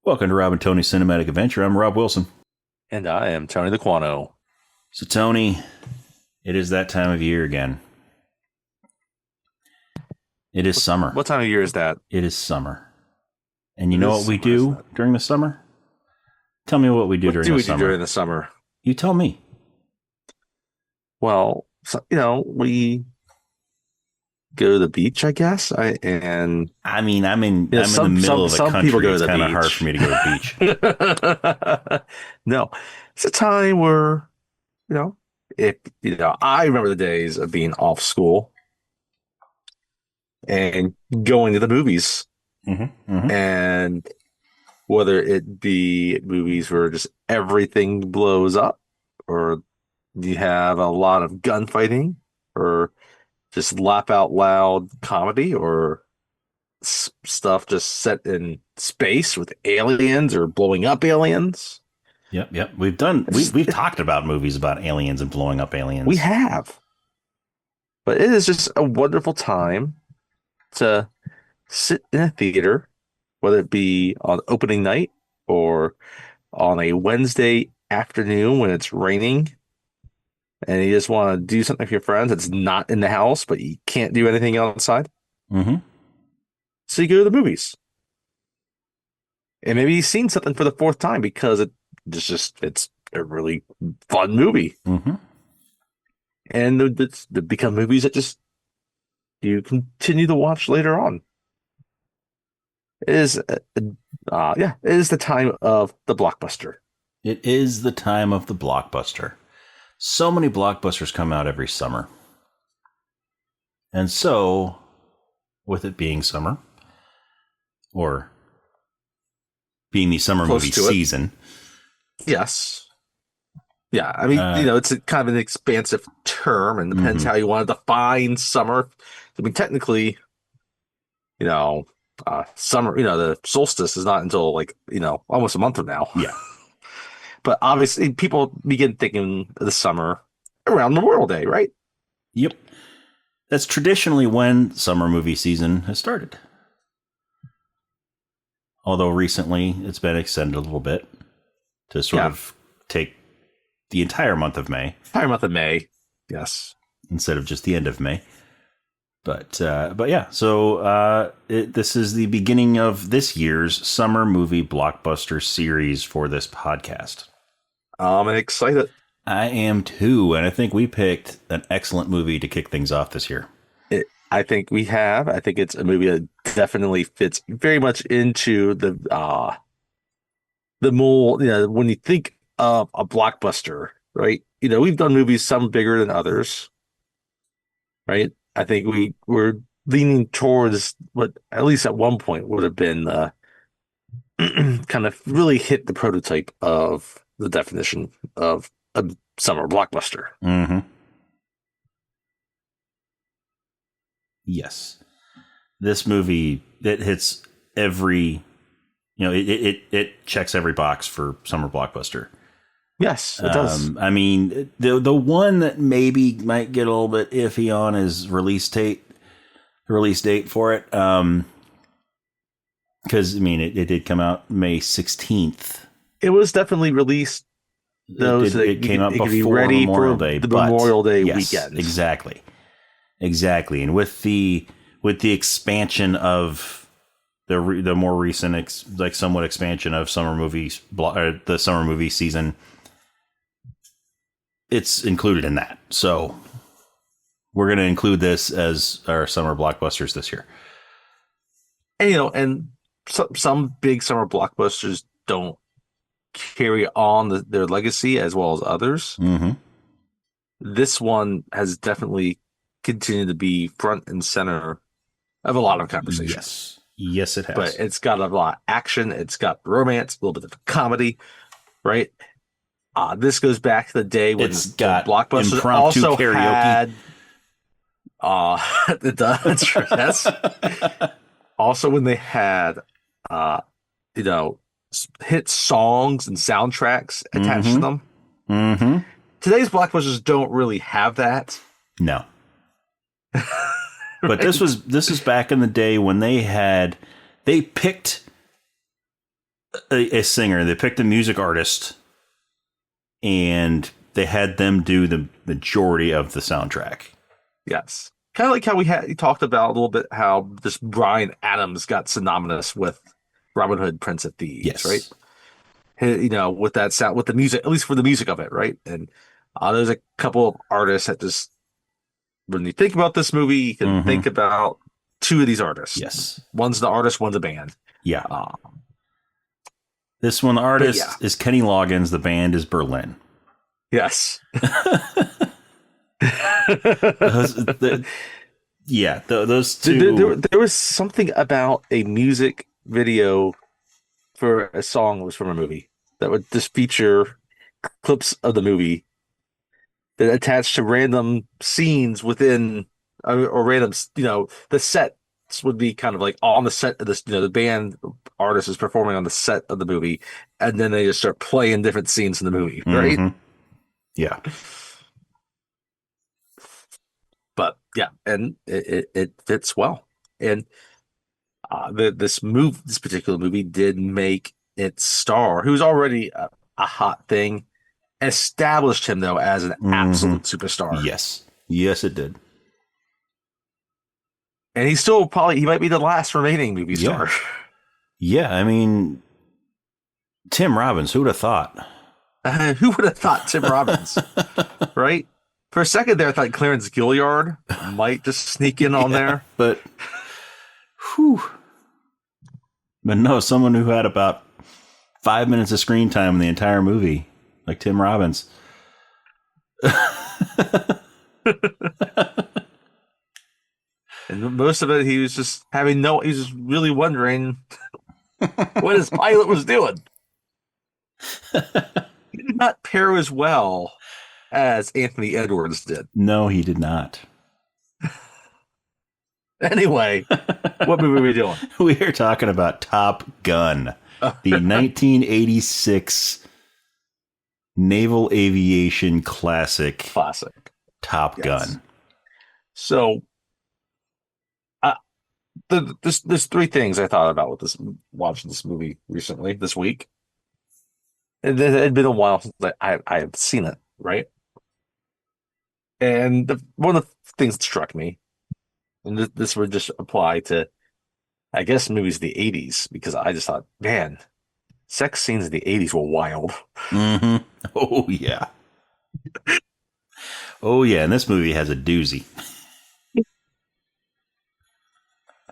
Welcome to Rob and Tony's Cinematic Adventure. I'm Rob Wilson. And I am Tony the Quano. So, Tony, it is that time of year again. It is summer. What time of year is that? It is summer. And you know what we do during the summer? Tell me what we do during the summer. What do we do during the summer? You tell me. Well, we go to the beach, I guess. I'm in the middle of the country. People go it's to the kind of beach. hard for me to go to the beach. No, it's a time where, I remember the days of being off school and going to the movies. Mm-hmm, mm-hmm. And whether it be movies where just everything blows up, or you have a lot of gunfighting, or just laugh out loud comedy, or stuff just set in space with aliens or blowing up aliens. Yep. We've talked about movies about aliens and blowing up aliens. We have. But it is just a wonderful time to sit in a theater, whether it be on opening night or on a Wednesday afternoon when it's raining and you just want to do something with your friends that's not in the house, but you can't do anything outside. Mm-hmm. So you go to the movies. And maybe you've seen something for the fourth time because it's a really fun movie. Mm-hmm. And they become movies that just you continue to watch later on. It is, it is the time of the blockbuster. It is the time of the blockbuster. So many blockbusters come out every summer. And so, with it being summer, or being the summer movie season. Yes. Yeah, I mean, it's a kind of an expansive term and depends how you want to define summer. I mean, technically, summer, the solstice is not until almost a month from now. Yeah. But obviously people begin thinking of the summer around Memorial Day, right? Yep. That's traditionally when summer movie season has started. Although recently it's been extended a little bit to sort of take the entire month of May. Yes. Instead of just the end of May. But yeah, so this is the beginning of this year's Summer Movie Blockbuster Series for this podcast. I'm excited. I am too, and I think we picked an excellent movie to kick things off this year. I think we have. I think it's a movie that definitely fits very much into the mold. When you think of a blockbuster, right? We've done movies, some bigger than others, right? I think we're leaning towards what, at least at one point, would have been kind of really hit the prototype of the definition of a summer blockbuster. Mm-hmm. Yes. This movie, it hits every, it checks every box for summer blockbuster. Yes, it does. I mean, the one that maybe might get a little bit iffy on is release date for it. Because, it did come out May 16th. It was definitely released. It came out before ready Memorial for Day. The Memorial Day yes, weekend. Exactly. And with the expansion of the more recent, somewhat expansion of summer movies, the summer movie season, it's included in that. So we're going to include this as our summer blockbusters this year. And some big summer blockbusters don't carry on their legacy as well as others. Mm-hmm. This one has definitely continued to be front and center of a lot of conversations. Yes, it has. But it's got a lot of action. It's got romance, a little bit of comedy, right? This goes back to the day when it's got blockbusters impromptu also karaoke. It does. Yes. Also, when they had, hit songs and soundtracks attached to them. Mm-hmm. Today's blockbusters don't really have that. No. But this is back in the day when they picked a singer. They picked a music artist, and they had them do the majority of the soundtrack. Yes. Kind of like how you talked about a little bit how this Bryan Adams got synonymous with Robin Hood, Prince of Thieves, right? Yes. With that sound, with the music, at least for the music of it, right? And there's a couple of artists that just, when you think about this movie, you can think about two of these artists. Yes. One's the artist, one's a band. Yeah. This one, the artist yeah. is Kenny Loggins. The band is Berlin. Yes. Those two. There was something about a music video for a song that was from a movie that would just feature clips of the movie that attached to random scenes within or random, the sets would be kind of like on the set of this, the band artist is performing on the set of the movie, and then they just start playing different scenes in the movie, right? Yeah. But yeah, and it fits well. And this particular movie did make its star, who's already a hot thing, established him though as an absolute superstar. Yes, it did. And he's still he might be the last remaining movie star. Yeah, I mean, Tim Robbins, who would have thought? Who would have thought Tim Robbins, right? For a second there, I thought Clarence Gilliard might just sneak in on there. But no, someone who had about 5 minutes of screen time in the entire movie, like Tim Robbins. And most of it, he was just he was just really wondering what his pilot was doing. He did not pair as well as Anthony Edwards did. No, he did not. Anyway, what movie are we doing? We are talking about Top Gun, the 1986 naval aviation classic. Top Gun. So, there's three things I thought about with watching this movie recently, this week. It had been a while since I have seen it, right? And one of the things that struck me, and this would just apply to, I guess, movies of the 80s, because I just thought, man, sex scenes in the 80s were wild. Oh, yeah. Oh, yeah, and this movie has a doozy.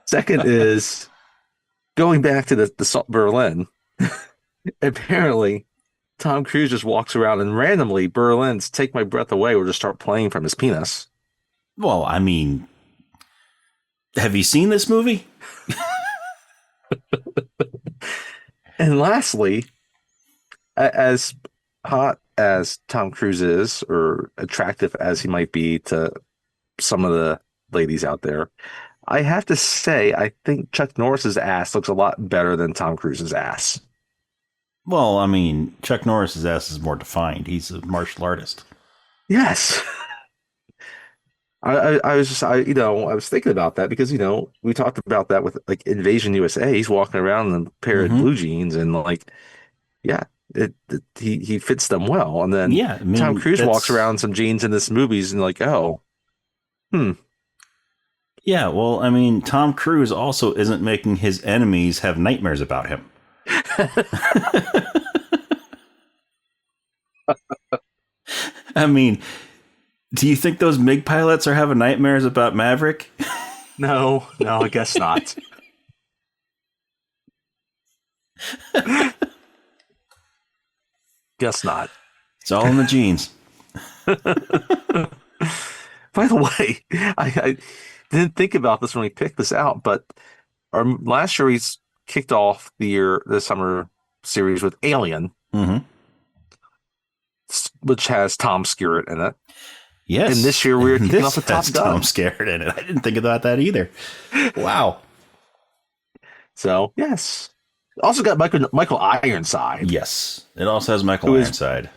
Second is, going back to the Berlin, apparently Tom Cruise just walks around and randomly Berlin's Take My Breath Away will just start playing from his penis. Well, I mean, have you seen this movie? And lastly, as hot as Tom Cruise is, or attractive as he might be to some of the ladies out there, I have to say, I think Chuck Norris's ass looks a lot better than Tom Cruise's ass. Well, I mean, Chuck Norris's ass is more defined. He's a martial artist. Yes. I was thinking about that because, we talked about that with like Invasion USA. He's walking around in a pair of blue jeans and he fits them well. And then Tom Cruise walks around in some jeans in this movies and Yeah, well, I mean, Tom Cruise also isn't making his enemies have nightmares about him. I mean, do you think those MiG pilots are having nightmares about Maverick? No, I guess not. Guess not. It's all in the genes. By the way, I didn't think about this when we picked this out, but last year we kicked off the summer series with Alien, which has Tom Skerritt in it. Yes. And this year we're kicking off with Top Gun. Tom Skerritt in it. I didn't think about that either. Wow. So, yes. Also got Michael Ironside. Yes. It also has Michael Ironside.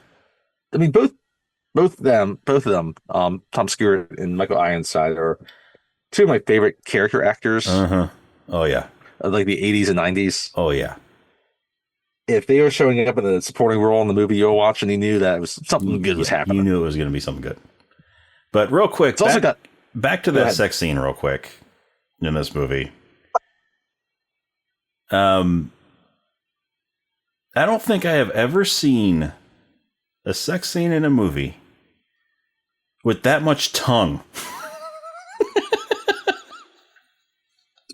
I mean, both of them, Tom Skerritt and Michael Ironside are two of my favorite character actors. Oh, yeah. Of like the 80s and 90s. Oh, yeah. if they were showing up in a supporting role in the movie you were watching, you knew that it was something good was Yeah, you happening. knew it was going to be something good. But real quick, It's also got. back to Go that ahead. sex scene real quick in this movie. I don't think I have ever seen a sex scene in a movie with that much tongue.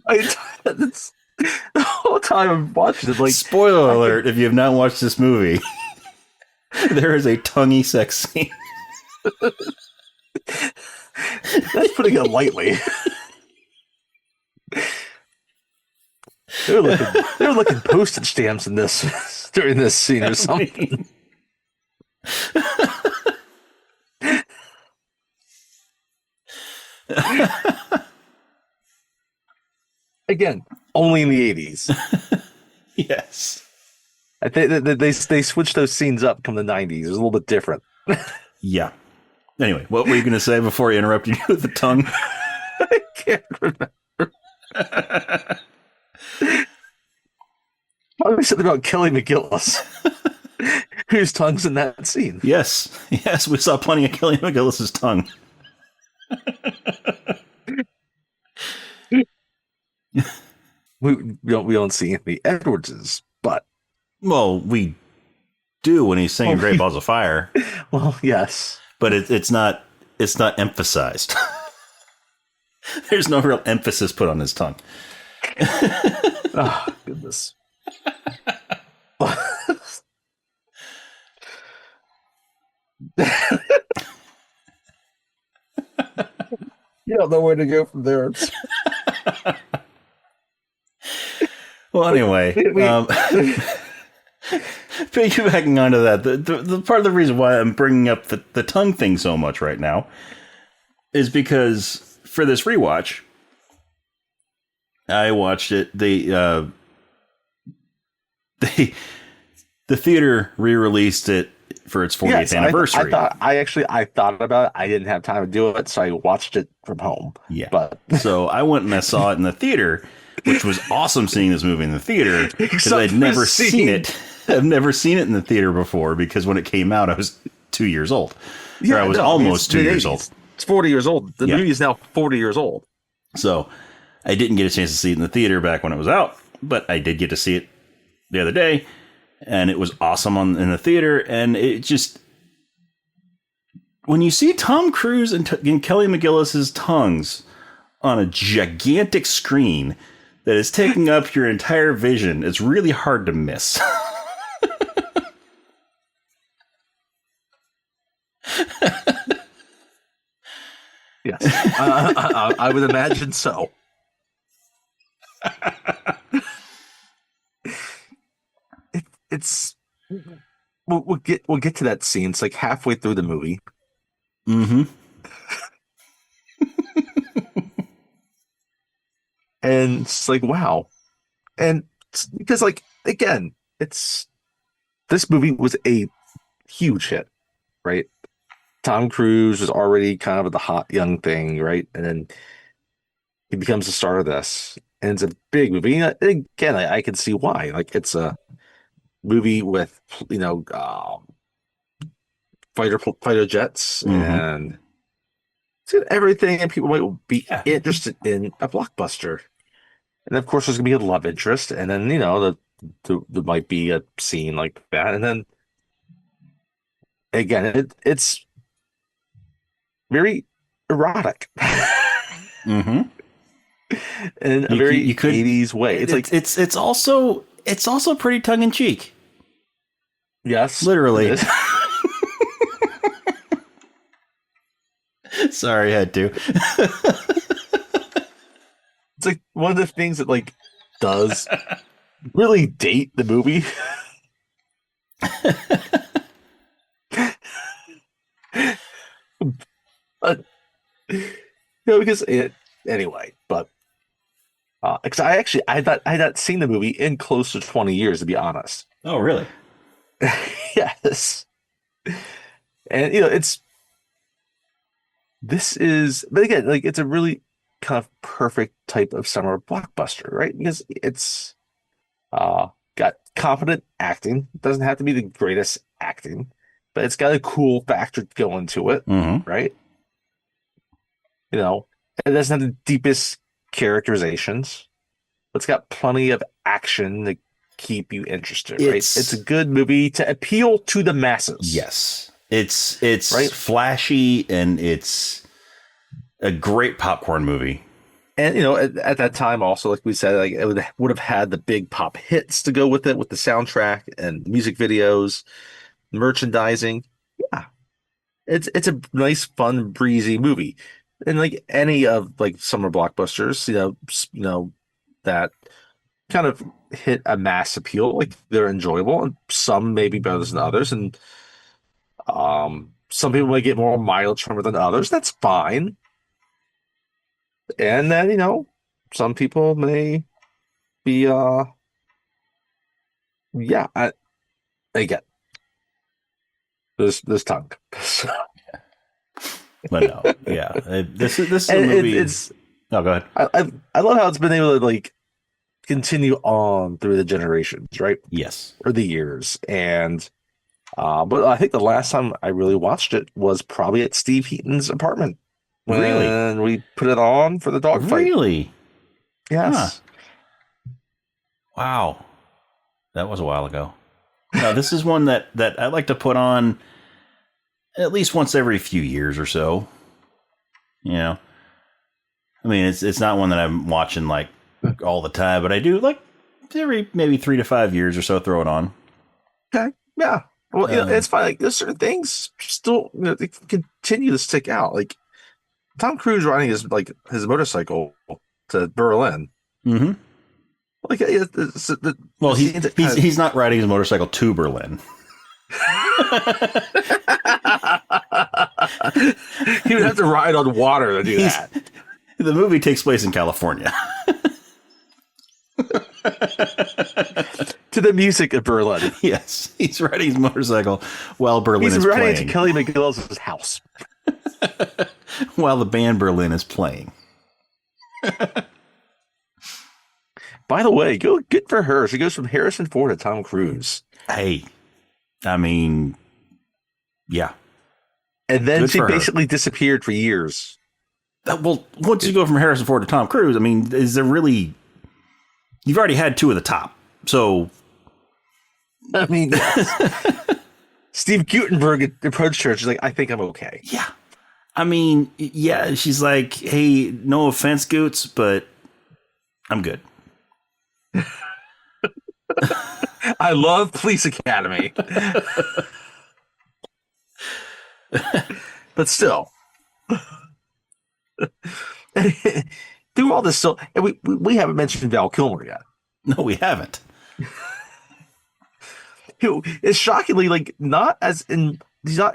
It's, the whole time I'm watching it, like Spoiler alert, if you have not watched this movie, there is a tonguey sex scene. that's putting it lightly. They were looking postage stamps in this during this scene or something. Again, only in the 80s. Yes. I think they switched those scenes up come the 90s. It was a little bit different. Yeah. Anyway, what were you going to say before I interrupted you with the tongue? I can't remember. Probably something about Kelly McGillis, whose tongue's in that scene. Yes. Yes, we saw plenty of Kelly McGillis's tongue. We don't see Anthony Edwards's, but Well, we do when he's singing Great Balls of Fire, well, yes. but it's not emphasized. There's no real emphasis put on his tongue. Oh, goodness. You don't know where to go from there. Well, anyway, piggybacking onto that, the part of the reason why I'm bringing up the tongue thing so much right now is because for this rewatch, I watched it. The theater re-released it for its 40th Yes, anniversary. I thought about it. I didn't have time to do it, so I watched it from home. Yeah. But So I went and I saw it in the theater, which was awesome seeing this movie in the theater because I'd never seen it. I've never seen it in the theater before because when it came out, I was 2 years old. yeah, Or I was no, almost it's 2 the years 80s. old. It's 40 years old. The Yeah. movie is now 40 years old. So I didn't get a chance to see it in the theater back when it was out, but I did get to see it the other day, and it was awesome in the theater. And it just, when you see Tom Cruise and Kelly McGillis's tongues on a gigantic screen that is taking up your entire vision, it's really hard to miss. Yes, I would imagine so. It's we'll get to that scene. It's like halfway through the movie. Mm-hmm. And it's like, wow. And because, like, again, this movie was a huge hit, right? Tom Cruise was already kind of the hot young thing, right? And then he becomes the star of this. And it's a big movie. And again, I can see why. Like, it's a movie with, fighter jets and it's got everything, and people might be interested in a blockbuster. And of course, there's gonna be a love interest, and then there might be a scene like that, and then again, it's very erotic Mm-hmm. in a very 80s way. It's like it's also pretty tongue in cheek. yes, Literally. it is. Sorry, I had to. It's like one of the things that like does really date the movie. But because anyway, but because I had not seen the movie in close to 20 years, to be honest. Oh, really? Yes. And but again, like it's a really kind of perfect type of summer blockbuster, right? Because it's got competent acting. It doesn't have to be the greatest acting, but it's got a cool factor going to it, Mm-hmm. right? You know, it doesn't have the deepest characterizations, but it's got plenty of action to keep you interested, right? It's a It's good movie to appeal to the masses, yes. It's right? flashy and it's a great popcorn movie. And at that time, also, like we said, like it would have had the big pop hits to go with it, with the soundtrack and music videos, merchandising. Yeah, it's a nice, fun, breezy movie, and like any of like summer blockbusters, that kind of hit a mass appeal. Like they're enjoyable, and some maybe better than others, and some people might get more mileage from it than others. That's fine. And then some people may be yeah. Again, this tongue. But no, yeah, this is a And movie. it's Oh, go ahead. I love how it's been able to like continue on through the generations, right? Yes, Or the years. And but I think the last time I really watched it was probably at Steve Heaton's apartment really, when we put it on for the dogfight. really, huh? Yes. Wow, that was a while ago. No, this is one that I like to put on at least once every few years or so. You know, I mean, it's not one that I'm watching like all the time, but I do like every maybe 3 to 5 years or so throw it on. Okay. Yeah. Well, Um, it's fine. Like there's certain things still, they continue to stick out. Like Tom Cruise riding his motorcycle to Berlin. mm-hmm. Like Well, the scenes that he's not riding his motorcycle to Berlin. he would have to ride on water to do that. The movie takes place in California. To the music of Berlin. Yes, he's riding his motorcycle while Berlin He's is riding playing. to Kelly McGill's house. While the band Berlin is playing. By the way, good for her. She goes from Harrison Ford to Tom Cruise. Hey, I mean, yeah. And then Good she for her. basically disappeared for years. Well, once you go from Harrison Ford to Tom Cruise, I mean, is there really? You've already had two of the top, so. I mean, yes. Steve Guttenberg approached her. She's like, I think I'm okay. Yeah. I mean, yeah, she's like, hey, no offense, Goots, but I'm good. I love Police Academy. But still. Through all this still, and we haven't mentioned Val Kilmer yet. No, we haven't. Who is shockingly like he's not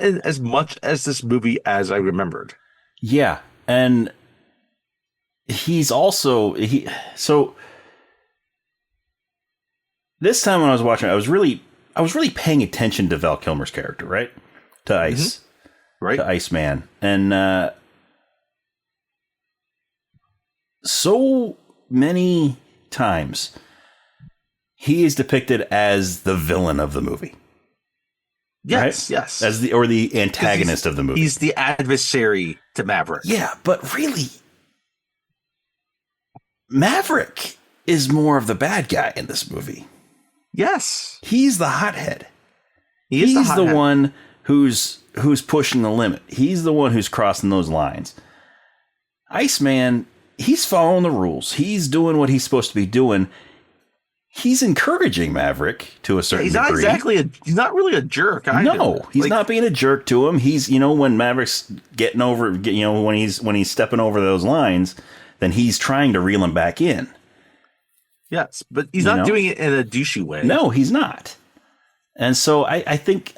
in as much as this movie as I remembered. Yeah, and he's also so this time when I was watching, I was really paying attention to Val Kilmer's character, right? To Ice, Right? to Iceman, and so many times he is depicted as the villain of the movie. Yes, right? yes. As the antagonist of the movie. He's the adversary to Maverick. Yeah, but really, Maverick is more of the bad guy in this movie. Yes. He's the hothead. He's the one who's pushing the limit. He's the one who's crossing those lines. Iceman, he's following the rules. He's doing what he's supposed to be doing. He's encouraging Maverick to a certain degree. He's not really a jerk either. No, he's not being a jerk to him. He's, when Maverick's getting over, when he's stepping over those lines, then he's trying to reel him back in. Yes, but he's not doing it in a douchey way. No, he's not. And so I think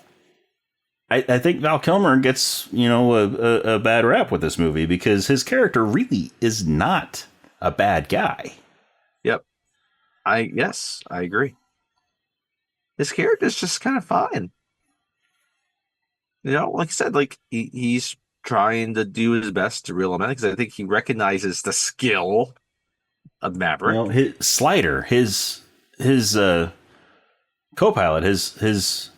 Val Kilmer gets, a bad rap with this movie because his character really is not a bad guy. Yep. I agree. His character's just kind of fine. Like I said, like he's trying to do his best to reel him in because I think he recognizes the skill of Maverick. His slider, his co-pilot, his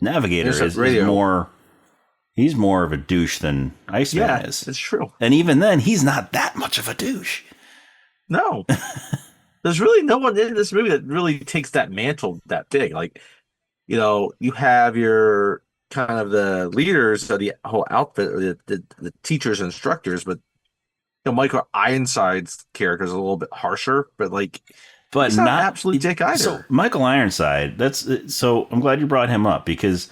navigator Intercept is radio. more. He's more of a douche than Iceman Yeah, is. it's true. And even then, he's not that much of a douche. No, there's really no one in this movie that really takes that mantle that big. Like, you have your kind of the leaders of the whole outfit, or the teachers and instructors, but Michael Ironside's character is a little bit harsher, but like But he's not an not absolute dick either. So Michael Ironside, so I'm glad you brought him up because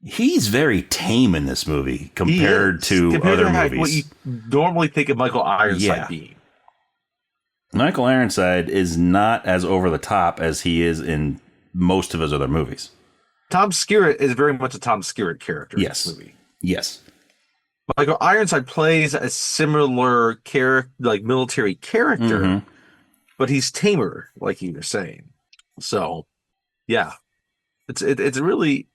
he's very tame in this movie compared to other movies. What you normally think of Michael Ironside being. Michael Ironside is not as over the top as he is in most of his other movies. Tom Skerritt is very much a Tom Skerritt character in this movie. Yes. Michael Ironside plays a similar character, like military character, but he's tamer, like you were saying. So, yeah, it's a really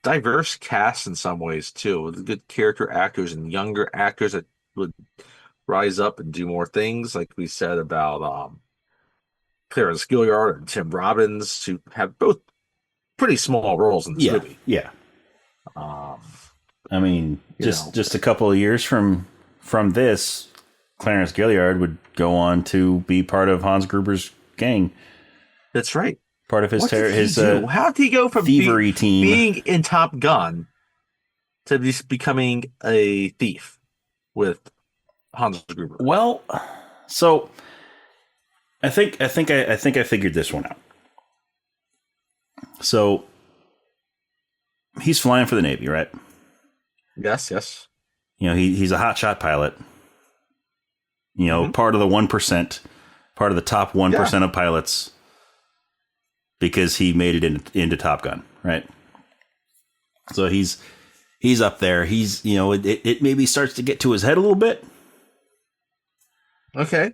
diverse cast in some ways too, with good character actors and younger actors that would rise up and do more things, like we said about Clarence Gilliard and Tim Robbins, who have both pretty small roles in this movie. Yeah. I mean, just a couple of years from this, Clarence Gilliard would go on to be part of Hans Gruber's gang. That's right. Part of his how did he go from thievery team being in Top Gun to becoming a thief with Hans Gruber? Well, so I think I figured this one out. So he's flying for the Navy, right? Yes. He's a hotshot pilot. Part of the 1%, part of the top 1% of pilots, because he made it into Top Gun, right? So he's up there. He's it maybe starts to get to his head a little bit. Okay.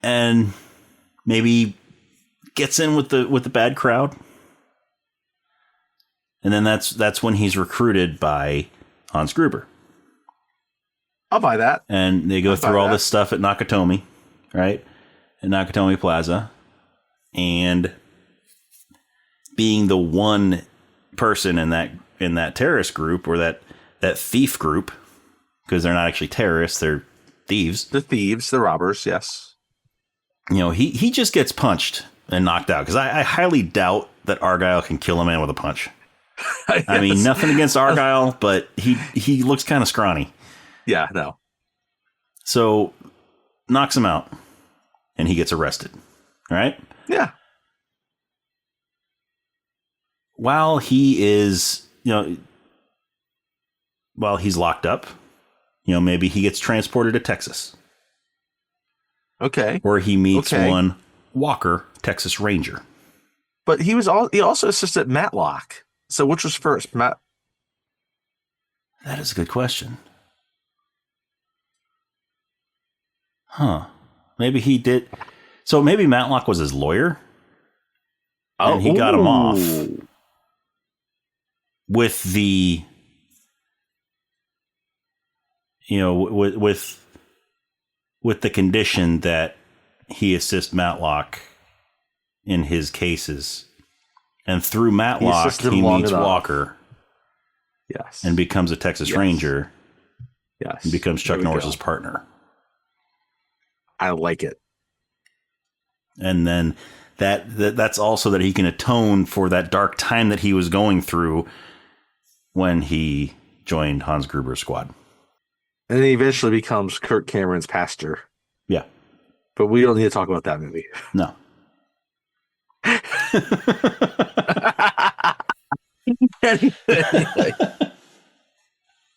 And maybe gets in with the bad crowd. And then that's when he's recruited by Hans Gruber. I'll buy that. And they go through all this stuff at Nakatomi, right? At Nakatomi Plaza. And being the one person in that terrorist group, or that thief group, because they're not actually terrorists, they're thieves. The thieves, the robbers, yes. He just gets punched and knocked out, because I highly doubt that Argyle can kill a man with a punch. Yes. I mean, nothing against Argyle, but he looks kind of scrawny. Yeah, no. So knocks him out, and he gets arrested. All right? Yeah. While he is, while he's locked up, maybe he gets transported to Texas. Okay. Where he meets one Walker, Texas Ranger. But he also assisted Matlock. So which was first, Matt? That is a good question. Huh. Maybe he did. So maybe Matlock was his lawyer. And he got him off with the, with the condition that he assist Matlock in his cases. And through Matlock, he meets Walker. Yes. And becomes a Texas Ranger. Yes. And becomes Chuck Norris's partner. I like it. And then that's also that he can atone for that dark time that he was going through when he joined Hans Gruber's squad. And then he eventually becomes Kirk Cameron's pastor. Yeah. But we don't need to talk about that movie. No. Anyway.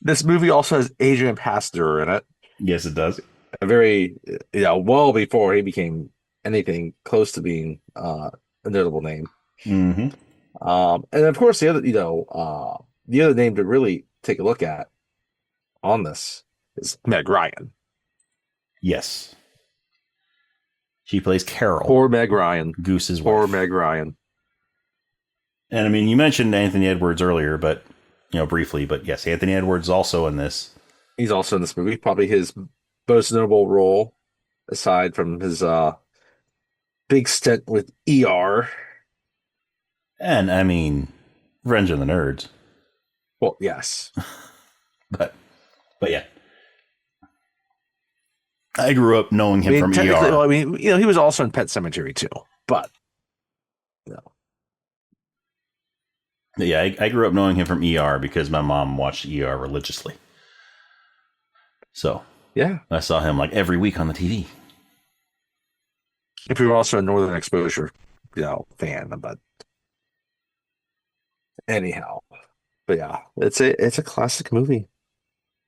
This movie also has Adrian Pastor in it. Yes, it does. A very, well before he became anything close to being a notable name. Mm-hmm. And of course, the other name to really take a look at on this is Meg Ryan. Yes. She plays Carol. Poor Meg Ryan. Goose's wife. Poor Meg Ryan. And I mean, you mentioned Anthony Edwards earlier, but briefly, but yes, Anthony Edwards also in this. He's also in this movie. Probably his most notable role, aside from his big stint with ER. And I mean, Revenge of the Nerds. Well, yes. But yeah. I grew up knowing him from technically, ER. well, he was also in Pet Sematary too, but Yeah, I grew up knowing him from ER because my mom watched ER religiously. So yeah, I saw him like every week on the TV. if you're also a Northern Exposure, fan, but anyhow, but yeah, it's a classic movie,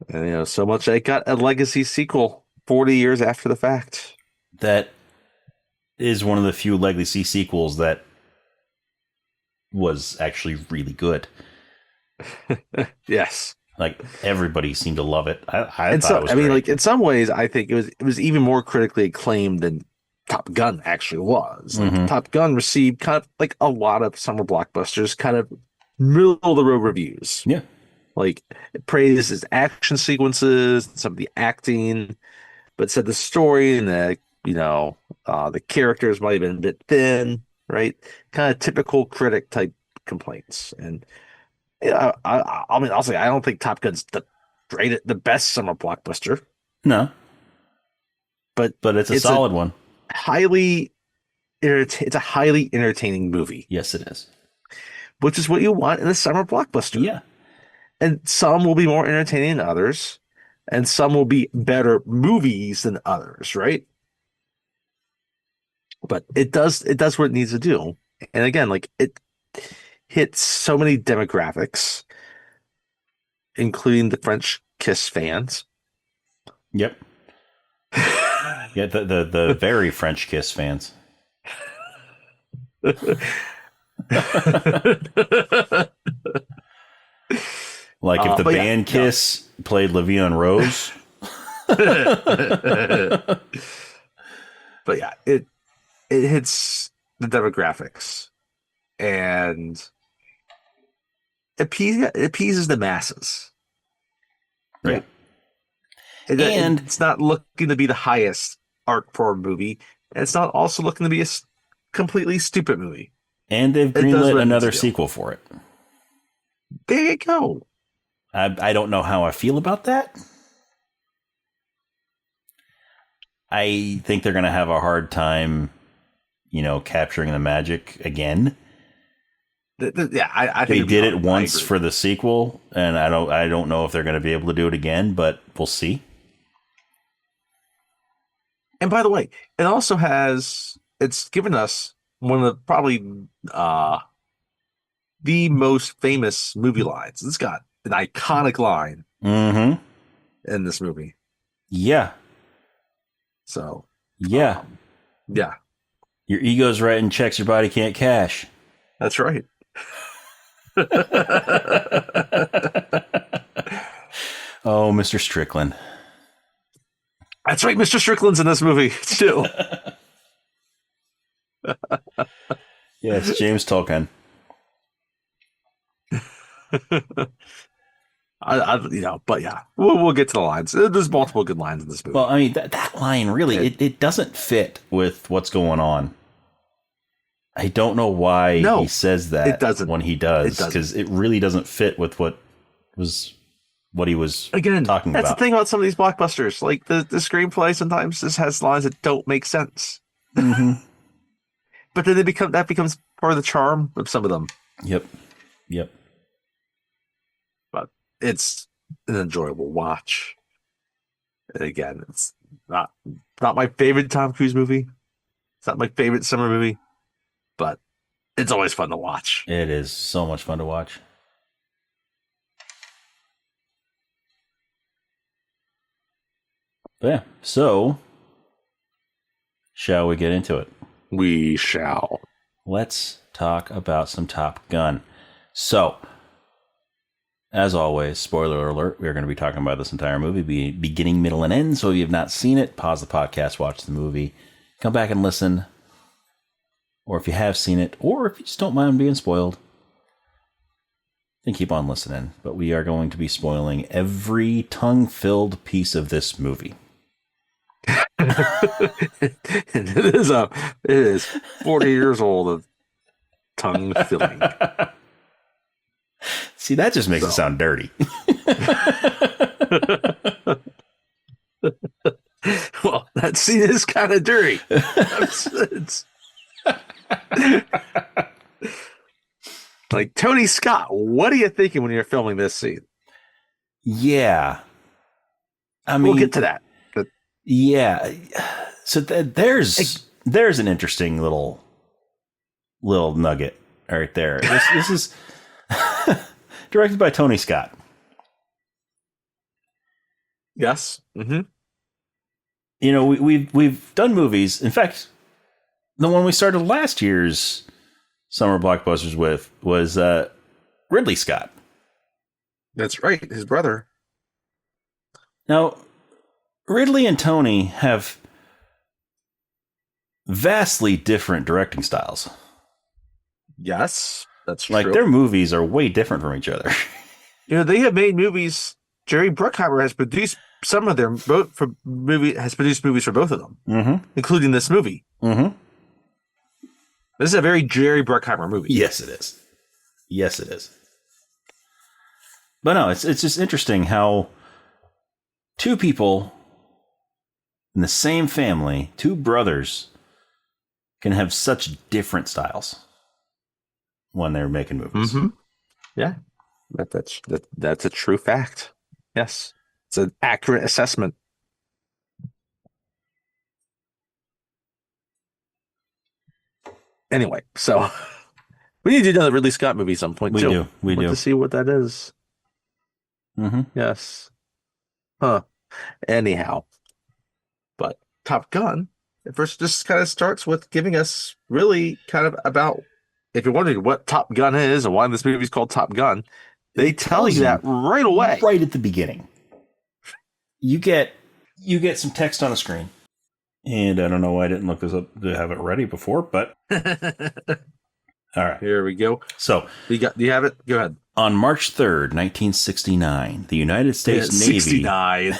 and so much it got a legacy sequel 40 years after the fact. That is one of the few legacy sequels that was actually really good. Yes. Like everybody seemed to love it. I And thought so, it was great. like in some ways, I think it was even more critically acclaimed than Top Gun actually was. Like Top Gun received kind of like a lot of summer blockbusters, kind of middle of the road reviews. Yeah. Like it praised its action sequences, some of the acting, but said the story and the characters might have been a bit thin, right? Kind of typical critic type complaints. And I mean, I'll say I don't think Top Gun's the best summer blockbuster, No, but but it's a solid one. It's a highly entertaining movie, Yes, it is. which is what you want in a summer blockbuster. Yeah. And some will be more entertaining than others, and some will be better movies than others, right? But it does what it needs to do. And again, like it hits so many demographics, including the French Kiss fans. Yep. Yeah, the very French Kiss fans. Like if the band Kiss played La Vie en Rose. But yeah, it hits the demographics and appeases the masses. Right. Yeah. And it's not looking to be the highest art form movie. And it's not also looking to be a completely stupid movie. And they've greenlit another sequel for it. There you go. I don't know how I feel about that. I think they're going to have a hard time, capturing the magic again. Yeah, I think they did it once for the sequel, and I don't know if they're going to be able to do it again, but we'll see. And by the way, it's given us one of the probably the most famous movie lines. It's got an iconic line in this movie. Yeah. So yeah. Yeah. Your ego's writing checks your body can't cash. That's right. Oh, Mr. Strickland. That's right. Mr. Strickland's in this movie too. Yeah, it's James Tolkien. But yeah, we'll get to the lines. There's multiple good lines in this movie. Well, I mean, that line really, it doesn't fit with what's going on. I don't know why he says that it doesn't. When he does, because it really doesn't fit with what he was talking about. That's the thing about some of these blockbusters. Like the screenplay sometimes just has lines that don't make sense. Mm-hmm. But then that becomes part of the charm of some of them. Yep. But it's an enjoyable watch. And again, it's not my favorite Tom Cruise movie. It's not my favorite summer movie, but it's always fun to watch. It is so much fun to watch. But yeah, so shall we get into it? We shall. Let's talk about some Top Gun. So, as always, spoiler alert, we're going to be talking about this entire movie, beginning, middle, and end. So if you have not seen it, pause the podcast, watch the movie, come back and listen. Or if you have seen it, or if you just don't mind being spoiled, then keep on listening. But we are going to be spoiling every tongue-filled piece of this movie. And it is 40 years old of tongue filling. See, that just makes it So. sound dirty. Well, that scene is kind of dirty. It's like, Tony Scott, what are you thinking when you're filming this scene? Yeah. I mean, We'll get to that. But yeah. So there's an interesting little nugget right there. This is directed by Tony Scott. yes. Mm-hmm. You know, we've done movies. In fact, the one we started last year's Summer Blockbusters with was Ridley Scott. That's right. His brother. Now, Ridley and Tony have vastly different directing styles. Yes, that's Like, true. their movies are way different from each other. You know, they have made movies. Jerry Bruckheimer has produced some of their has produced movies for both of them, Mm-hmm. including this movie. Mm-hmm. This is a very Jerry Bruckheimer movie. Yes, it is. Yes, it is. But no, it's just interesting how two people in the same family, two brothers, can have such different styles when they're making movies. Mm-hmm. Yeah, that's a true fact. Yes, it's an accurate assessment. Anyway, so we need to do another Ridley Scott movie at some point too. We do. To see what that is. Mm-hmm. Yes. Huh. Anyhow, but Top Gun, it first just kind of starts with giving us really kind of about, if you're wondering what Top Gun is and why this movie is called Top Gun, they tell you that right away. Right at the beginning. You get some text on the screen. And I don't know why I didn't look this up to have it ready before, but all right. Here we go. So, do you have it? Go ahead. On March 3rd, 1969, the United States Navy 69.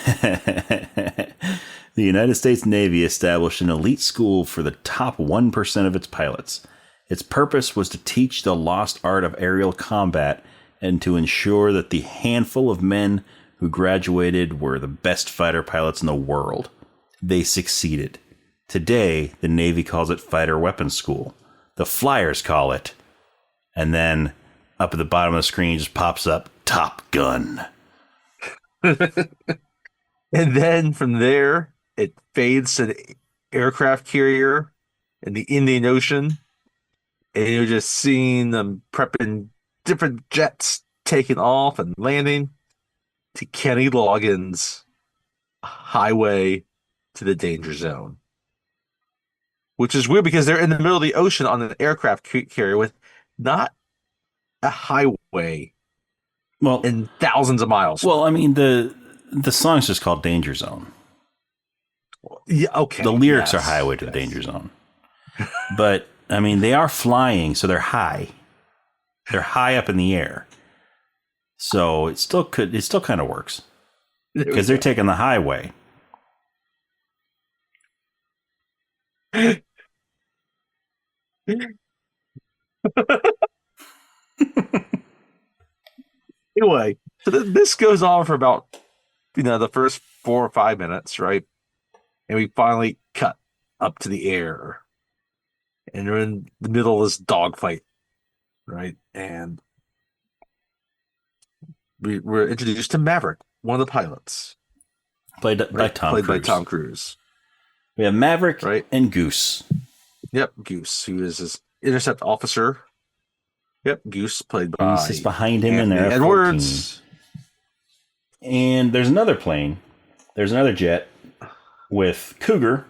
The United States Navy established an elite school for the top 1% of its pilots. Its purpose was to teach the lost art of aerial combat and to ensure that the handful of men who graduated were the best fighter pilots in the world. They succeeded. Today, the Navy calls it Fighter Weapons School. The Flyers call it. And then up at the bottom of the screen just pops up Top Gun. And then from there, it fades to the aircraft carrier in the Indian Ocean. And you're just seeing them prepping different jets taking off and landing to Kenny Loggins' highway to the danger zone. Which is weird because they're in the middle of the ocean on an aircraft carrier with not a highway in thousands of miles. Well, I mean, the song's just called Danger Zone. Yeah, okay. The lyrics are Highway to the Danger Zone. But, I mean, they are flying, so they're high. They're high up in the air. So it still kind of works. Because they're taking the highway. Anyway, so this goes on for about, the first 4 or 5 minutes, right? And we finally cut up to the air. And we're in the middle of this dogfight, right? And we're introduced to Maverick, one of the pilots. Played by Tom Cruise. We have Maverick and Goose. Yep, Goose, who is his intercept officer. Yep, Goose played by He's just behind him in there. Edwards. And there's another plane. There's another jet with Cougar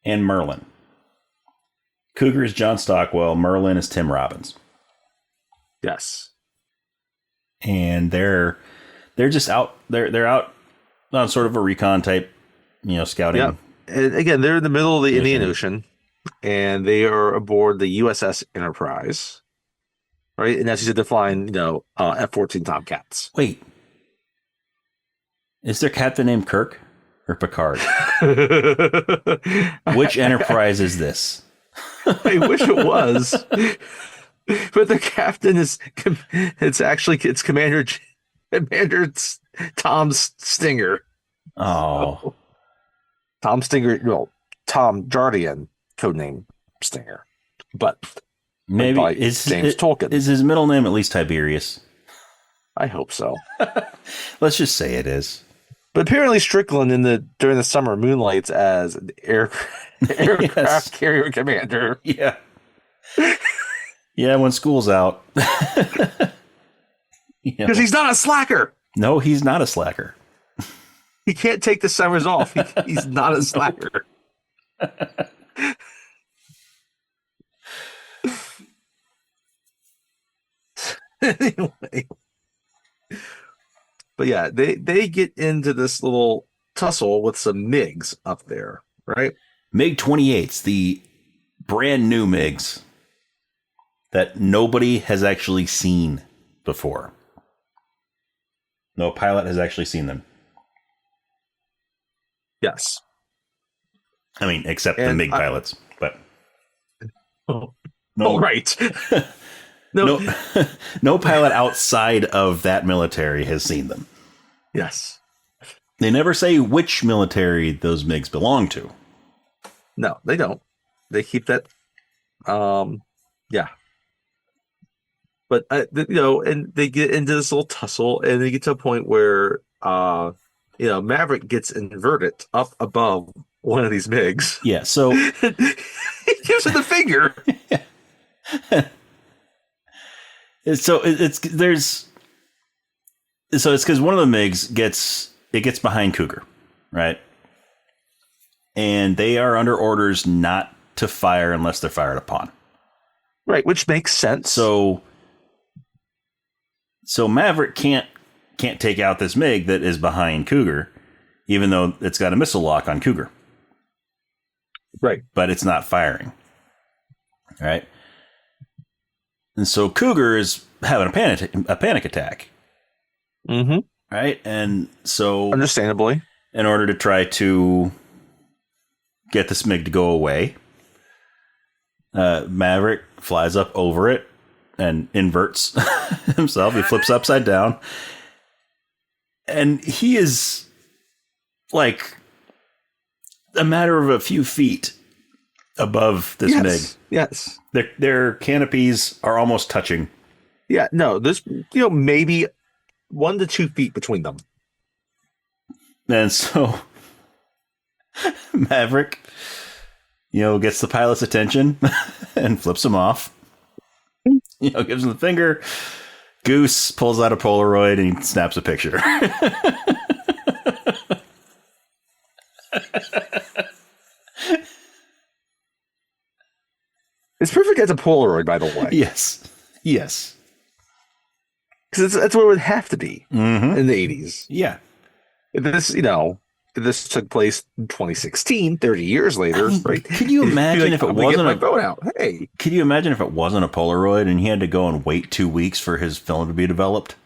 and Merlin. Cougar is John Stockwell. Merlin is Tim Robbins. Yes. And they're just out. They're out on sort of a recon type, scouting. Yep. And again, they're in the middle of the Indian Ocean, and they are aboard the USS Enterprise, right? And as you said, they're flying, F-14 Tomcats. Wait, is their captain named Kirk? or Picard? Which Enterprise is this? I wish it was, but the captain is. It's Commander Tom Stinger. Oh, Tom Stinger. Well, Tom Jardian, codename Stinger, but maybe by James Tolkien. Is his middle name at least Tiberius? I hope so. Let's just say it is. But apparently Strickland during the summer moonlights as an aircraft Yes. carrier commander. Yeah. Yeah, when school's out. Because he's not a slacker. No, he's not a slacker. He can't take the summers off. He's not a slacker. Anyway. But yeah, they get into this little tussle with some MiGs up there, right? MiG-28s, the brand new MiGs that nobody has actually seen before. No pilot has actually seen them. Yes. I mean, except the MiG pilots, but no. Oh, right. No pilot outside of that military has seen them. Yes. They never say which military those MiGs belong to. No, they don't. They keep that. Yeah. But and they get into this little tussle, and they get to a point where Maverick gets inverted up above one of these MiGs. Yeah. So he gives it the finger. So it's because one of the MiGs gets behind Cougar, right? And they are under orders not to fire unless they're fired upon. Right, which makes sense. So Maverick can't take out this MiG that is behind Cougar, even though it's got a missile lock on Cougar. Right. But it's not firing. Right? And so Cougar is having a panic attack. Mm-hmm. Right? And so understandably, in order to try to get this MiG to go away, Maverick flies up over it and inverts himself. He flips upside down. And he is like a matter of a few feet above this MiG. Yes. Their canopies are almost touching. Yeah, no, there's maybe 1 to 2 feet between them. And so Maverick, gets the pilot's attention and flips him off. Gives him the finger. Goose pulls out a Polaroid and he snaps a picture. It's perfect as a Polaroid, by the way. Yes. Because that's what it would have to be in the 80s. Yeah. If this took place in 2016, 30 years later, right? Could you imagine if it wasn't my phone out? Hey. Could you imagine if it wasn't a Polaroid and he had to go and wait 2 weeks for his film to be developed?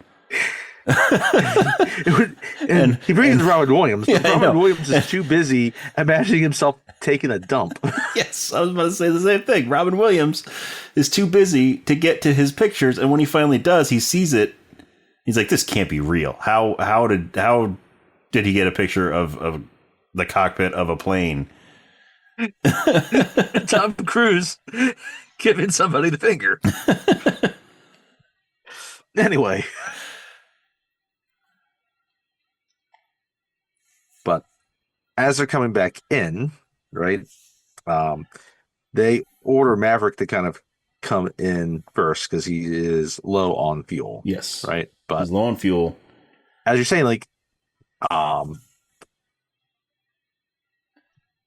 And he brings Robin Williams. But Robin Williams is too busy imagining himself taking a dump. Yes, I was about to say the same thing. Robin Williams is too busy to get to his pictures, and when he finally does, he sees it. He's like, "This can't be real. How did he get a picture of the cockpit of a plane?" Tom Cruise giving somebody the finger. Anyway. But as they're coming back in, right, they order Maverick to kind of come in first because he is low on fuel. Yes. Right? But he's low on fuel. As you're saying,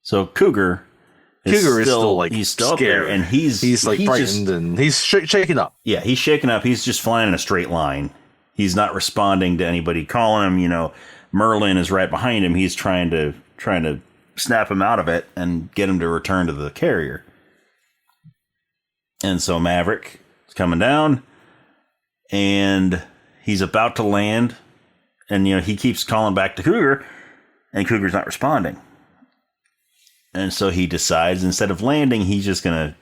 so Cougar is still he's still scared. Up there, and he's like frightened just, and he's shaking up. Yeah, he's shaking up. He's just flying in a straight line. He's not responding to anybody calling him. Merlin is right behind him. He's trying to snap him out of it and get him to return to the carrier. And so Maverick is coming down, and he's about to land, and he keeps calling back to Cougar, And Cougar's not responding. And so he decides, instead of landing, he's just going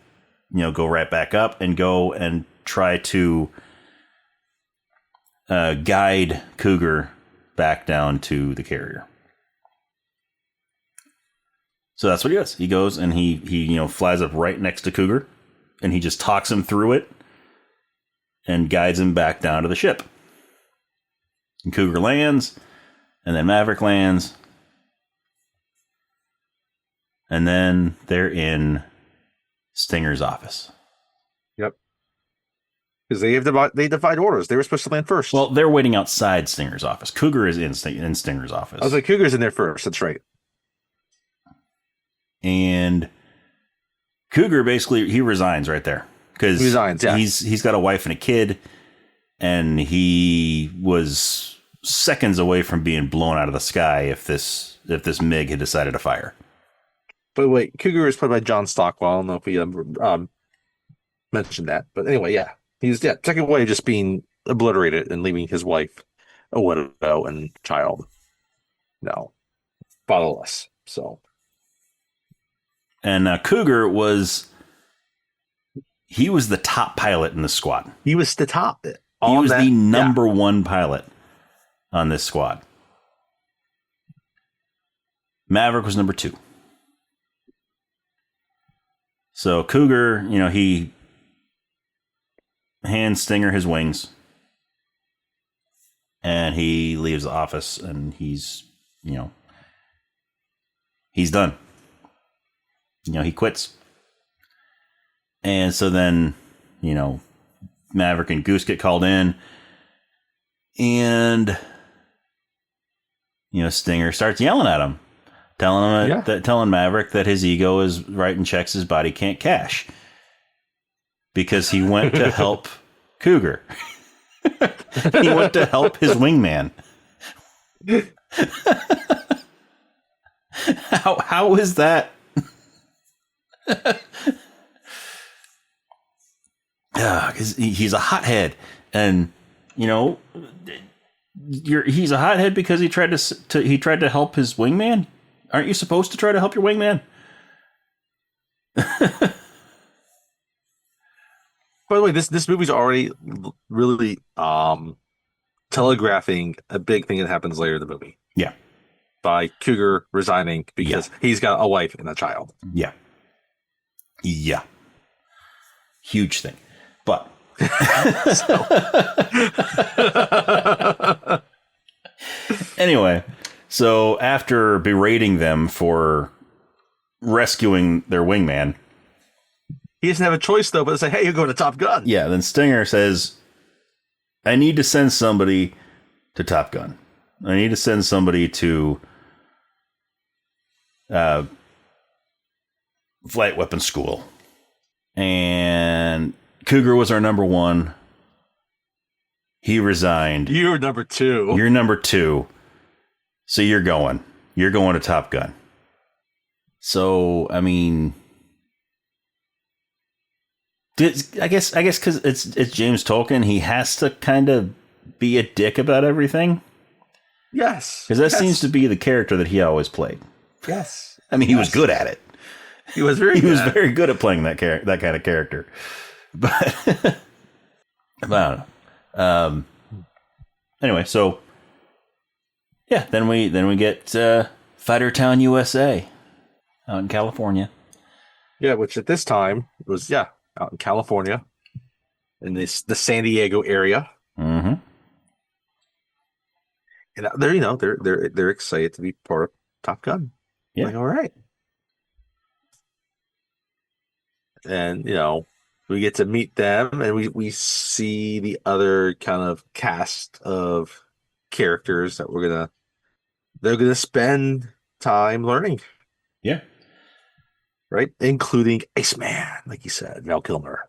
to, go right back up and go and try to guide Cougar back down to the carrier. So that's what he does. He goes and he flies up right next to Cougar, and he just talks him through it and guides him back down to the ship. And Cougar lands, and then Maverick lands, and then they're in Stinger's office. Yep. Because they defied orders. They were supposed to land first. Well, they're waiting outside Stinger's office. Cougar is in Stinger's office. I was like, Cougar's in there first. That's right. And Cougar basically, he resigns right there. Because he's got a wife and a kid, and he was seconds away from being blown out of the sky if this MiG had decided to fire. But wait, Cougar is played by John Stockwell. I don't know if we mentioned that. But anyway, yeah. He's second away just being obliterated and leaving his wife a widow and child. No. Fatherless. So. And Cougar was the top pilot in the squad. He was the top. He was the number one pilot on this squad. Maverick was number 2. So Cougar, he hands Stinger his wings, and he leaves the office, and he's done. He quits. And so then, Maverick and Goose get called in, and Stinger starts yelling at him, telling Maverick that his ego is writing checks his body can't cash because he went to help Cougar. He went to help his wingman. How is that? Because he's a hothead, and he's a hothead because he tried to help his wingman. Aren't you supposed to try to help your wingman? By the way, this movie's already really telegraphing a big thing that happens later in the movie. Yeah, by Cougar resigning because he's got a wife and a child. Yeah. Huge thing. But anyway, so after berating them for rescuing their wingman, he doesn't have a choice though but to say, hey, you're going to Top Gun. Yeah, then Stinger says, I need to send somebody to Top Gun. I need to send somebody to flight weapons school. And Cougar was our number 1. He resigned. You're number 2. You're number 2. So you're going to Top Gun. So, I mean, I guess because it's James Tolkien, he has to kind of be a dick about everything. Yes. Because that seems to be the character that he always played. Yes. I mean, he was good at it. He was very good at playing that kind of character. But I don't know. Anyway, so yeah, then we get Fighter Town, USA, out in California. Yeah, which at this time was out in California, in the San Diego area. Mm-hmm. And they're excited to be part of Top Gun. Yeah. Like, all right. And we get to meet them, and we see the other kind of cast of characters that they're gonna spend time learning. Yeah. Right? Including Iceman, like you said, Val Kilmer.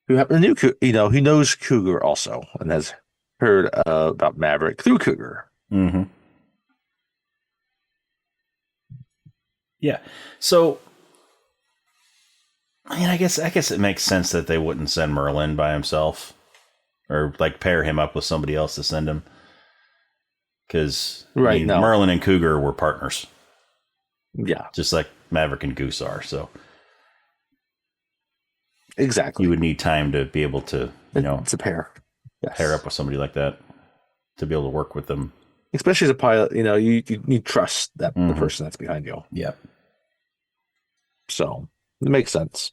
Who he knows Cougar also, and has heard about Maverick through Cougar. Mm-hmm. Yeah. So, I mean, I guess it makes sense that they wouldn't send Merlin by himself, or like pair him up with somebody else to send him. Because, I Right. mean, No. Merlin and Cougar were partners, Yeah. just like Maverick and Goose are. So you Exactly. would need time to be able to, It's a pair. pair Yes. up with somebody like that to be able to work with them. Especially as a pilot, you need trust that the Mm-hmm. person that's behind you. Yeah. So it makes sense.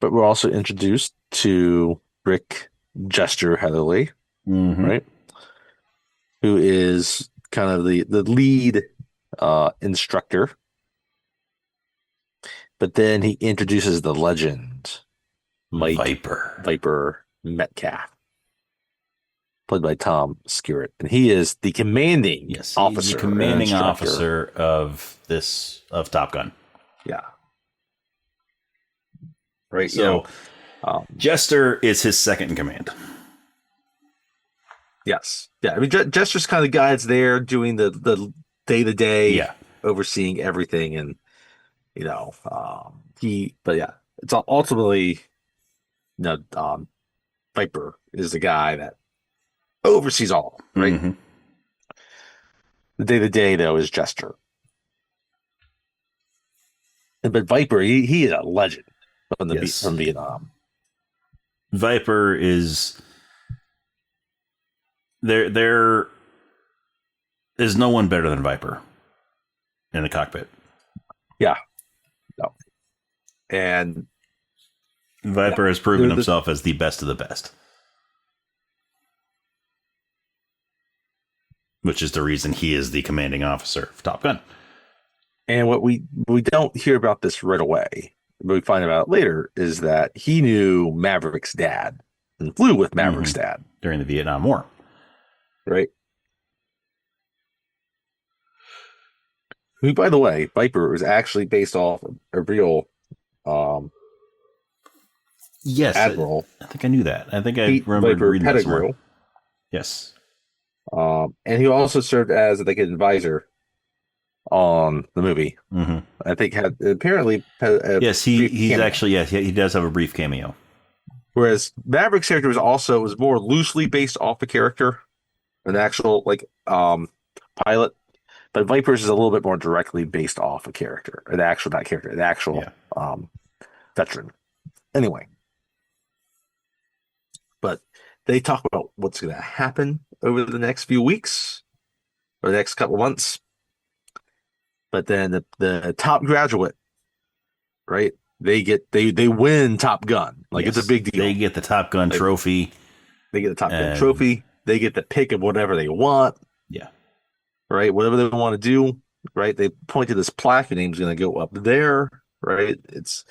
But we're also introduced to Rick Jester Heatherly, Mm-hmm. right? Who is kind of the lead instructor. But then he introduces the legend, Mike Viper. Viper Metcalf, played by Tom Skerritt. And he is the commanding Yes, he's the officer and commanding instructor. officer of Top Gun. Yeah. Right. So Jester is his second in command. Yes. Yeah. I mean, Jester's kind of the guy that's there doing the day to day, Yeah. overseeing everything, and but yeah, it's ultimately, Viper is the guy that oversees all, right? Mm-hmm. The day to day though is Jester, but Viper, he is a legend Yes. from Vietnam. Viper is there is no one better than Viper in the cockpit. Yeah. No. And Viper has proven himself as the best of the best. Which is the reason he is the commanding officer of Top Gun. And what we don't hear about this right away, but we find out later, is that he knew Maverick's dad and flew with Maverick's dad during the Vietnam War. Right. Who, by the way, Viper was actually based off a real yes, admiral. I think I knew that. I think I Pete remember Viper reading that somewhere. Pettigrew. Yes. And he also served as like an advisor on the movie. Mm-hmm. I think had apparently yes, he's cameo. actually he does have a brief cameo. Whereas Maverick's character was more loosely based off the character, an actual pilot. But Viper's is a little bit more directly based off a character, an actual veteran. Anyway, but they talk about what's going to happen over the next few weeks or the next couple of months. But then the top graduate, right? They win Top Gun. Like, yes, it's a big deal. They get the Top Gun trophy. They get the Top Gun trophy. They get the pick of whatever they want. Yeah. Right? Whatever they want to do, right? They point to this plaque, your name's going to go up there, right? It's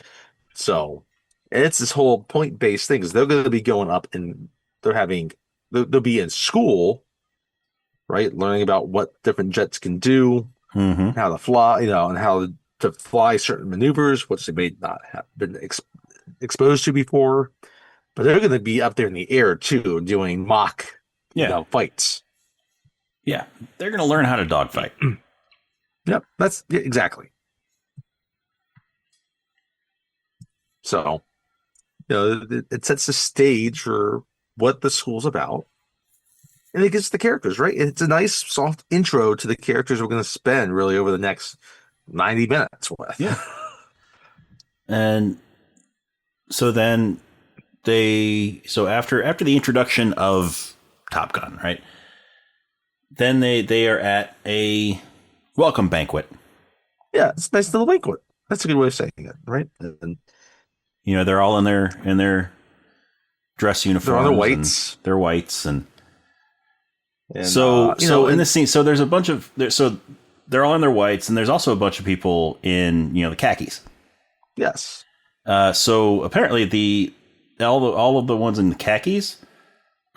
this whole point-based thing, because they're going to be going up and they'll be in school, right? Learning about what different jets can do, how to fly, and how to fly certain maneuvers, which they may not have been exposed to before. But they're going to be up there in the air too, doing mock, fights. Yeah, they're going to learn how to dogfight. Yep, exactly. So, it sets the stage for what the school's about, and it gets the characters right. It's a nice, soft intro to the characters we're going to spend really over the next 90 minutes with. Yeah, and so then after the introduction of Top Gun, right? Then they are at a welcome banquet. Yeah, it's a nice little banquet. That's a good way of saying it, right? And they're all in their dress uniforms. They're on their whites. They're whites, and so in this scene, so there's a bunch of so they're all in their whites, and there's also a bunch of people in the khakis. Yes. So apparently all of the ones in the khakis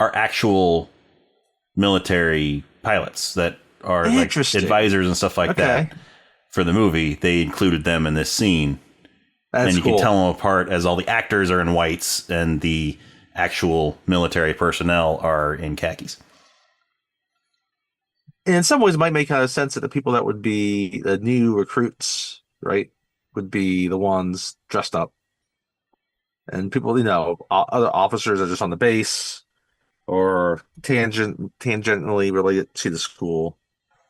are actual military pilots that are like advisors and stuff like that for the movie. They included them in this scene. That's and you can tell them apart as all the actors are in whites and the actual military personnel are in khakis. And in some ways, it might make kind of sense that the people that would be the new recruits, right, would be the ones dressed up. And people, other officers are just on the base, or tangentially related to the school.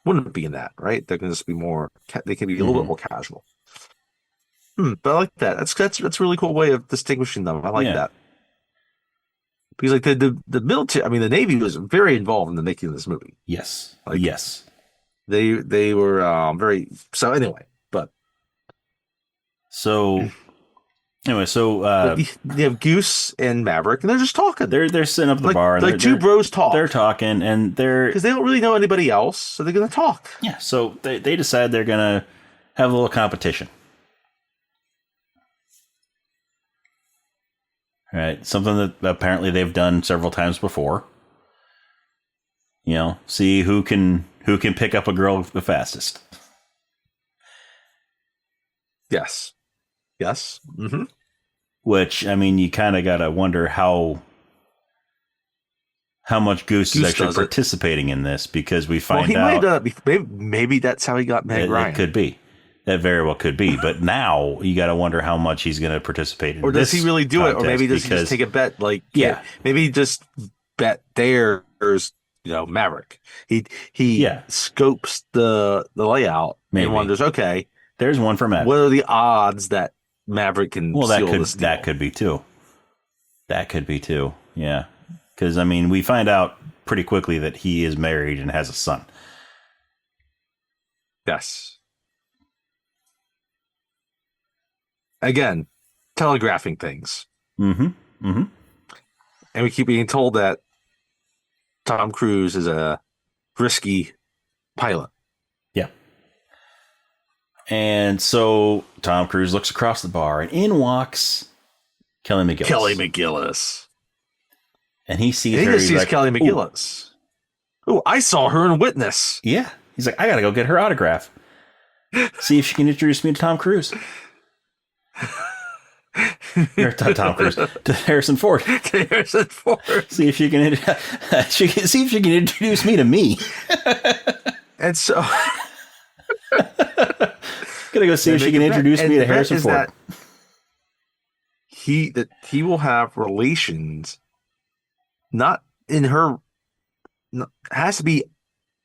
Wouldn't be in that, right? They can just be more. They can be a little bit Hmm. more casual. But I like that. That's a really cool way of distinguishing them. I like Yeah. that because like the military, I mean, the Navy was very involved in the making of this movie. Yes. Like Yes. they were very. So anyway, So anyway, so but you have Goose and Maverick, and they're just talking they're sitting up at the like bar and two bros they're talk talking and they're because they don't really know anybody else, so they're gonna talk. yeah. So they decide they're gonna have a little competition. Right, something that apparently they've done several times before. You know, see who can pick up a girl the fastest. Yes, yes. Which I mean, you kind of gotta wonder how much Goose is Goose actually does it. participating in this because we Well, find he might out have maybe that's how he got Meg it Ryan. could be. That very well could be, but now you got to wonder how much he's going to participate in. Or does this he really do it? Or maybe does he because, just take a bet? Like, yeah, maybe he just bet there's Maverick. He yeah, scopes the layout and maybe wonders, okay, there's one for what Maverick. are the odds that Maverick can Well, seal this deal? that could be too. That could be too. Yeah, because I mean, we find out pretty quickly that he is married and has a son. Yes. Again, telegraphing things, Mm-hmm. Mm-hmm. and we keep being told that Tom Cruise is a risky pilot. Yeah. And so Tom Cruise looks across the bar, and in walks Kelly McGillis. Kelly McGillis. And he sees And he her. just He's sees like, Kelly McGillis. Oh, I saw her in Witness. yeah. He's like, I got to go get her autograph. See if she can introduce me to Tom Cruise. Or Tom Cruise, to Harrison Ford. Harrison Ford. See if she can, see if she can introduce me to me. And so, Gotta go see if she can introduce me to Harrison Ford. That he will have relations, not in her. Has to be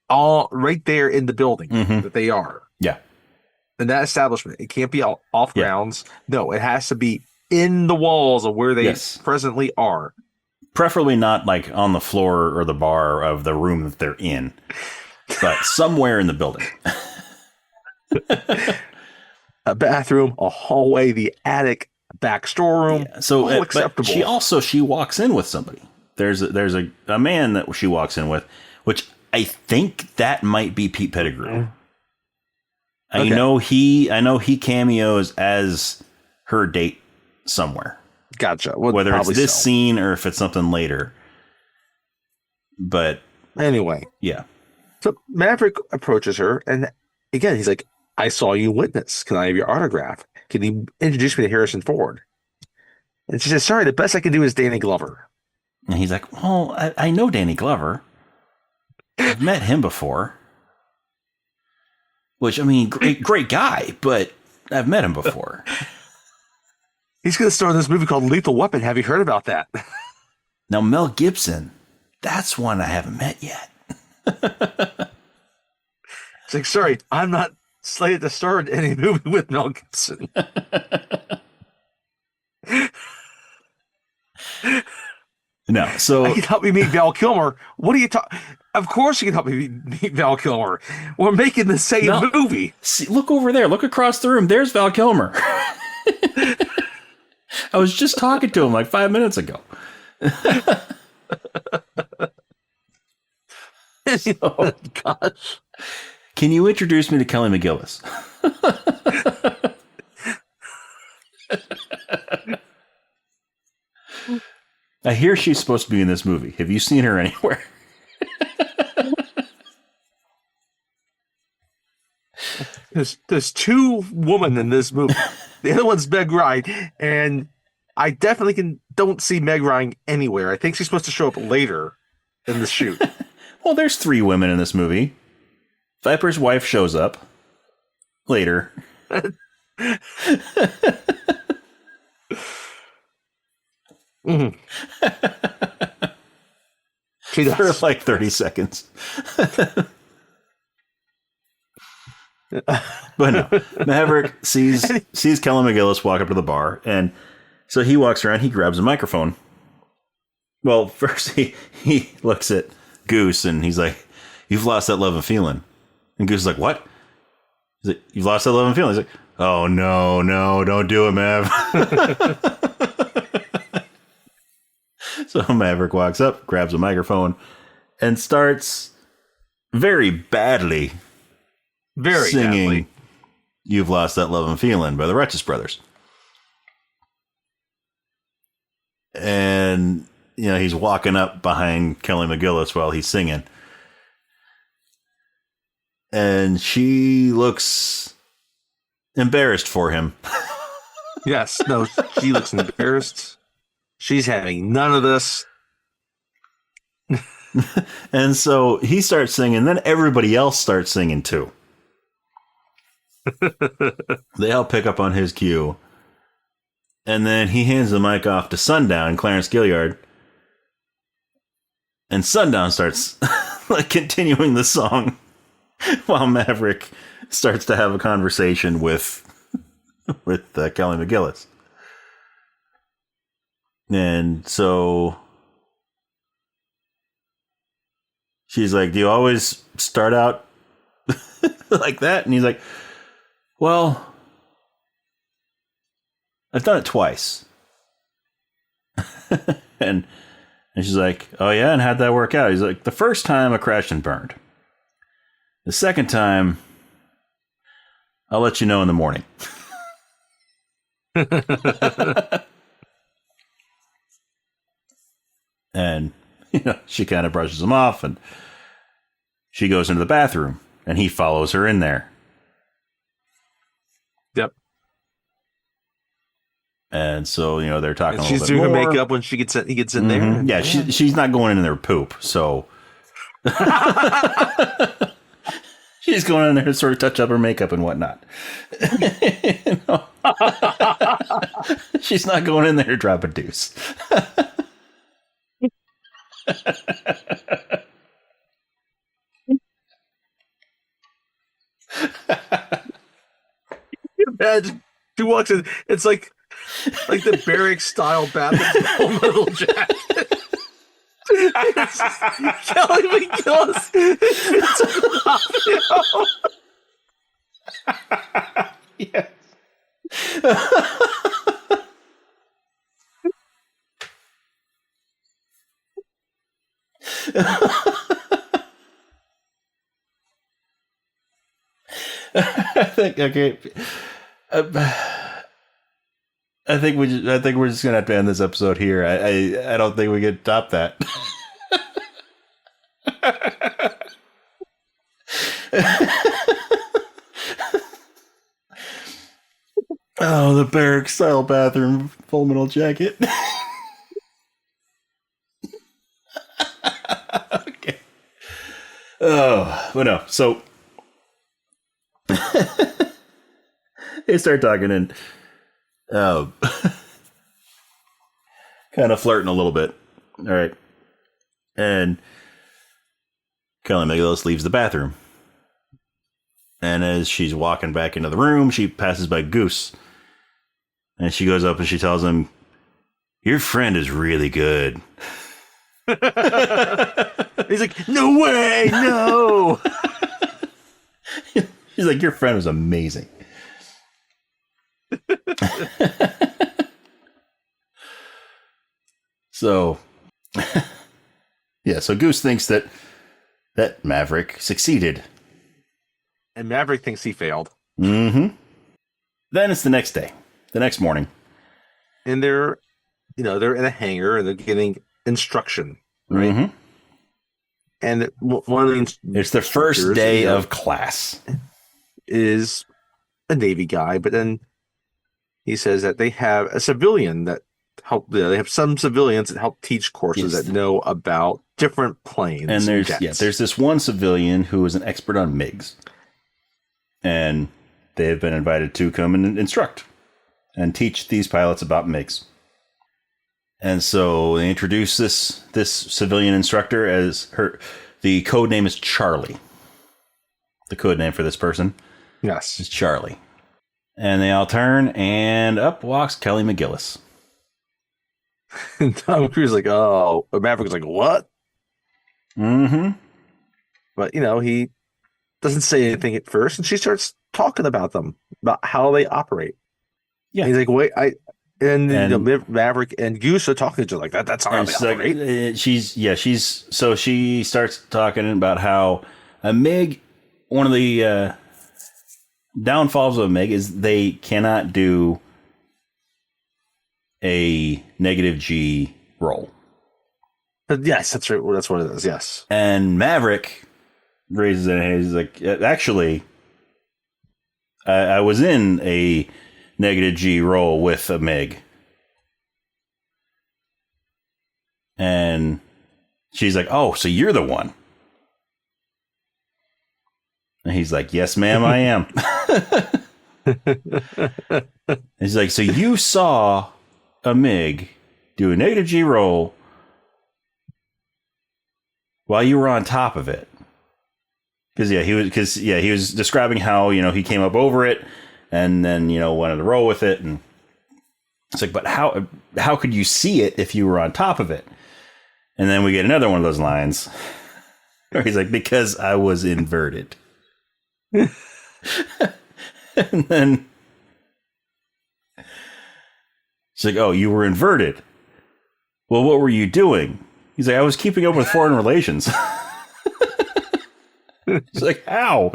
all right there in the building that they are. Yeah. In that establishment, it can't be off Yeah. grounds. No, it has to be in the walls of where they presently are. Preferably not like on the floor or the bar of the room that they're in, but somewhere in the building. A bathroom, a hallway, the attic, back storeroom. Yeah. So all acceptable. She walks in with somebody. There's a man that she walks in with, which I think that might be Pete Pettigrew. Okay. I know he cameos as her date somewhere. Gotcha. Whether it's this scene or if it's something later. But anyway. Yeah. So Maverick approaches her, and again, he's like, I saw you in Witness. Can I have your autograph? Can you introduce me to Harrison Ford? And she says, sorry, the best I can do is Danny Glover. And he's like, well, I know Danny Glover. I've met him before. Which, I mean, great guy, but I've met him before. He's going to star in this movie called Lethal Weapon. Have you heard about that? Now, Mel Gibson, that's one I haven't met yet. It's like, sorry, I'm not slated to star in any movie with Mel Gibson. No, so I can help you meet Val Kilmer. What are you talking? Of course, you can help me meet Val Kilmer. We're making the same movie. See, look over there. Look across the room. There's Val Kilmer. I was just talking to him like 5 minutes ago. Oh gosh! Can you introduce me to Kelly McGillis? I hear she's supposed to be in this movie. Have you seen her anywhere? There's two women in this movie. The other one's Meg Ryan, and I definitely don't see Meg Ryan anywhere. I think she's supposed to show up later in the shoot. Well, there's 3 women in this movie. Viper's wife shows up later. Mm-hmm. She does. For like 30 seconds. But no, Maverick sees Kelly McGillis walk up to the bar, and so he walks around, he grabs a microphone. Well, first he looks at Goose, and he's like, "You've lost that love and feeling." And Goose is like, "What?" He's like, "You've lost that love and feeling." He's like, "Oh, no, don't do it, Mav." So Maverick walks up, grabs a microphone, and starts very badly singing "You've Lost That Love and Feeling" by the Righteous Brothers. And, he's walking up behind Kelly McGillis while he's singing. And she looks embarrassed for him. Yes, no, she looks embarrassed. She's having none of this. And so he starts singing, then everybody else starts singing too. They all pick up on his cue. And then he hands the mic off to Sundown, Clarence Gilliard. And Sundown starts continuing the song while Maverick starts to have a conversation with Kelly McGillis. And so she's like, "Do you always start out like that?" And he's like, "Well, I've done it twice." and she's like, "Oh yeah, and how'd that work out?" He's like, "The first time I crashed and burned. The second time, I'll let you know in the morning." And she kind of brushes him off, and she goes into the bathroom, and he follows her in there. Yep. And so they're talking. And a she's little bit doing more. her makeup when he gets in there. Yeah, she's not going in there to poop, so she's going in there to sort of touch up her makeup and whatnot. She's not going in there to drop a deuce. Imagine she walks in. It's like the barracks style bathroom, Full Metal Jacket. It's just Kelly McGillis. Yes. I think okay. I think we're just gonna have to end this episode here. I don't think we can top that. Oh, the barrack style bathroom, Full Metal Jacket. Okay. Oh, well, no. So they start talking and kind of flirting a little bit. All right. And Kelly McGillis leaves the bathroom. And as she's walking back into the room, she passes by Goose. And she goes up and she tells him, "Your friend is really good." He's like, "No way, no." She's like, "Your friend was amazing." So, yeah, so Goose thinks that Maverick succeeded. And Maverick thinks he failed. Mm-hmm. Then it's the next day, the next morning. And they're in a hangar and they're getting instruction, right? Mm-hmm. And one of the It's the first day of class. Is a Navy guy, but then he says that they have a civilian that help. They have some civilians that help teach courses that know about different planes. And there's jets. there's this one civilian who is an expert on MiGs, and they have been invited to come and instruct and teach these pilots about MiGs. And so they introduce this civilian instructor as the code name is Charlie. The code name for this person Yes. is Charlie. And they all turn, and up walks Kelly McGillis. And Tom Cruise like, oh, Maverick's like, what? Mm-hmm. But, he doesn't say anything at first, and she starts talking about them, about how they operate. Yeah. And he's like, wait, and Maverick and Goose are talking to each other like that. That's how they operate. So she starts talking about how a MiG, one of the downfalls of a MiG is they cannot do a negative G roll. Yes, that's right. That's what it is. Yes. And Maverick raises it. He's like, actually, I was in a negative G roll with a MiG. And she's like, oh, so you're the one. And he's like, yes, ma'am, I am. He's like, so you saw a MiG do a negative G roll while you were on top of it. Because he was describing how, he came up over it and then, wanted to roll with it. And it's like, but how could you see it if you were on top of it? And then we get another one of those lines where he's like, because I was inverted. And then she's like, oh, you were inverted. Well, what were you doing? He's like, I was keeping up with foreign relations. She's like, how?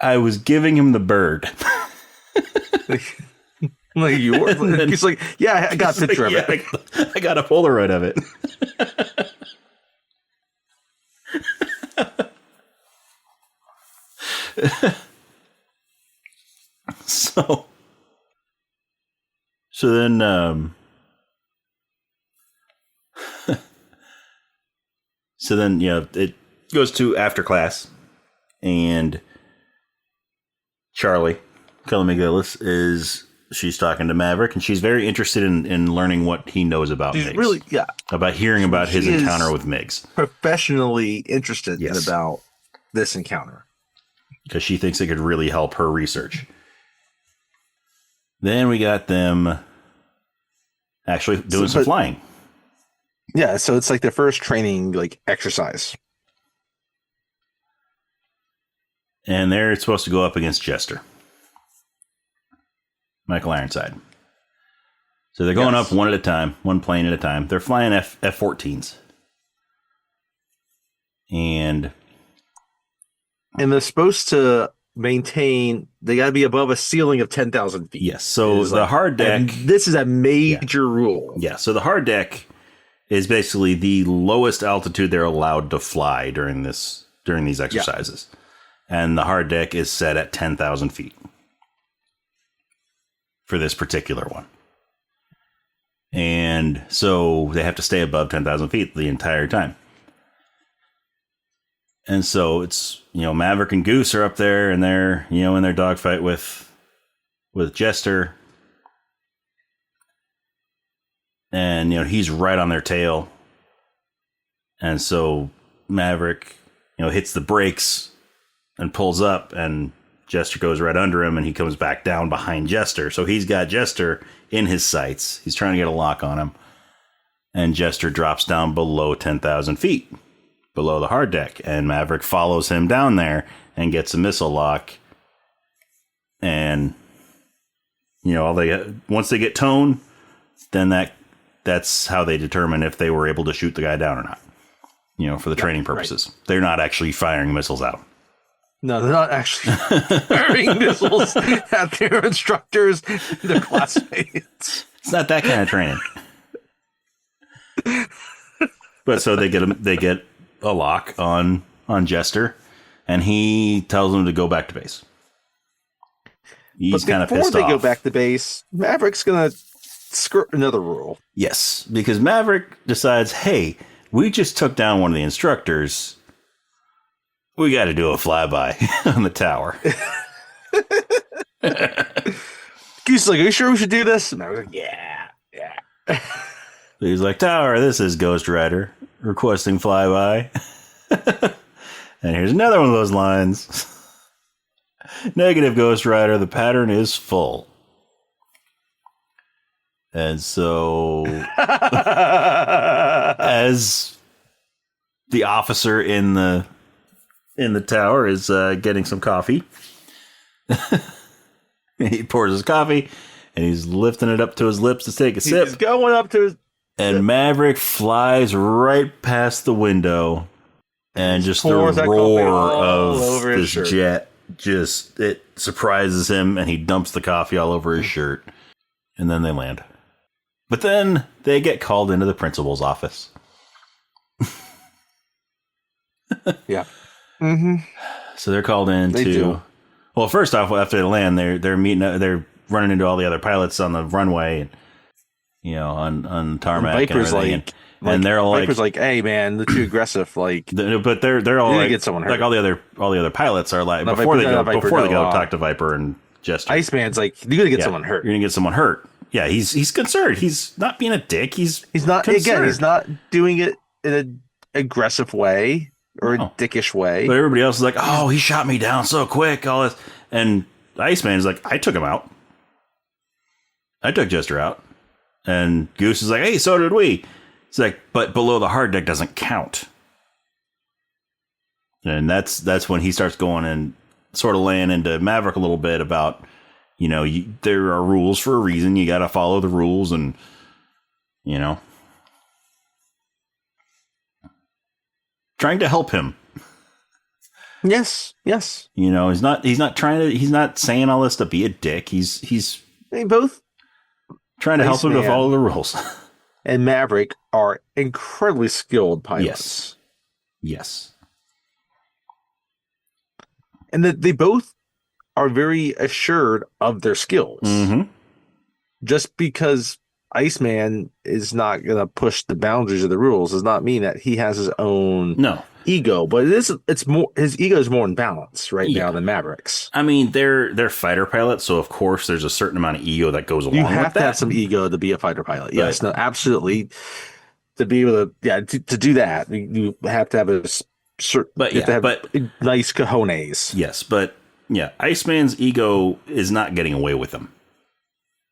I was giving him the bird. Like you were. He's like, yeah, I got a picture of it. I got a Polaroid of it. So then it goes to after class, and Kelly McGillis she's talking to Maverick, and she's very interested in learning what he knows about MiGs. Really, yeah, about hearing about his encounter with MiGs. Professionally interested in about this encounter because she thinks it could really help her research. Then we got them actually doing some flying. Yeah, so it's like their first training exercise. And they're supposed to go up against Jester. Michael Ironside. So they're going up one at a time, one plane at a time. They're flying F-14s. And they're supposed to they got to be above a ceiling of 10,000 feet. Yes, so the hard deck... This is a major rule. Yeah, so the hard deck is basically the lowest altitude they're allowed to fly during these exercises. Yeah. And the hard deck is set at 10,000 feet for this particular one. And so they have to stay above 10,000 feet the entire time. And so it's, Maverick and Goose are up there and they're, in their dogfight with Jester. And, he's right on their tail. And so Maverick, hits the brakes and pulls up, and Jester goes right under him, and he comes back down behind Jester. So he's got Jester in his sights. He's trying to get a lock on him. And Jester drops down below 10,000 feet, below the hard deck. And Maverick follows him down there and gets a missile lock. And, once they get tone, then that's how they determine if they were able to shoot the guy down or not, for the training purposes. Right. They're not actually firing missiles at him. No, they're not actually firing missiles at their instructors, their classmates. It's not that kind of training. But so they get a lock on Jester, and he tells them to go back to base. He's kind of pissed off. Before they go back to base, Maverick's going to skirt another rule. Yes, because Maverick decides, hey, we just took down one of the instructors. We got to do a flyby on the tower. Goose is like, are you sure we should do this? And I was like, yeah. He's like, Tower, this is Ghost Rider requesting flyby. And here's another one of those lines. Negative, Ghost Rider, the pattern is full. And so, as the officer in the tower is getting some coffee, he pours his coffee, and he's lifting it up to his lips to take a sip. He's going up to his... And Maverick flies right past the window, and just the roar of this jet, it surprises him, and he dumps the coffee all over his shirt, and then they land. But then they get called into the principal's office. Yeah. Mm-hmm. So they're called in well, first off, after they land, they're running into all the other pilots on the runway, and on tarmac. And Viper's and they're all Viper's like, hey man, they're too aggressive. Like, but they're all like, get someone hurt. Like all the other pilots are like, before they go talk to Viper and Jester. Iceman's like, you're gonna get someone hurt. You're gonna get someone hurt. Yeah, he's concerned. He's not being a dick. He's not concerned. Again. He's not doing it in an aggressive way or a dickish way. But everybody else is like, oh, he shot me down so quick. All this, and Iceman's like, I took him out. I took Jester out. And Goose is like, hey, so did we. It's like, but below the hard deck doesn't count. And that's when he starts going and sort of laying into Maverick a little bit about, there are rules for a reason. You got to follow the rules, and trying to help him. Yes. He's not saying all this to be a dick. He's they both trying to help him to follow the rules. And Maverick are incredibly skilled pilots. Yes. And that they both are very assured of their skills. Mm-hmm. Just because Iceman is not going to push the boundaries of the rules does not mean that he has his own ego. But it's more, his ego is more in balance now than Maverick's. I mean, they're fighter pilots, so of course there's a certain amount of ego that goes along with that. You have to have some ego to be a fighter pilot. Yes, no, absolutely. To be able to do that, you have to have a certain, nice cojones. Yes, but Iceman's ego is not getting away with him.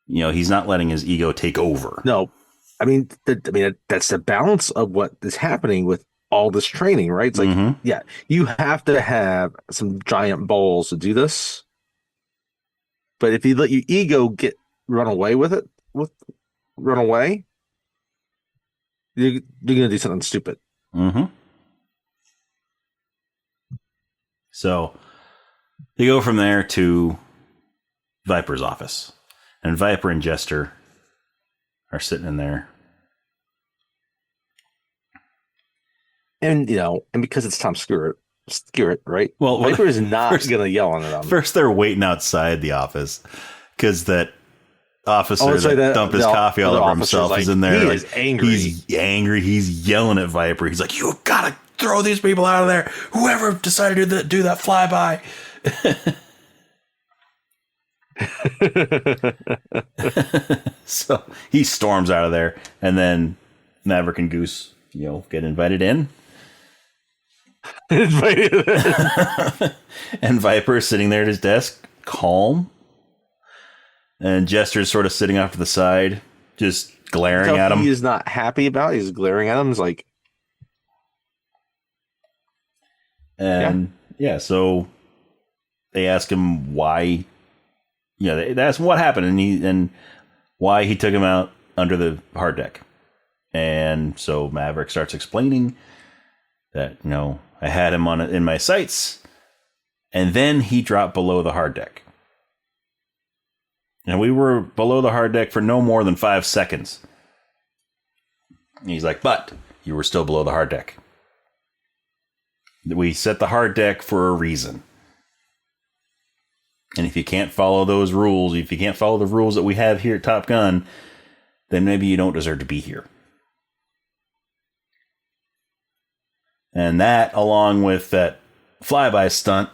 He's not letting his ego take over. No, I mean that's the balance of what is happening with all this training, right? It's like, you have to have some giant balls to do this. But if you let your ego run away, you're gonna do something stupid. Mm-hmm. So they go from there to Viper's office. And Viper and Jester are sitting in there. And, and because it's Tom Stewart, right? Well, Viper is not going to yell on them. First, they're waiting outside the office because that officer that dumped his coffee all over himself is in there. He is angry. He's angry. He's yelling at Viper. He's like, you got to throw these people out of there. Whoever decided to do that flyby. So he storms out of there, and then Maverick and Goose, get invited in. And Viper is sitting there at his desk, calm, and Jester's sort of sitting off to the side, just glaring at him. He is not happy about it. He's glaring at him. He's like, so they ask him why. They asked him what happened and why he took him out under the hard deck. And so Maverick starts explaining that, I had him in my sights, and then he dropped below the hard deck. And we were below the hard deck for no more than 5 seconds. And he's like, but you were still below the hard deck. We set the hard deck for a reason. And if you can't follow those rules, if you can't follow the rules that we have here at Top Gun, then maybe you don't deserve to be here. And that, along with that flyby stunt,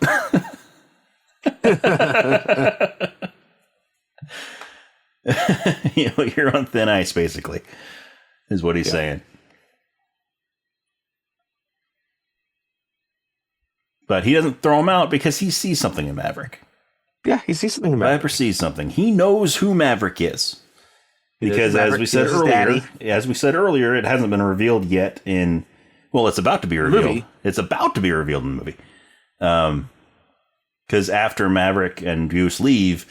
you're on thin ice, basically. is what he's saying. But he doesn't throw him out because he sees something in Maverick. Yeah, he sees something in Maverick. Viper sees something. He knows who Maverick is. Because as we said earlier, it hasn't been revealed yet in... Well, it's about to be revealed. Movie. It's about to be revealed in the movie. Because after Maverick and Goose leave,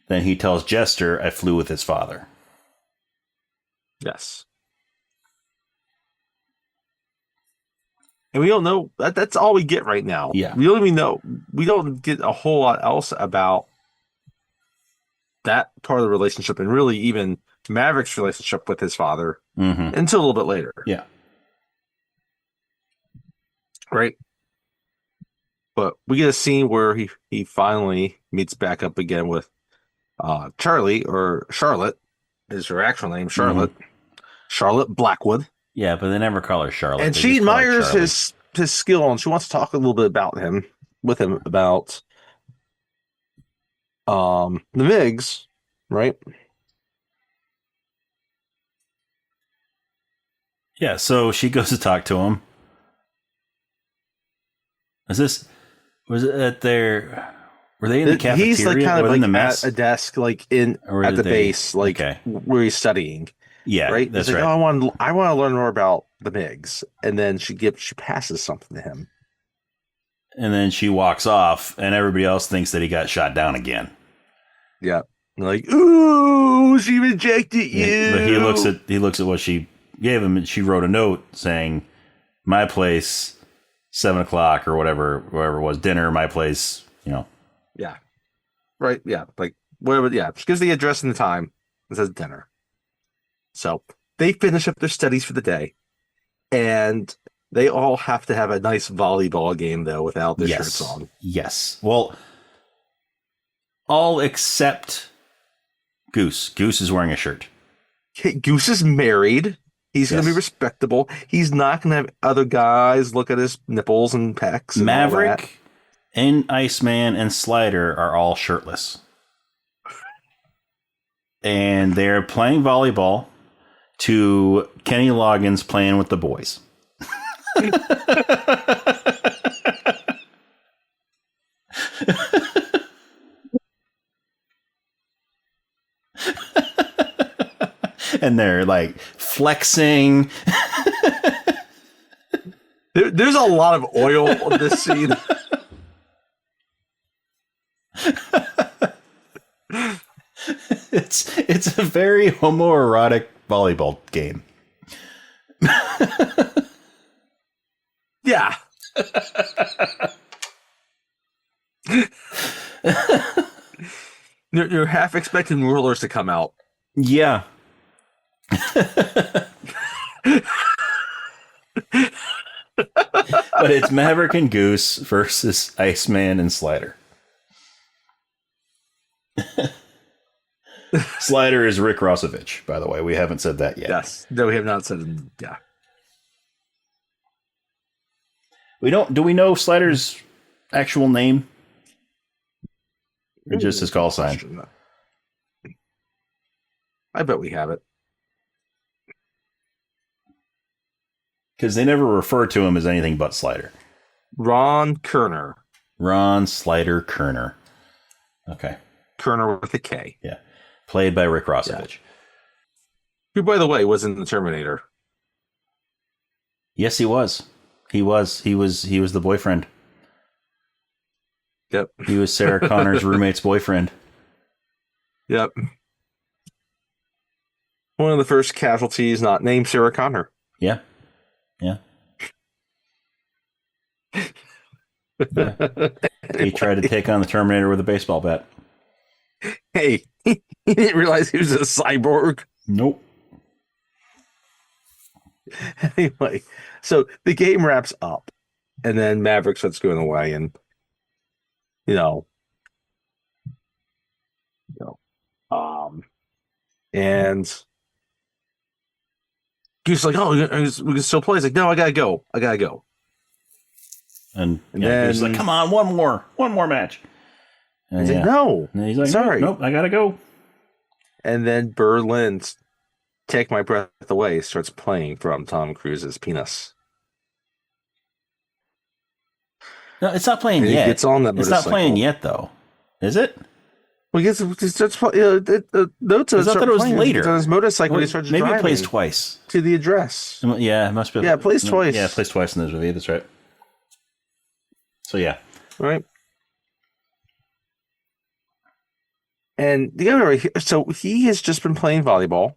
then he tells Jester, I flew with his father. Yes. And we don't know. That's all we get right now. Yeah. We don't even know. We don't get a whole lot else about that part of the relationship, and really even Maverick's relationship with his father until a little bit later. Yeah. Right. But we get a scene where he finally meets back up again with Charlie, or Charlotte is her actual name, Charlotte. Charlotte Blackwood. Yeah, but they never call her Charlotte. And she admires his skill, and she wants to talk a little bit about him about the MiGs, right? Yeah, so she goes to talk to him. Was it at their... Were they in the cafeteria? He's like kind of like in the mess? at a desk, like at the base, like where he's studying. Yeah, right. That's like, right. Oh, I want to learn more about the MiGs, and then she passes something to him, and then she walks off, and everybody else thinks that he got shot down again. Yeah, like, ooh, she rejected you. Yeah, but he looks at what she gave him, and she wrote a note saying, "My place, 7 o'clock or whatever it was, dinner. My place, Yeah, right. Yeah, like whatever. Yeah, she gives the address and the time. It says dinner. So they finish up their studies for the day, and they all have to have a nice volleyball game, though, without their shirts on. Yes. Well, all except Goose. Goose is wearing a shirt. Goose is married. He's going to be respectable. He's not going to have other guys look at his nipples and pecs. And Maverick and Iceman and Slider are all shirtless. And they're playing volleyball to Kenny Loggins playing with the boys. And they're like flexing. There's a lot of oil on this scene. It's a very homoerotic volleyball game. Yeah. You're half expecting rulers to come out. Yeah. But it's Maverick and Goose versus Iceman and Slider. Slider is Rick Rossovich, by the way. We haven't said that yet. Yes. No, we have not said it. Yeah. Do we know Slider's actual name? Or just his call sign? I bet we have it. Because they never refer to him as anything but Slider. Ron Kerner. Ron Slider Kerner. Okay. Kerner with a K. Yeah. Played by Rick Rossovich. Yeah. Who, by the way, was in the Terminator. Yes, he was. He was the boyfriend. Yep. He was Sarah Connor's roommate's boyfriend. Yep. One of the first casualties not named Sarah Connor. Yeah. Yeah. Yeah. He tried to take on the Terminator with a baseball bat. Hey, he didn't realize he was a cyborg. Nope. Anyway, so the game wraps up, and then Maverick starts going away, and and Goose is like, oh, we can still play. He's like, no, I gotta go. And then he's like, come on, one more match. And he's like, no. And he's like, sorry. Nope, I gotta go. And then Berlin Take My Breath Away starts playing from Tom Cruise's penis. No, it's not playing And he yet. gets on that It's not playing motorcycle. yet, though. Is it? Well, he starts, the notes Because I thought start it was playing. He gets on later. his motorcycle and he Wait, starts maybe it plays driving twice. to the address. Yeah, it must be. Yeah, it plays twice. Yeah, it plays twice in this movie. That's right. So yeah. Right. And the other right here, so he has just been playing volleyball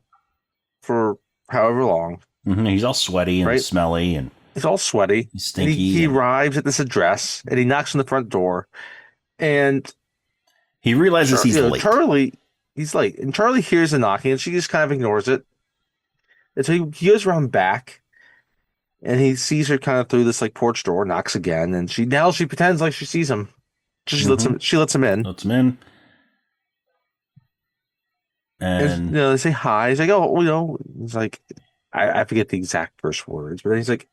for however long. He's all sweaty and Right. smelly, and He's all sweaty. he's stinky. He arrives at this address and he knocks on the front door, and he realizes he's late. He's late, and Charlie hears the knocking, and she just kind of ignores it. And so he goes around back, and he sees her kind of through this like porch door, knocks again, and she pretends like she sees him. She lets him in. Lets him in. And they say hi. He's like, oh, he's like, I forget the exact first words, but then he's like,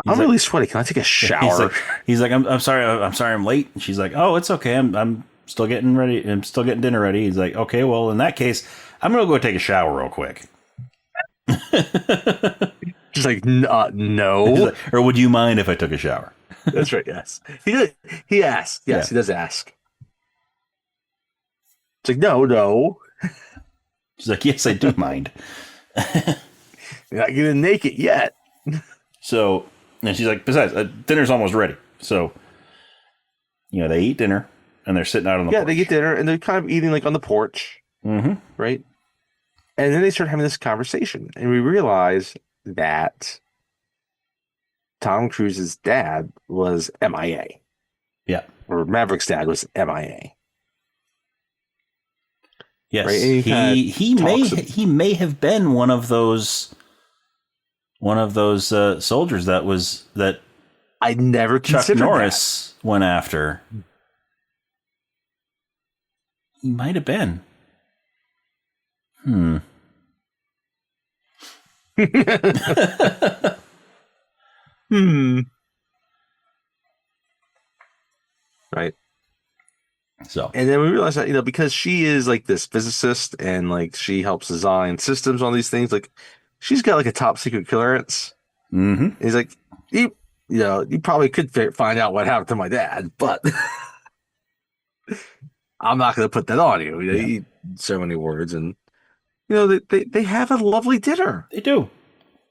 I'm really sweaty. Can I take a shower? He's like, I'm sorry, I'm late. And she's like, oh, it's okay. I'm still getting ready. I'm still getting dinner ready. He's like, okay, well, in that case, I'm gonna go take a shower real quick. She's like, no. Like, or would you mind if I took a shower? That's right. Yes, he asked. Yes, he does ask. It's like, no. She's like, yes, I do mind. You're not getting naked yet. So, and she's like, besides, dinner's almost ready. So, they eat dinner and they're sitting out on the porch. Yeah, they get dinner and they're kind of eating like on the porch. Mm-hmm. Right. And then they start having this conversation, and we realize that Tom Cruise's dad was MIA. Yeah. Or Maverick's dad was MIA. Yes. Right? He may have been one of those soldiers that I never Chuck considered Norris went after. He might have been. Right. So, and then we realized that, because she is like this physicist and like she helps design systems on these things, like she's got like a top secret clearance. Mm-hmm. He's like, you probably could find out what happened to my dad, but I'm not going to put that on you. They eat so many words, and they have a lovely dinner. They do.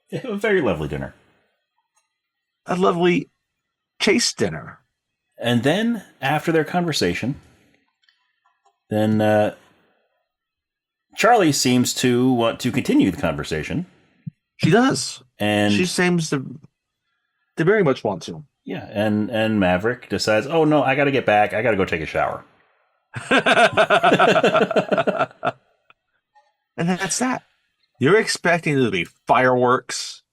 They have a very lovely dinner. A lovely chase dinner. And then after their conversation, then Charlie seems to want to continue the conversation. She does. And she seems to very much want to. Yeah, and Maverick decides, oh no, I got to get back. I got to go take a shower. And that's that. You're expecting there to be fireworks.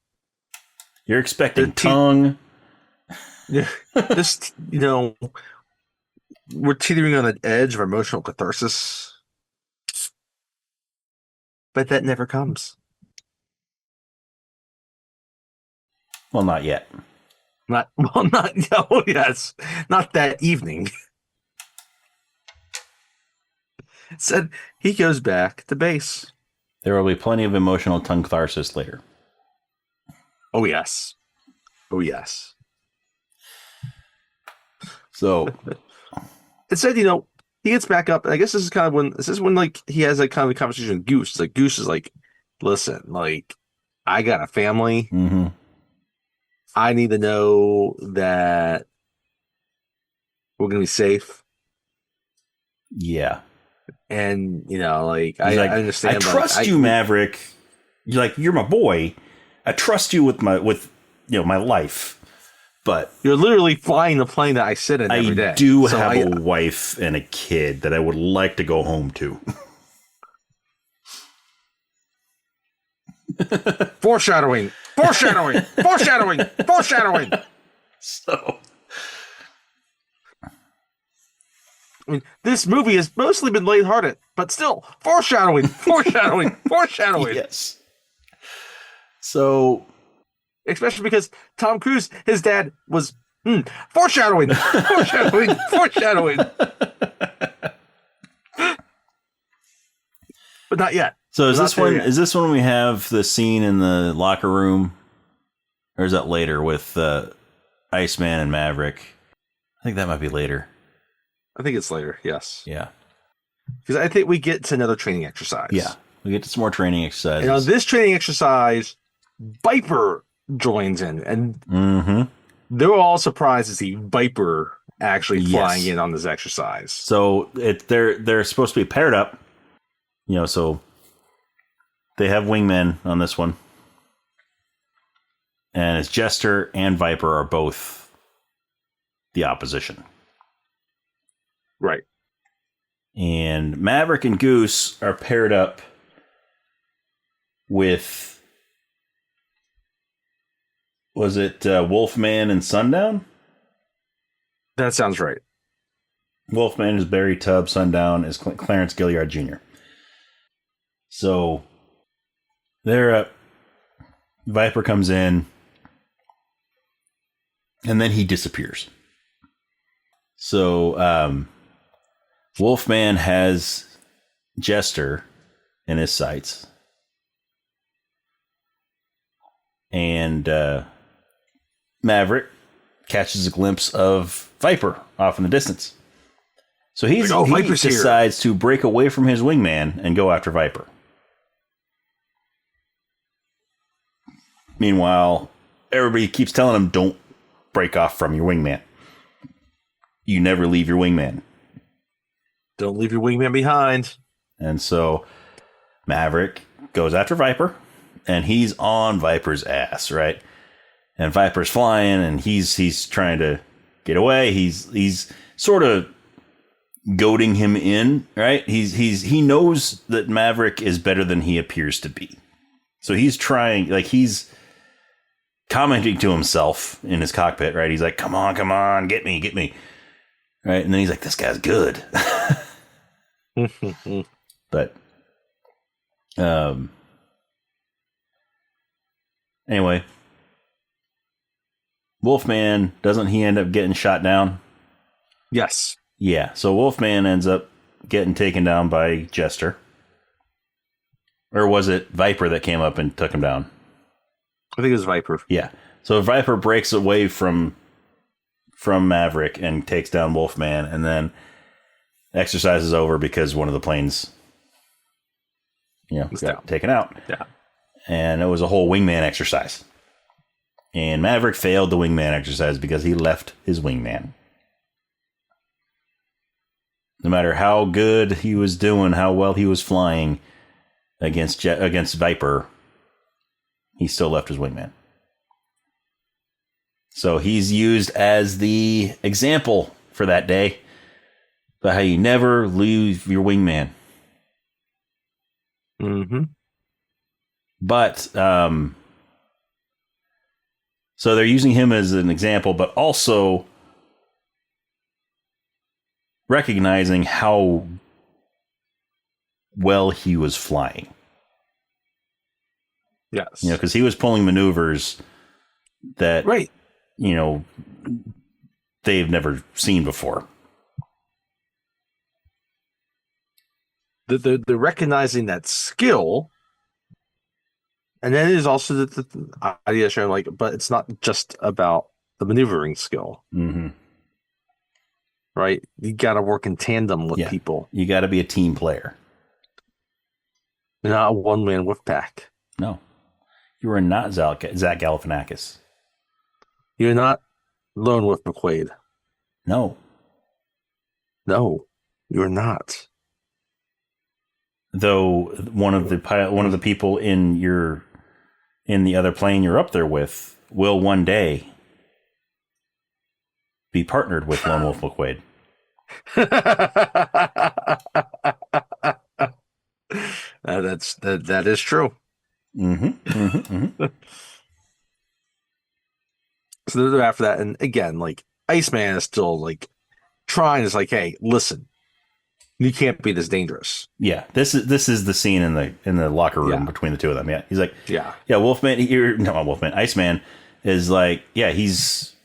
You're expecting tongue. This, we're teetering on the edge of emotional catharsis. But that never comes. Well, not yet. Not that evening. Said he goes back to base. There will be plenty of emotional tongue catharsis later. Oh, yes. So it said, he gets back up, and I guess this is when like he has like kind of a conversation with Goose. Like Goose is like, listen, like I got a family. Mm-hmm. I need to know that we're gonna be safe. Yeah. And I understand. I trust you, Maverick. You're my boy. I trust you with my life. But you're literally flying the plane that I sit in every day. I do have a wife and a kid that I would like to go home to. Foreshadowing. So, I mean, this movie has mostly been lighthearted, but still, foreshadowing. Yes. So, especially because Tom Cruise, his dad was foreshadowing. But not yet. So is We're not this there one? yet. Is this when we have the scene in the locker room, or is that later with Iceman and Maverick? I think that might be later. I think it's later. Yes, Yeah, because I think we get to another training exercise. yeah. We get to some more training exercises. And on this training exercise, Viper joins in, and Mm-hmm. they're all surprised to see Viper actually Yes. flying in on this exercise. So they're supposed to be paired up, so they have wingmen on this one, and it's Jester and Viper are both the opposition, Right. and Maverick and Goose are paired up with, was it Wolfman and Sundown? That sounds right. Wolfman is Barry Tubb, Sundown is Clarence Gilliard Jr. So they're Viper comes in, and then he disappears. So Wolfman has Jester in his sights, and Maverick catches a glimpse of Viper off in the distance. So he decides to break away from his wingman and go after Viper. Meanwhile, everybody keeps telling him, don't break off from your wingman. You never leave your wingman. Don't leave your wingman behind. And so Maverick goes after Viper, and he's on Viper's ass, right? And Viper's flying, and he's trying to get away. He's sort of goading him in, right? He knows that Maverick is better than he appears to be. So he's trying, he's commenting to himself in his cockpit, right? He's like, come on, get me. Right? And then he's like, this guy's good. But anyway, Wolfman, doesn't he end up getting shot down? Yes. Yeah, so Wolfman ends up getting taken down by Jester. Or was it Viper that came up and took him down? I think it was Viper. Yeah. So Viper breaks away from Maverick and takes down Wolfman, and then exercise is over because one of the planes got taken out. Yeah. And it was a whole wingman exercise. And Maverick failed the wingman exercise because he left his wingman. No matter how good he was doing, how well he was flying against Viper, he still left his wingman. So he's used as the example for that day about how you never leave your wingman. Mm-hmm. But so they're using him as an example, but also recognizing how well he was flying. Yes. Because he was pulling maneuvers that, right. They've never seen before. They're recognizing that skill, and then it is also the idea showing but it's not just about the maneuvering skill. Mm-hmm. Right? You got to work in tandem with people. You got to be a team player. You're not a one-man wolf pack. No. You are not Zach Galifianakis. You're not Lone Wolf McQuaid. No. No, you're not. Though one of the people in the other plane you're up there with will one day be partnered with Lone Wolf McQuaid. That is true. Mm-hmm. Mm-hmm. Mm-hmm. So they're after that, and again, Iceman is still trying. It's hey, listen, you can't be this dangerous. Yeah, this is the scene in the locker room between the two of them. Yeah, he's like, Wolfman. Not Wolfman. Iceman is he's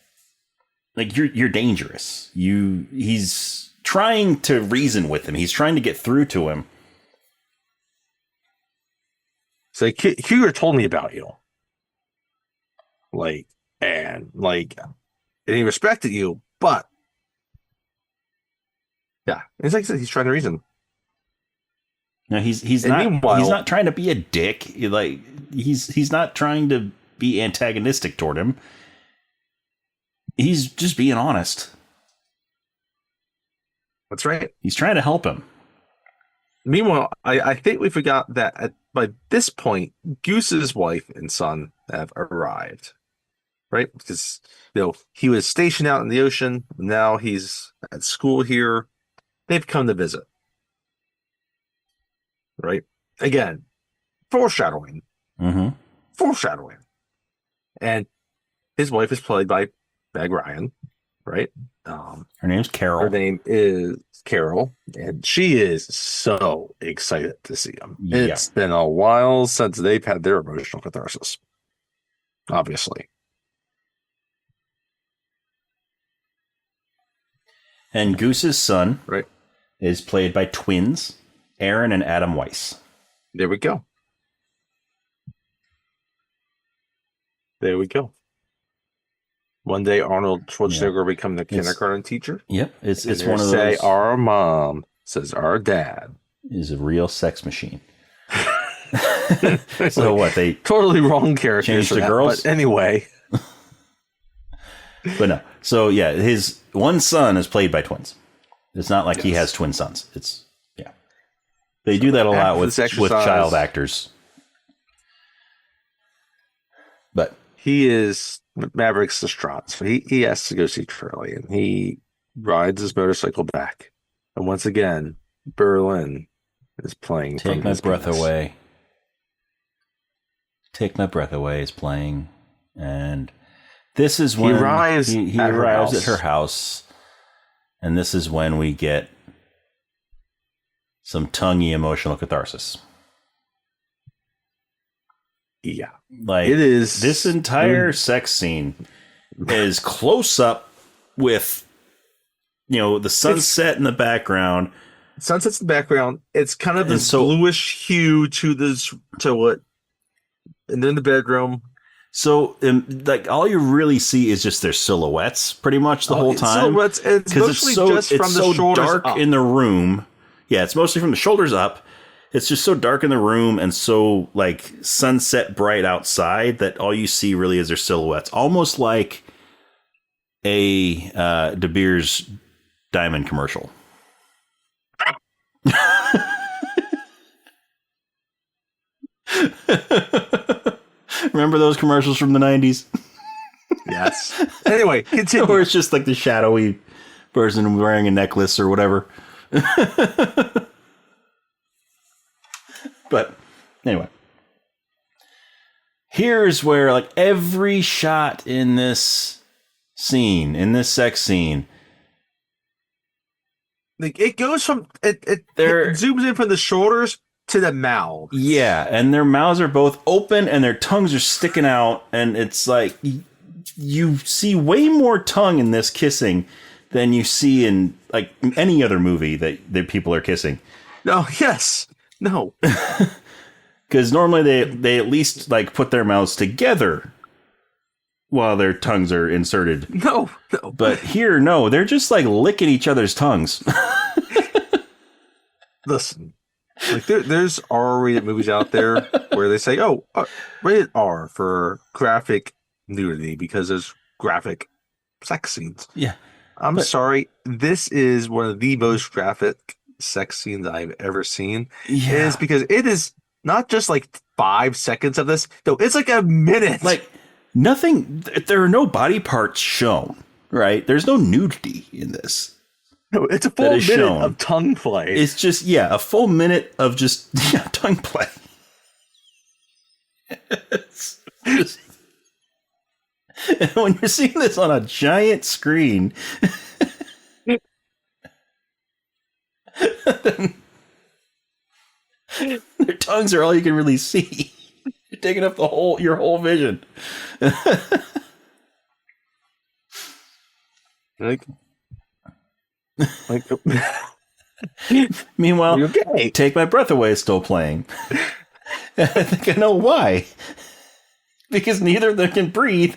you're dangerous. He's trying to reason with him. He's trying to get through to him. It's like, Huger told me about you. And he respected you, but yeah. It's like he's trying to reason. No, he's And not. meanwhile, he's not trying to be a dick. He's not trying to be antagonistic toward him. He's just being honest. that's right. He's trying to help him. Meanwhile, I think we forgot that by this point, Goose's wife and son have arrived, right? Because he was stationed out in the ocean. Now he's at school here. They've come to visit, right? Again, foreshadowing, foreshadowing. And his wife is played by Meg Ryan, right? Her name's Carol. Her name is Carol, and she is so excited to see him. Yeah. It's been a while since they've had their emotional catharsis, obviously. And Goose's son Right. is played by twins, Aaron and Adam Weiss. There we go. There we go. One day Arnold Schwarzenegger will become the kindergarten teacher. Yep. It's And one of those. Say our mom says our dad is a real sex machine. So what, they totally wrong characters changed for to that, girls? but anyway. But no. So yeah, his one son is played by twins. It's not like he has twin sons. It's they do that a lot with child actors. But he is Maverick's distraught, so he has to go see Charlie, and he rides his motorcycle back. And once again, Berlin is playing. Take My Breath Away. Take My Breath Away is playing, and this is when he arrives at her house, and this is when we get some tonguey emotional catharsis. Yeah. Like, it is. This entire sex scene is close up with, the sunset in the background. Sunset's in the background. It's kind of this bluish hue to what, and then in the bedroom. So, all you really see is just their silhouettes pretty much the whole time. Silhouettes. It's mostly just from the shoulders dark up. In the room. Yeah, it's mostly from the shoulders up. It's just so dark in the room and so sunset bright outside that all you see really is their silhouettes. Almost like a De Beers Diamond commercial. Remember those commercials from the 90s? Yes. Anyway, continue. Or it's just like the shadowy person wearing a necklace or whatever. But anyway, here's where every shot in this scene, in this sex scene, it goes from it zooms in from the shoulders to the mouth. Yeah, and their mouths are both open and their tongues are sticking out, and it's like you see way more tongue in this kissing than you see in any other movie that people are kissing. No, yes. No. Because normally they at least put their mouths together while their tongues are inserted. No. But here, no, they're just licking each other's tongues. Listen, there's R-rated movies out there where they say, rated R for graphic nudity because there's graphic sex scenes. Yeah. I'm sorry. This is one of the most graphic sex scenes I've ever seen. Yeah. It is because it is not just 5 seconds of this. No, it's a minute. Nothing. There are no body parts shown, right? There's no nudity in this. No, it's a full minute of tongue play. It's just, a full minute of just tongue play. It's just, and when you're seeing this on a giant screen, their tongues are all you can really see. You're taking up your whole vision. Meanwhile, okay. Take My Breath Away is still playing. I think I know why. Because neither of them can breathe.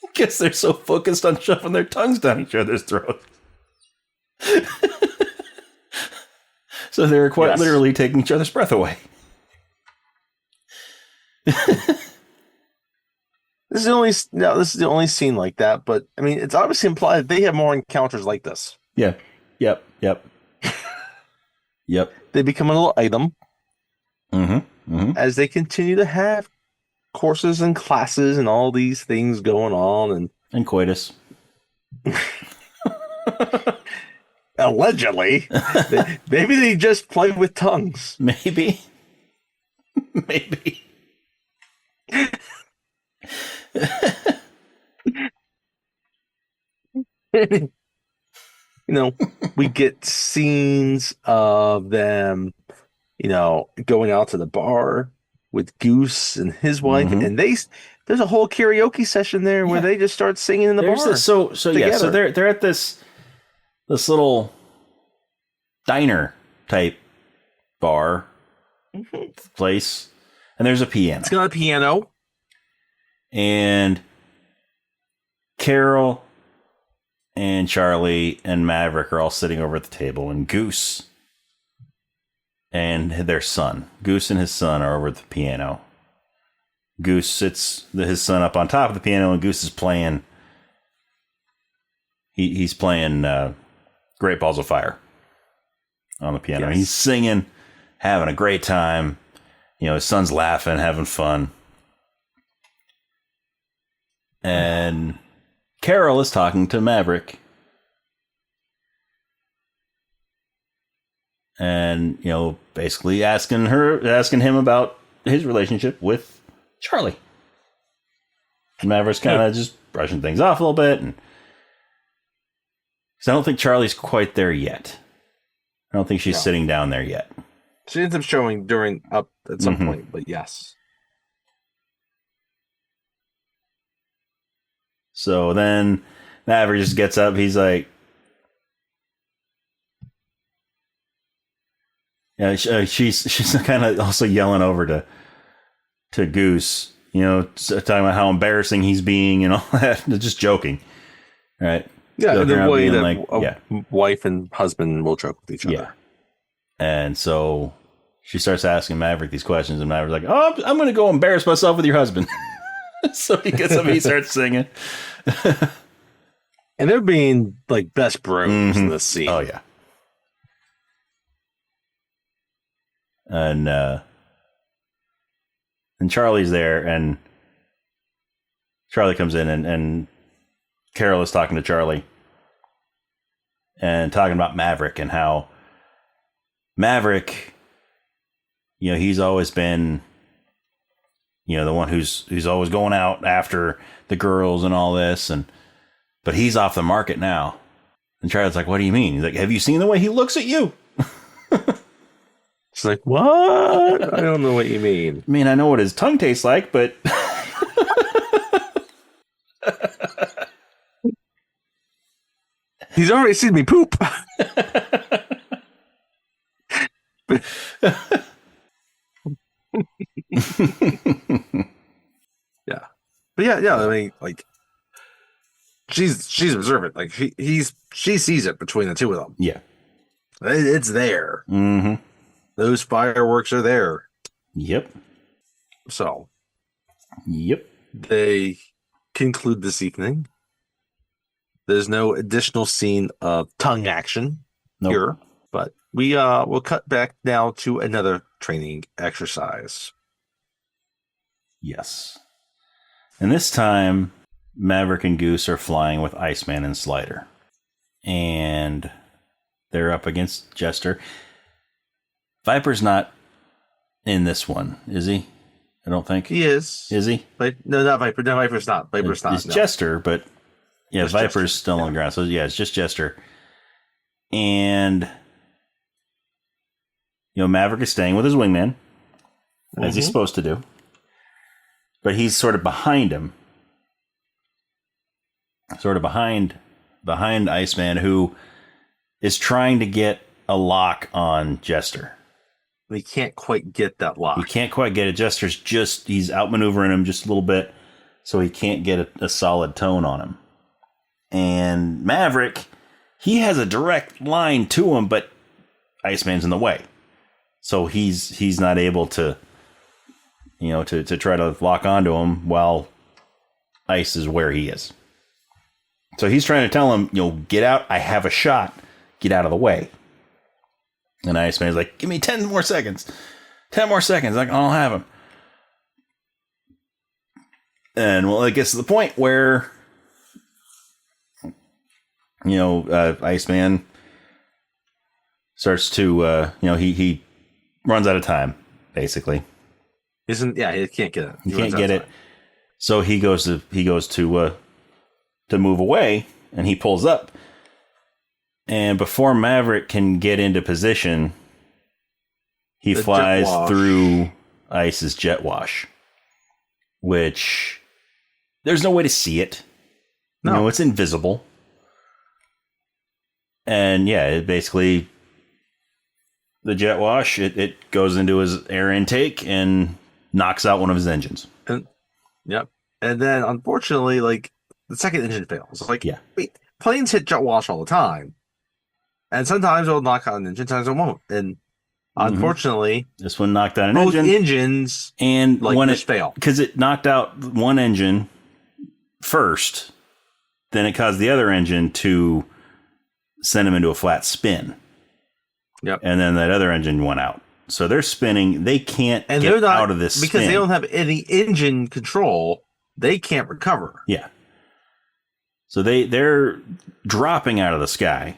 Because they're so focused on shoving their tongues down each other's throats. So they're quite literally taking each other's breath away. This is the only scene like that, but I mean, it's obviously implied they have more encounters like this. Yeah. Yep. They become a little item as they continue to have courses and classes and all these things going on, and coitus. Allegedly, maybe they just play with tongues. Maybe. We get scenes of them, going out to the bar with Goose and his wife, and there's a whole karaoke session there where they just start singing in the bar. So they're at this little diner type bar place, and there's a piano. It's got a piano, and Carol and Charlie and Maverick are all sitting over at the table, and Goose and his son are over at the piano. Goose sits his son up on top of the piano, and Goose is playing. He's playing Great Balls of Fire on the piano. Yes. He's singing, having a great time. His son's laughing, having fun. And Carol is talking to Maverick. And, basically asking him about his relationship with Charlie. And Maverick's kind of just brushing things off a little bit. And I don't think Charlie's quite there yet. I don't think she's sitting down there yet. She ends up showing up at some point, but yes. So then Maverick just gets up. He's like, she's kind of also yelling over to Goose, talking about how embarrassing he's being and all that. Just joking, right? Yeah, the way that wife and husband will joke with each other. Yeah. And so she starts asking Maverick these questions, and Maverick's like, "Oh, I'm going to go embarrass myself with your husband." So he gets up and he starts singing. And they're being like best bros in this scene. Oh, yeah. And Charlie's there, and Charlie comes in, and Carol is talking to Charlie and talking about Maverick and how Maverick, he's always been, the one who's always going out after the girls and all this, but he's off the market now. And Charlie's like, "What do you mean?" He's like, "Have you seen the way he looks at you?" It's like, what? I don't know what you mean. I mean, I know what his tongue tastes like, but he's already seen me poop. Yeah. But yeah, I mean, like, she's observant. Like, she sees it between the two of them. Yeah. It's there. Those fireworks are there. Yep. So. Yep. They conclude this evening. There's no additional scene of tongue action here, but we'll cut back now to another training exercise. Yes. And this time, Maverick and Goose are flying with Iceman and Slider. And they're up against Jester. Viper's not in this one, is he? I don't think. He is. Is he? No, not Viper. No, Viper's not. Viper's not. It's Jester, but yeah, it's Viper's Jester. Still on the ground. So yeah, it's just Jester. And Maverick is staying with his wingman, as he's supposed to do. But he's sort of behind him. Sort of behind Iceman, who is trying to get a lock on Jester. and he can't quite get that lock. He can't quite get it. Jester's he's outmaneuvering him just a little bit, so he can't get a solid tone on him. And Maverick, he has a direct line to him, but Iceman's in the way. So he's not able to, to try to lock onto him while Ice is where he is. So he's trying to tell him, get out. I have a shot. Get out of the way. And Iceman's like, give me 10 more seconds. 10 more seconds. I'll have him. And well, it gets to the point where, Iceman starts to, he runs out of time, basically. He can't get it. He can't get it. So he goes to move away, and he pulls up. And before Maverick can get into position, he flies through Ice's jet wash, which there's no way to see it. No, it's invisible. And yeah, it basically, the jet wash, it goes into his air intake and knocks out one of his engines. Yep. And then unfortunately, the second engine fails. Yeah. Planes hit jet wash all the time. And sometimes it'll knock out an engine, sometimes it won't. And unfortunately, this one knocked out an both engine. Engines and when it failed. Because it knocked out one engine first, then it caused the other engine to send him into a flat spin. Yep. And then that other engine went out. So they're spinning. They can't get out of this because spin. they don't have any engine control. They can't recover. Yeah. So they're dropping out of the sky,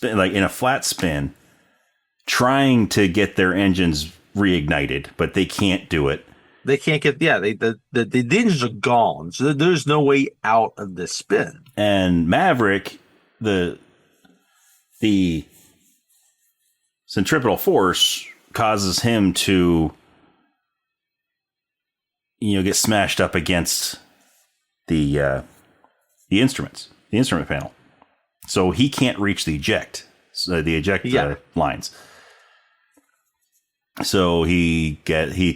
in a flat spin, trying to get their engines reignited, but they can't do it. They can't get the engines are gone. So there's no way out of this spin. And Maverick, the centripetal force causes him to get smashed up against the instrument panel, so he can't reach the eject lines. So he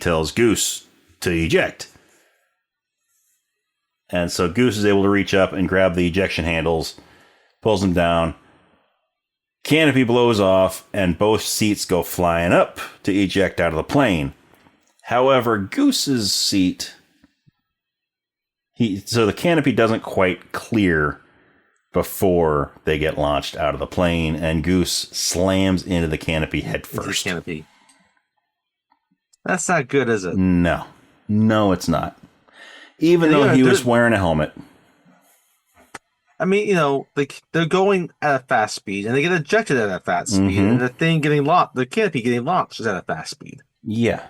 tells Goose to eject, and so Goose is able to reach up and grab the ejection handles, pulls him down. Canopy blows off, and both seats go flying up to eject out of the plane. However, Goose's seat, so the canopy doesn't quite clear before they get launched out of the plane, and Goose slams into the canopy head first. Canopy. That's not good, is it? No, it's not. Even though he was wearing a helmet. I mean, they're going at a fast speed, and they get ejected at a fast speed, and the canopy getting launched is at a fast speed. Yeah,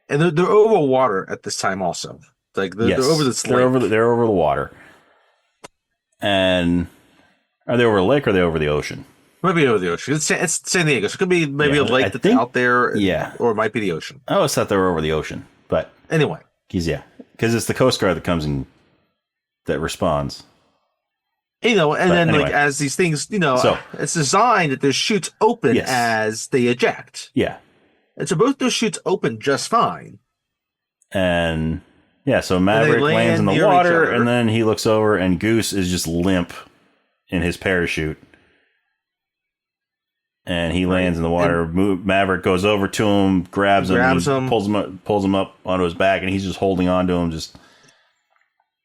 and they're over water at this time, also. They're over the lake. They're over the water. And are they over the lake or are they over the ocean? Maybe over the ocean. It's San Diego, so it could be maybe a lake that's out there. Or it might be the ocean. I always thought they were over the ocean, but anyway, because it's the Coast Guard that comes in that responds. As these things, so, it's designed that there's chutes open as they eject. Yeah. And so both those chutes open just fine. And so Maverick lands in the water, and then he looks over, and Goose is just limp in his parachute. And he lands in the water. Maverick goes over to him, grabs him, pulls him up onto his back, and he's just holding on to him, just.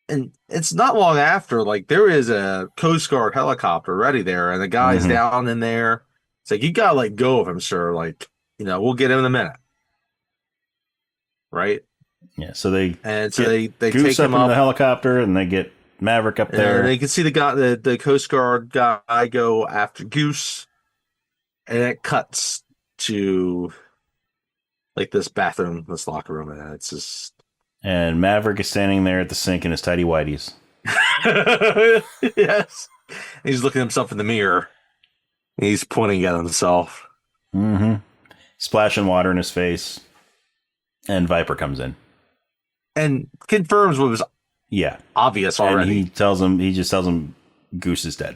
And it's not long after, there is a Coast Guard helicopter ready there, and the guy's down in there. It's like, you gotta let go of him, sir. We'll get him in a minute. Right? Yeah, so they take him up in the helicopter, and they get Maverick up there. And they can see the Coast Guard guy go after Goose, and it cuts to this bathroom, this locker room, and it's just. And Maverick is standing there at the sink in his tighty whities. Yes. He's looking at himself in the mirror. He's pointing at himself. Mm-hmm. Splashing water in his face. And Viper comes in. And confirms what was obvious already. And he just tells him Goose is dead.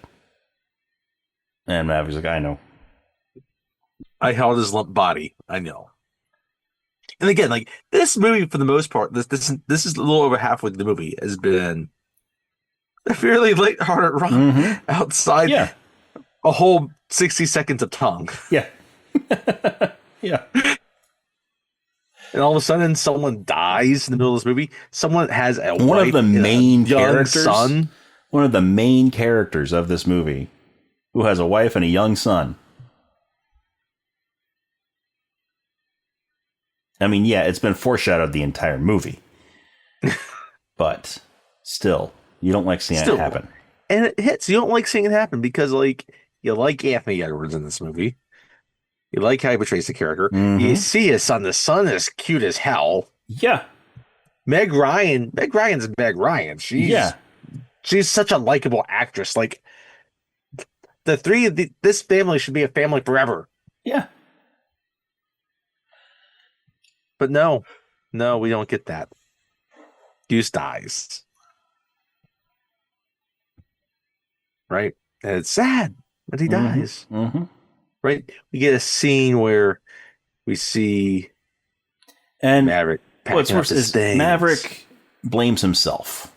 And Maverick's like, I know. I held his limp body. I know. And again, like this movie, for the most part, this is a little over halfway through the movie, has been a fairly lighthearted romp outside Yeah. a whole 60 seconds of tongue. Yeah. Yeah. And all of a sudden, someone dies in the middle of this movie. Someone has a One of wife the and a main young characters, son. one of the main characters of this movie, who has a wife and a young son. I mean, yeah, it's been foreshadowed the entire movie. But still, you don't like seeing it happen. And it hits. You don't like seeing it happen because, like, you like Anthony Edwards in this movie. You like how he portrays the character. You see his son. The son is cute as hell. Yeah. Meg Ryan's Meg Ryan. She's such a likable actress. Like, the three of this family should be a family forever. Yeah. But no, we don't get that. Goose dies. Right? And it's sad that he dies. Right? We get a scene where we see Maverick packing up his things. Maverick blames himself.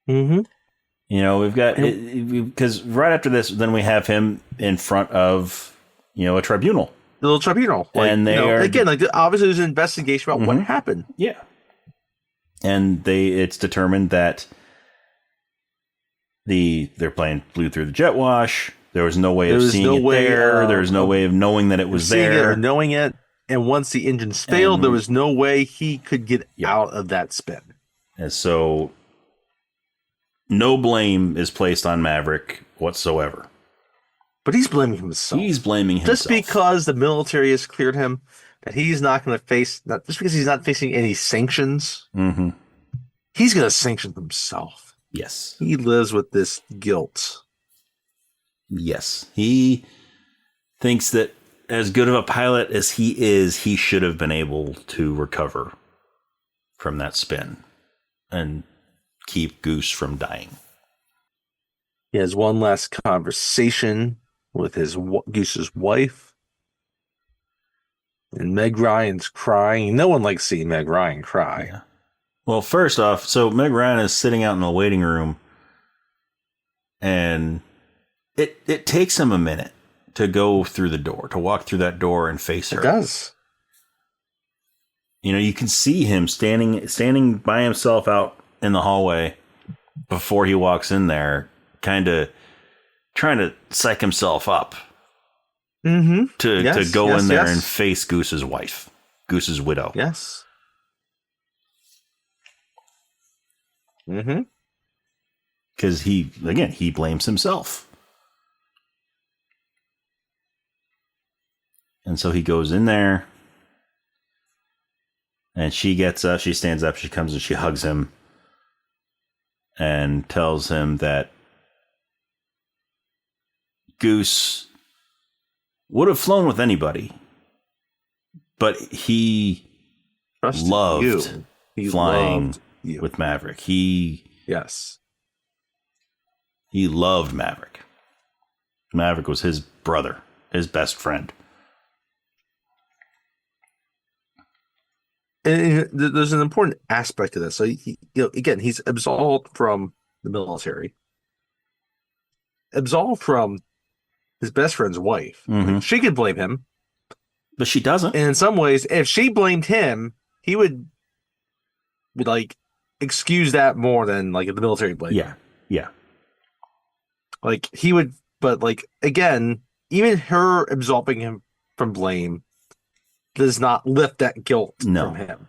You know, we've got, because right after this, then we have him in front of, a tribunal. The little tribunal. Like, and they are, again, like, obviously there's an investigation about what happened. Yeah. And it's determined that their plane flew through the jet wash. There was no way of seeing it there. There was no way of knowing that it was there. Or knowing it. And once the engines failed, there was no way he could get out of that spin. And so no blame is placed on Maverick whatsoever. But he's blaming himself. Just because the military has cleared him, that he's not going to face, just because he's not facing any sanctions, he's going to sanction himself. Yes. He lives with this guilt. Yes. He thinks that as good of a pilot as he is, he should have been able to recover from that spin and keep Goose from dying. He has one last conversation with Goose's wife. And Meg Ryan's crying. No one likes seeing Meg Ryan cry. Yeah. Well, first off, so Meg Ryan is sitting out in the waiting room, and it takes him a minute to go through the door, to walk through that door and face her. It does. You can see him standing by himself out in the hallway before he walks in there, kind of trying to psych himself up to go in there and face Goose's wife, Goose's widow. Yes. Because he blames himself. And so he goes in there, and she gets up, she stands up, she comes and she hugs him and tells him that Goose would have flown with anybody, but he loved flying with Maverick. He loved Maverick. Maverick was his brother, his best friend. And there's an important aspect to this. So, again, he's absolved from the military, absolved from his best friend's wife. Like, she could blame him, but she doesn't. And in some ways, if she blamed him, he would like excuse that more than like if the military blamed him. Yeah. Like he would, but like again, even her absolving him from blame does not lift that guilt from him.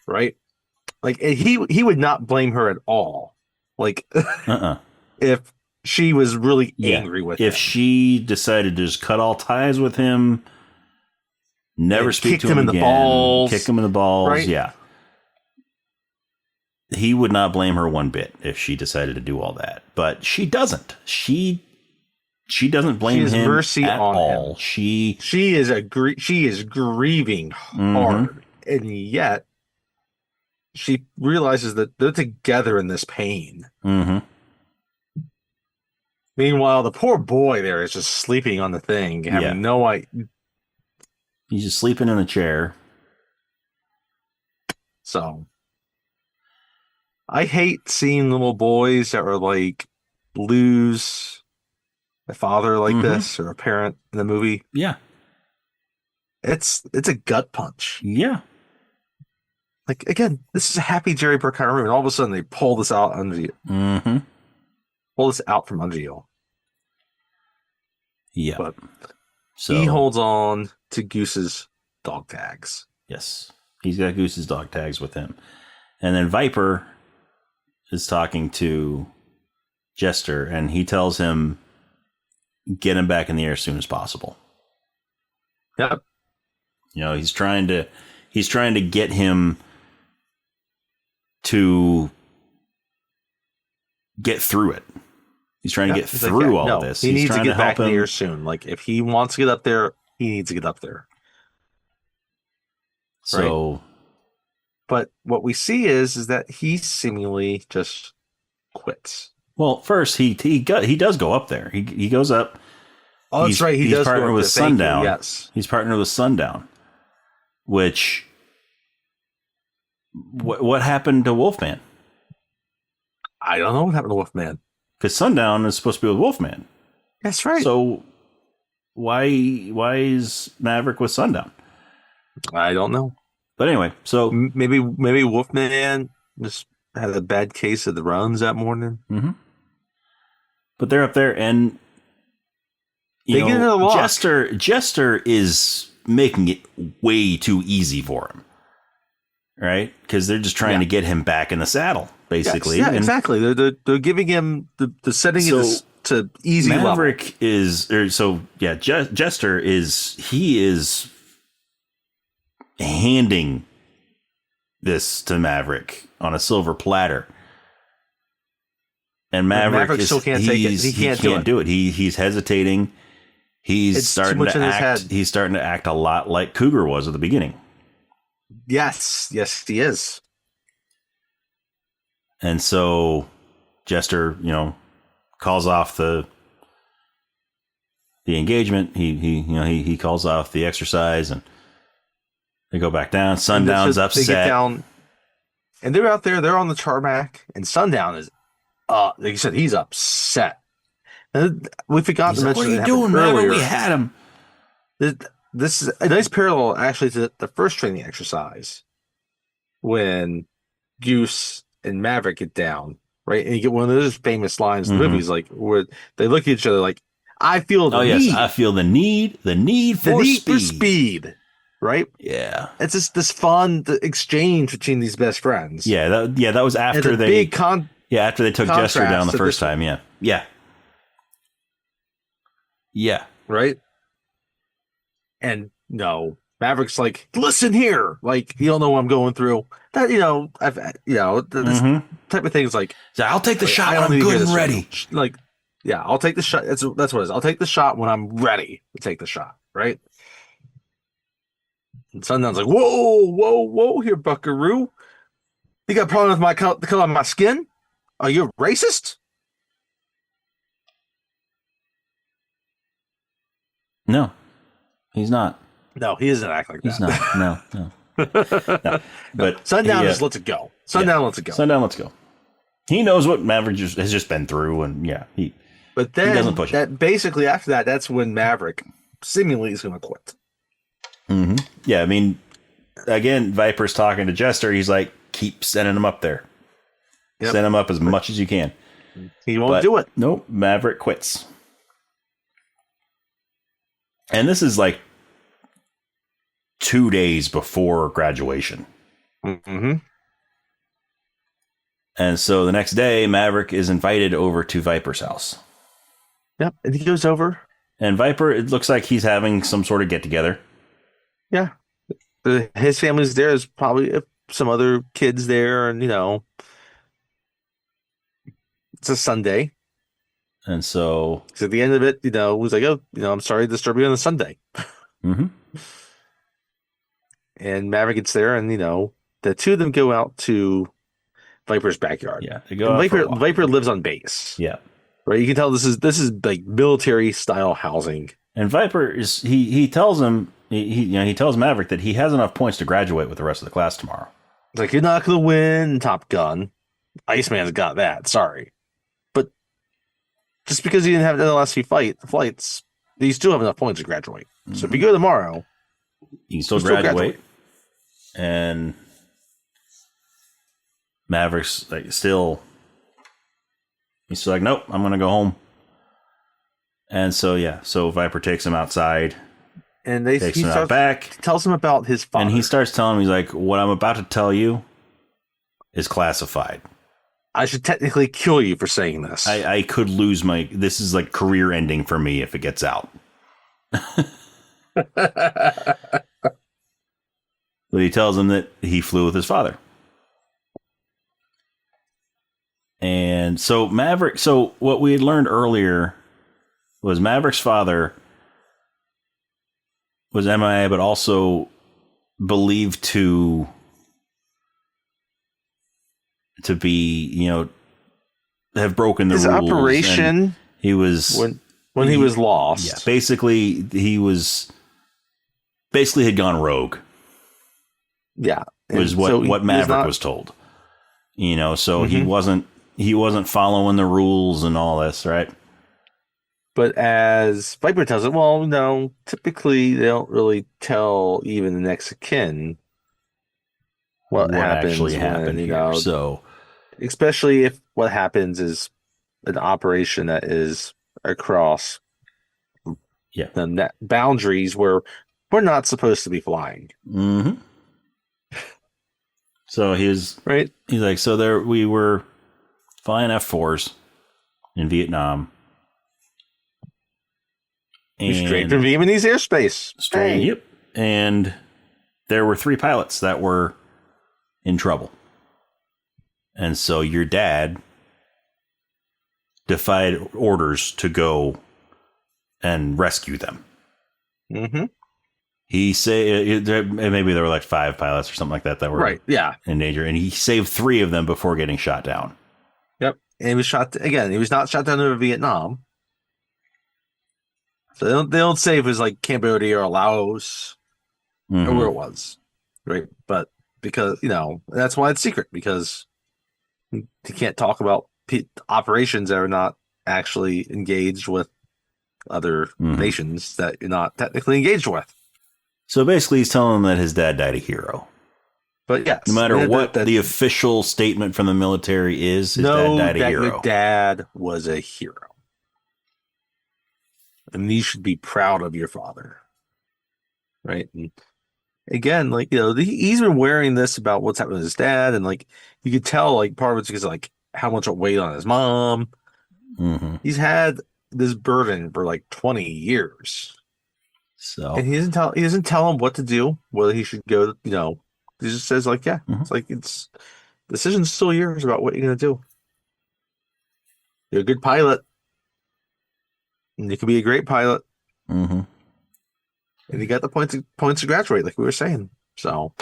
Right? Like he would not blame her at all. Like if she was really angry with him. If she decided to just cut all ties with him, never speak to him again, kick him in the balls, right? Yeah. He would not blame her one bit if she decided to do all that. But she doesn't. She doesn't blame him mercy at on all. Him. She is grieving hard, and yet she realizes that they're together in this pain. Meanwhile, the poor boy there is just sleeping on the thing, having no idea. He's just sleeping in a chair. So I hate seeing little boys that are like lose a father like this or a parent in the movie. Yeah. It's a gut punch. Yeah. Like, again, this is a happy Jerry Bruckheimer movie, and all of a sudden they pull this out under you. Mm-hmm. Pull this out from under you. Yeah. But so he holds on to Goose's dog tags. Yes. He's got Goose's dog tags with him. And then Viper is talking to Jester, and he tells him, get him back in the air as soon as possible. Yep. You know, he's trying to get him to get through it. He's trying to get through all of this. He needs to get back in the air him. soon. Like, if he wants to get up there, he needs to get up there. So, right? But what we see is that he seemingly just quits. Well, first he does go up there. He goes up. Oh, that's right. He does partner with Sundown. Yes, he's partnered with Sundown. Which, what happened to Wolfman? I don't know what happened to Wolfman. Because Sundown is supposed to be with Wolfman. That's right. So why is Maverick with Sundown? I don't know. But anyway, so maybe Wolfman just had a bad case of the runs that morning. Mm-hmm. But they're up there, and they get a lock. Jester is making it way too easy for him, right? Because they're just trying to get him back in the saddle, basically. Yes, exactly. They're giving him the setting to easy Maverick level. Jester is handing this to Maverick on a silver platter. And Maverick still can't take it. He can't do it. He's hesitating. He's starting to act a lot like Cougar was at the beginning. Yes, he is. And so Jester, calls off the engagement. He calls off the exercise, and they go back down. Sundown's upset. They get down, and they're out there. They're on the tarmac, and Sundown is, like you said, he's upset. And we forgot to mention. What are you doing, man? We had him. This is a nice parallel, actually, to the first training exercise when Goose and Maverick get down, right? And you get one of those famous lines in the movies, like where they look at each other like, "I feel the need. Yes, I feel the need for speed." Right? Yeah. It's just this fun exchange between these best friends. Yeah, that was after they after they took Jester down the first time. Yeah. Right? And Maverick's like, listen here. Like, you don't know what I'm going through. That, this type of thing is like, so I'll take the shot when I'm good and ready. Like, yeah, I'll take the shot. That's what it is. I'll take the shot when I'm ready to take the shot. Right? And Sundown's like, whoa here, buckaroo. You got a problem with the color of my skin? Are you a racist? No, he's not. No, he doesn't act like that. He's not. No. But Sundown just lets it go. Sundown lets it go. He knows what Maverick has just been through, and But then he doesn't push it. Basically after that, that's when Maverick seemingly is going to quit. Mm-hmm. Yeah, I mean, again, Viper's talking to Jester. He's like, keep sending him up there. Yep. Send him up as much as you can. He won't do it. Nope, Maverick quits. And this is like 2 days before graduation. Mm-hmm. And so the next day, Maverick is invited over to Viper's house. Yep, and he goes over. And Viper, it looks like he's having some sort of get-together. Yeah. His family's there. There's probably some other kids there, and, it's a Sunday. And so at the end of it, it was like, I'm sorry to disturb you on a Sunday. Mm-hmm. And Maverick gets there, and, the two of them go out to Viper's backyard. Yeah, they go out for a walk. Viper lives on base. Yeah. Right? You can tell this is like military-style housing. And Viper he tells him, he tells Maverick that he has enough points to graduate with the rest of the class tomorrow. It's like, you're not going to win Top Gun. Iceman's got that. Sorry. But just because he didn't have the last few flights, you still have enough points to graduate. So if you go tomorrow, you can still graduate. And Maverick's like he's still like, nope, I'm going to go home. And so Viper takes him outside. And takes him out back. Tells him about his father. And he starts telling him, he's like, what I'm about to tell you is classified. I should technically kill you for saying this. I could lose this is like career ending for me if it gets out. But he tells him that he flew with his father. And so what we had learned earlier was Maverick's father was MIA, but also believed to be, have broken the rules. His operation. He was when he was lost. Yeah, basically had gone rogue. Yeah, was what Maverick was told. So he wasn't following the rules and all this, right? But as Viper tells it, well, no, typically they don't really tell even the next of kin what actually happened here. So, especially if what happens is an operation that is across the boundaries where we're not supposed to be flying. Mm-hmm. So he's like, so there we were flying F-4s in Vietnam. Straight from Vietnamese airspace. Yep. And there were 3 pilots that were in trouble. And so your dad defied orders to go and rescue them. Mm-hmm. He said maybe there were like 5 pilots or something like that were in danger. And he saved 3 of them before getting shot down. Yep. And he was shot again. He was not shot down over Vietnam. So they don't say if it was like Cambodia or Laos or where it was, right? But because, that's why it's secret, because you can't talk about operations that are not actually engaged with other nations that you're not technically engaged with. So basically he's telling them that his dad died a hero. But yes. No matter what the official statement from the military is, his dad died a hero. Your dad was a hero. And you should be proud of your father. Right? And again, he's been wearing this about what's happened to his dad, and you could tell part of it's because how much it weighed on his mom. Mm-hmm. He's had this burden for 20 years. So and he doesn't tell him what to do, whether he should go, he just says it's decision's still yours about what you're gonna do. You're a good pilot. And you could be a great pilot. Mm-hmm. And you got the points to graduate, like we were saying. So,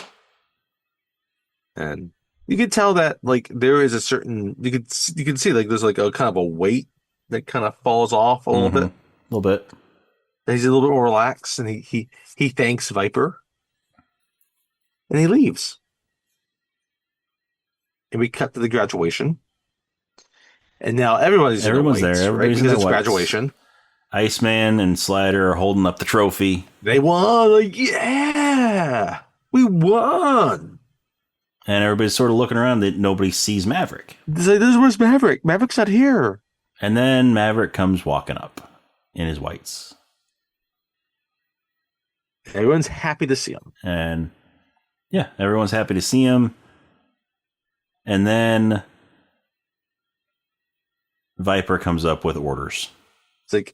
and you could tell that there is a certain you can see there's a kind of a weight that kind of falls off a little bit. A little bit. And he's a little bit more relaxed, and he thanks Viper, and he leaves. And we cut to the graduation, and now everyone's there. Everybody's right? Because it's graduation. Iceman and Slider are holding up the trophy. They won! Yeah! We won! And everybody's sort of looking around that nobody sees Maverick. Where's Maverick? Maverick's not here. And then Maverick comes walking up in his whites. Everyone's happy to see him. And everyone's happy to see him. And then Viper comes up with orders. It's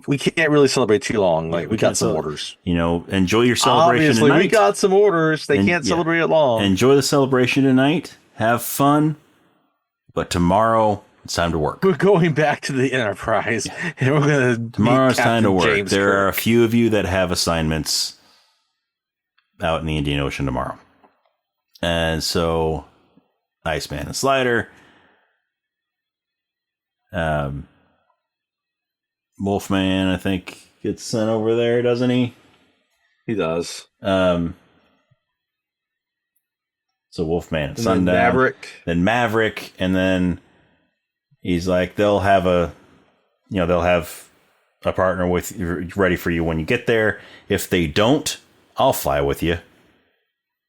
we can't really celebrate too long. We got some orders. Enjoy your celebration Obviously, tonight. We got some orders. They can't celebrate it long. Enjoy the celebration tonight. Have fun. But tomorrow, it's time to work. We're going back to the Enterprise, and we're going to tomorrow's time to work. James there Kirk. Are a few of you that have assignments out in the Indian Ocean tomorrow. And so, Iceman and Slider, Wolfman, I think, gets sent over there, doesn't he? He does. So Wolfman at And then sundown. Then Maverick, and then he's like, they'll have a partner with ready for you when you get there. If they don't, I'll fly with you.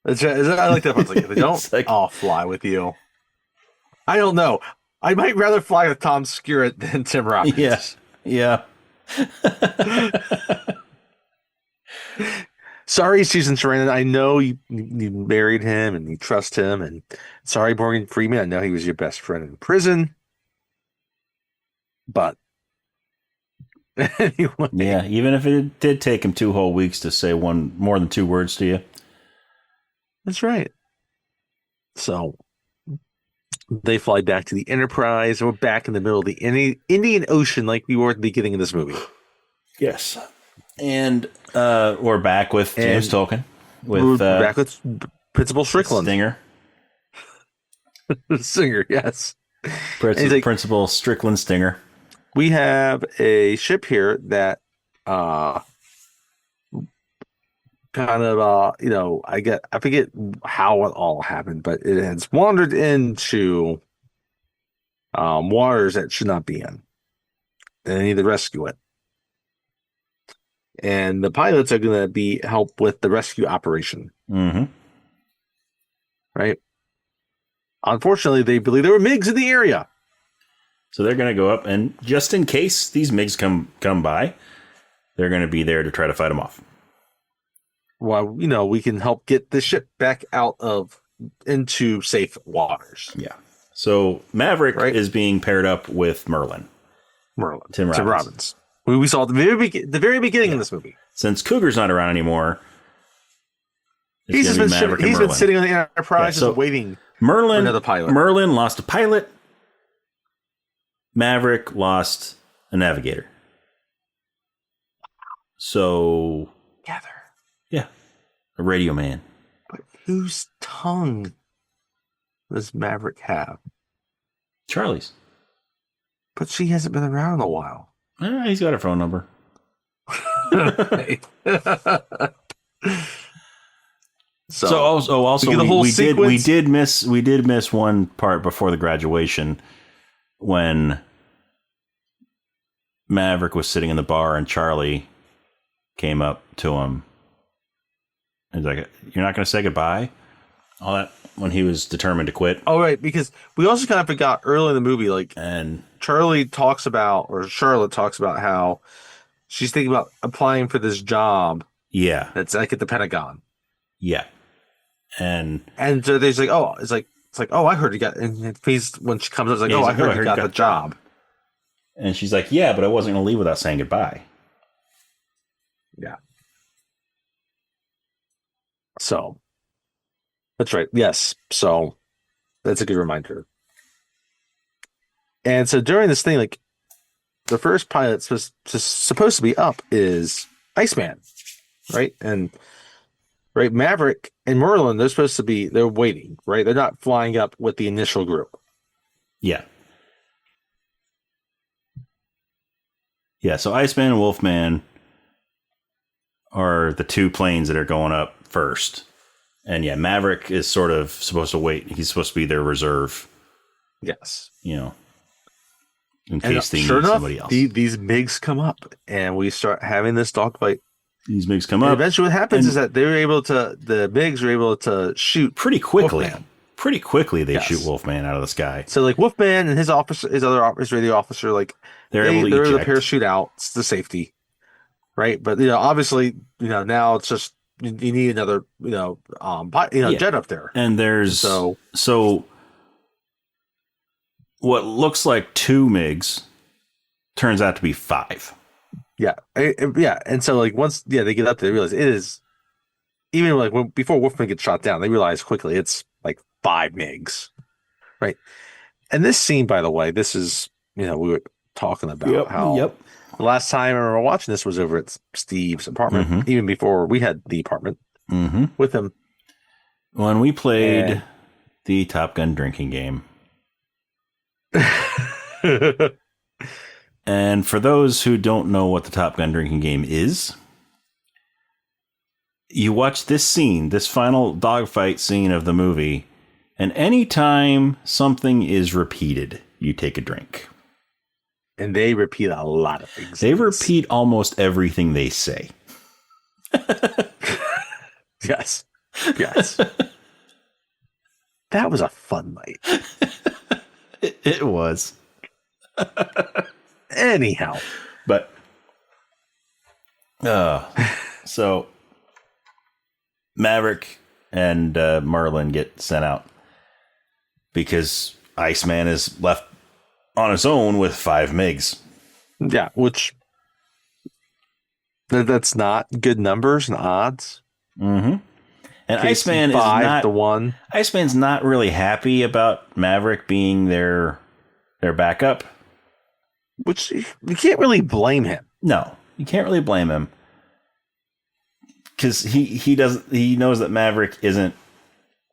I like that part. Like, if they don't, like, I'll fly with you. I don't know. I might rather fly with Tom Skerritt than Tim Robbins. Yeah. Sorry, Susan Sarandon. I know you married him and you trust him. And sorry, Morgan Freeman. I know he was your best friend in prison. But anyway. Yeah, even if it did take him 2 whole weeks to say more than 2 words to you. That's right. So they fly back to the Enterprise. We're back in the middle of the Indian Ocean like we were at the beginning of this movie. Yes. And we're back with James Tolkien. We're back with Principal Strickland. Stinger. Singer, yes. Principal Strickland Stinger. We have a ship here that kind of I forget how it all happened, but it has wandered into waters that should not be in. And they need to rescue it. And the pilots are going to help with the rescue operation. Mm-hmm. Right? Unfortunately, they believe there were MiGs in the area. So they're going to go up, and just in case these MiGs come by, they're going to be there to try to fight them off. Well, we can help get the ship back into safe waters. Yeah. So Maverick is being paired up with Merlin. Tim Robbins. We saw at the very beginning of this movie. Since Cougar's not around anymore, he's been sitting on the Enterprise just waiting for another pilot. Merlin lost a pilot. Maverick lost a navigator. So together. Yeah. A radio man. But whose tongue does Maverick have? Charlie's. But she hasn't been around in a while. He's got her phone number. We did miss one part before the graduation when Maverick was sitting in the bar and Charlie came up to him. He's like, "You're not going to say goodbye?" All that when he was determined to quit. Oh, right, because we also kind of forgot early in the movie, and Charlotte talks about how she's thinking about applying for this job. Yeah, that's like at the Pentagon. Yeah, and so there's like, oh, it's like, oh, I heard you got. And when she comes up, it's like, I heard you got the job. And she's like, yeah, but I wasn't going to leave without saying goodbye. Yeah. So that's right. Yes. So that's a good reminder. And so during this thing, like the first pilot supposed to be up is Iceman, right? And right, Maverick and Merlin, they're waiting, right? They're not flying up with the initial group. Yeah. Yeah, so Iceman and Wolfman are the 2 planes that are going up first. And yeah, Maverick is sort of supposed to wait. He's supposed to be their reserve. Yes. In case they need somebody else. These MiGs come up and we start having this dogfight. These MiGs come up. Eventually what happens is that the MiGs are able to shoot pretty quickly. Wolfman. Pretty quickly they shoot Wolfman out of the sky. So like Wolfman and his radio officer, like they're able to parachute out to safety. Right. But obviously, now it's just you need another, jet up there. And there's so what looks like 2 MiGs turns out to be 5. Yeah. And so like once they get up there, they realize it is even like before Wolfman gets shot down, they realize quickly it's like 5 MiGs. Right. And this scene, by the way, this is, we were talking about how the last time I remember watching this was over at Steve's apartment, even before we had the apartment with him. When we played the Top Gun drinking game. And for those who don't know what the Top Gun drinking game is, you watch this scene, this final dogfight scene of the movie, and anytime something is repeated, you take a drink. And they repeat a lot of things. They repeat almost everything they say. Yes. Yes. That was a fun night. It was. Anyhow. But, so Maverick and Merlin get sent out because Iceman is left on his own with 5 MiGs. Yeah, which that's not good numbers and odds. Mm-hmm. And Iceman is not the one. Iceman's not really happy about Maverick being their backup. Which you can't really blame him. No, you can't really blame him. Because he knows that Maverick isn't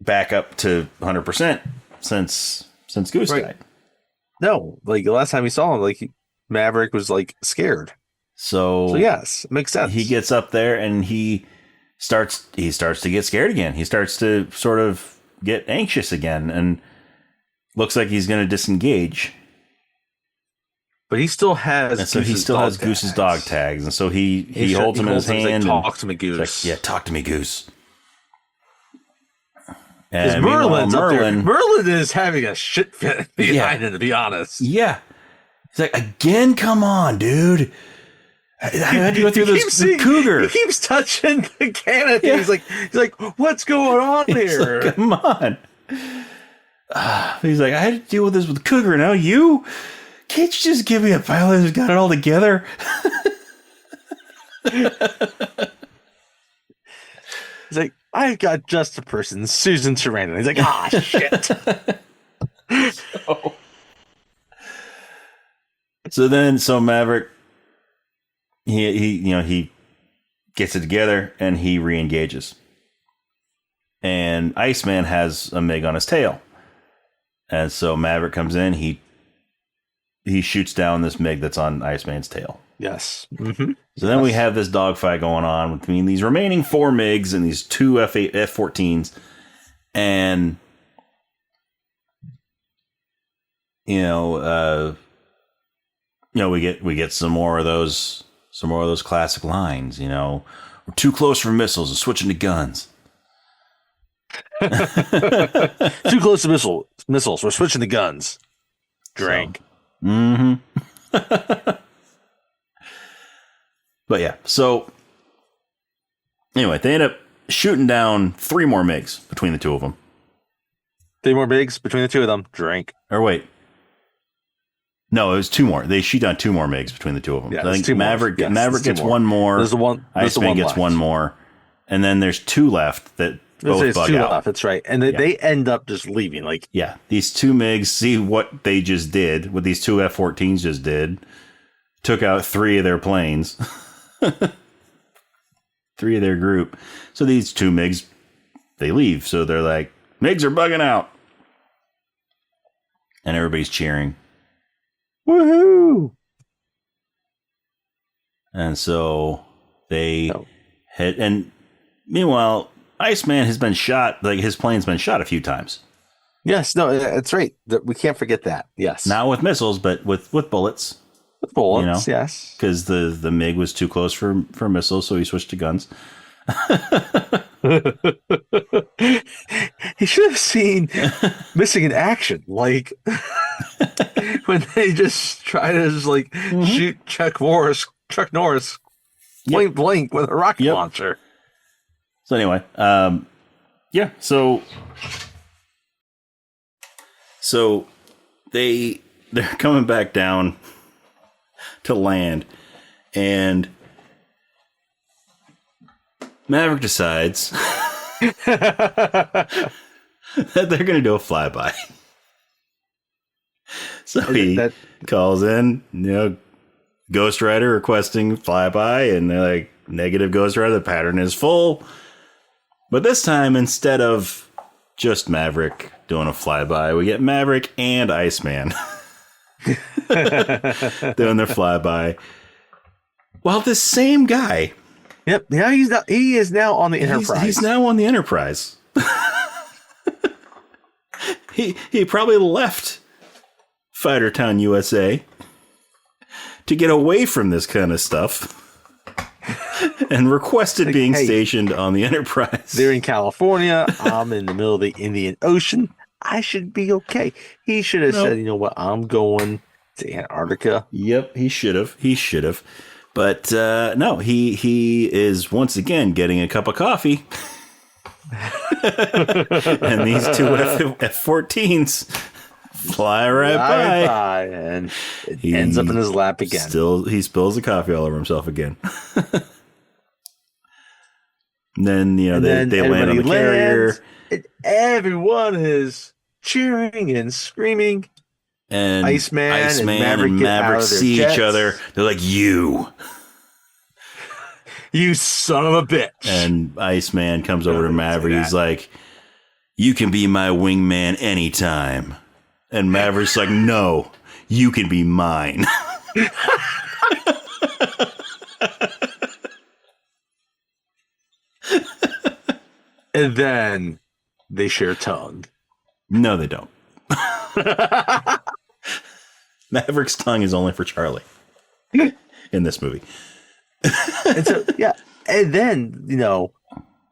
back up to 100% since Goose died. No, like the last time we saw him, like Maverick was like scared. So yes, it makes sense. He gets up there and he starts to get scared again. He starts to sort of get anxious again and looks like he's going to disengage. But he still has Goose's dog tags, and so he holds him in his hand. Like, talk to me, Goose. Like, yeah, talk to me, Goose. Because Merlin's up there. Merlin is having a shit fit behind him, to be honest. Yeah. He's like, again, come on, dude. How do you go through this cougar? He keeps touching the canopy. Yeah. He's like, what's going on here? Like, come on. He's like, I had to deal with this with cougar. Now you? Can't you just give me a pilot who's got it all together? He's like, I've got just a person, Susan Sarandon. He's like, shit. So Maverick, he gets it together and he re-engages. And Iceman has a MiG on his tail. And so Maverick comes in, he shoots down this MiG that's on Iceman's tail. Yes. Mm-hmm. So then we have this dogfight going on between these remaining 4 MiGs and these 2 F-14s. And, we get some more of those classic lines, we're too close for missiles and switching to guns. Too close to missiles. We're switching to guns. Drink. So, but yeah, so anyway, they end up shooting down 3 more MiGs between the 2 of them. 3 more MiGs between the 2 of them. Drink. Or wait. No, it was 2 more. They shoot down 2 more MiGs between the 2 of them. Yeah, I think Maverick gets 1 more. There's the one. Iceman gets 1 more. And then there's 2 left that both bug out. Left, that's right. And they end up just leaving. Like, yeah, these 2 MiGs see what they just did, what these 2 F-14s just did. Took out 3 of their planes. 3 of their group. So these 2 MiGs, they leave. So they're like, MiGs are bugging out. And everybody's cheering. Woohoo! And so they hit. And meanwhile, Iceman has been shot. Like, his plane's been shot a few times. Yes, no, that's right. We can't forget that. Yes. Not with missiles, but with bullets. With bullets, yes. Because the MiG was too close for missiles, so he switched to guns. He should have seen Missing in Action, like when they just try to shoot Chuck Norris point blank with a rocket launcher. So anyway, so they're coming back down to land, and Maverick decides that they're going to do a flyby. So he calls in, Ghost Rider requesting flyby, and they're like, negative, Ghost Rider, the pattern is full. But this time, instead of just Maverick doing a flyby, we get Maverick and Iceman doing their flyby. While this same guy Yep. Now he's not. He is now on the Enterprise. He's now on the Enterprise. He probably left Fightertown, USA, to get away from this kind of stuff, and requested being stationed on the Enterprise. They're in California. I'm in the middle of the Indian Ocean. I should be okay. He should have said, you know what, I'm going to Antarctica. Yep, he should have. But no, he is once again getting a cup of coffee. And these two F-14s fly right by. And it ends up in his lap again. He spills the coffee all over himself again. And then, they land on the carrier. And everyone is cheering and screaming. And Iceman and Maverick see each other. They're like, you son of a bitch. And Iceman comes over to Maverick. He's like, you can be my wingman anytime. And Maverick's like, no, you can be mine. And then they share tongue. No, they don't. Maverick's tongue is only for Charlie in this movie. And so, yeah. And then,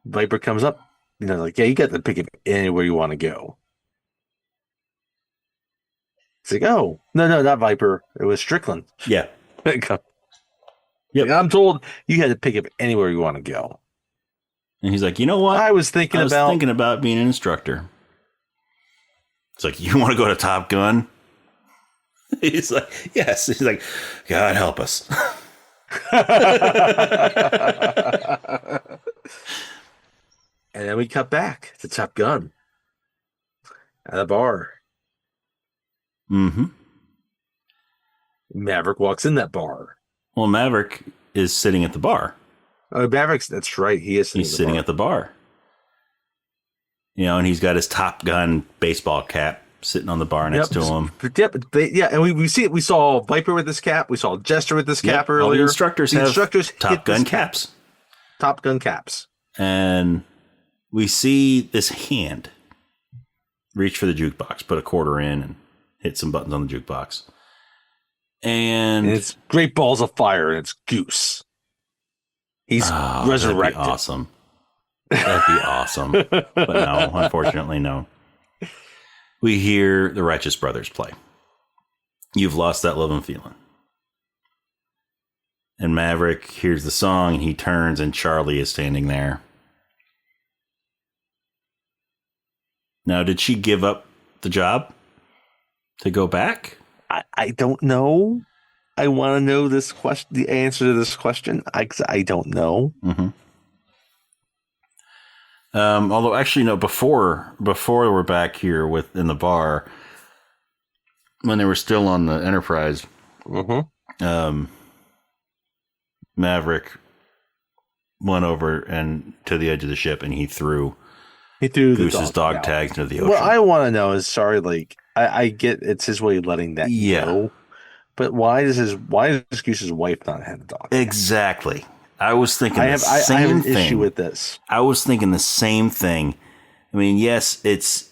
Viper comes up, like, yeah, you got to pick it anywhere you want to go. It's like, oh, no, not Viper. It was Strickland. Yeah. Yep. Like, I'm told you had to pick it anywhere you want to go. And he's like, you know what? I was thinking about being an instructor. It's like, you want to go to Top Gun? He's like, yes. He's like, God help us. And then we cut back to Top Gun at a bar. Mm-hmm. Maverick walks in that bar. Well, Maverick is sitting at the bar. Oh, that's right. He's sitting at the bar. And he's got his Top Gun baseball cap sitting on the bar next to him. Yep. Yeah, and we saw Viper with this cap. We saw Jester with this cap earlier. All the instructors have Top Gun caps. Top Gun caps. And we see this hand reach for the jukebox, put a quarter in, and hit some buttons on the jukebox. And it's Great Balls of Fire, and it's Goose. He's resurrected. That'd be awesome. That'd be awesome. But no, unfortunately, no. We hear the Righteous Brothers play. You've Lost That Love and Feeling. And Maverick hears the song, and he turns, and Charlie is standing there. Now, did she give up the job to go back? I don't know. I want to know this question, the answer to this question. I don't know. Mm-hmm. Although, actually, no. Before we're back here in the bar, when they were still on the Enterprise, Maverick went over and to the edge of the ship, and he threw Goose's dog tags into the ocean. What I want to know is, I get it's his way of letting that go, but why does Goose's wife not have a dog? Exactly. I was thinking I have an issue with this. I was thinking the same thing. I mean, yes,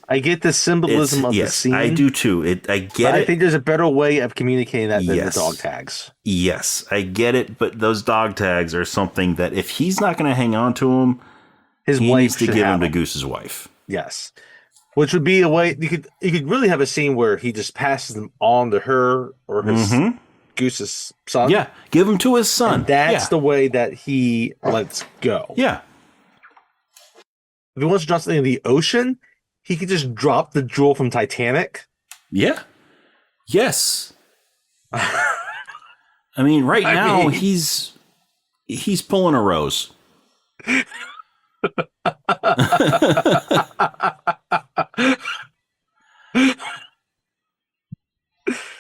I get the symbolism of the scene. I do too. I get it. I think there's a better way of communicating that than the dog tags. Yes, I get it. But those dog tags are something that if he's not going to hang on to them, his wife needs to give them to Goose's wife. Yes. Which would be a way you could really have a scene where he just passes them on to her or his Goose's son. Yeah, give them to his son. And that's the way that he lets go. Yeah. If he wants to drop something in the ocean, he could just drop the jewel from Titanic. Yeah. Yes. I mean, now he's pulling a Rose.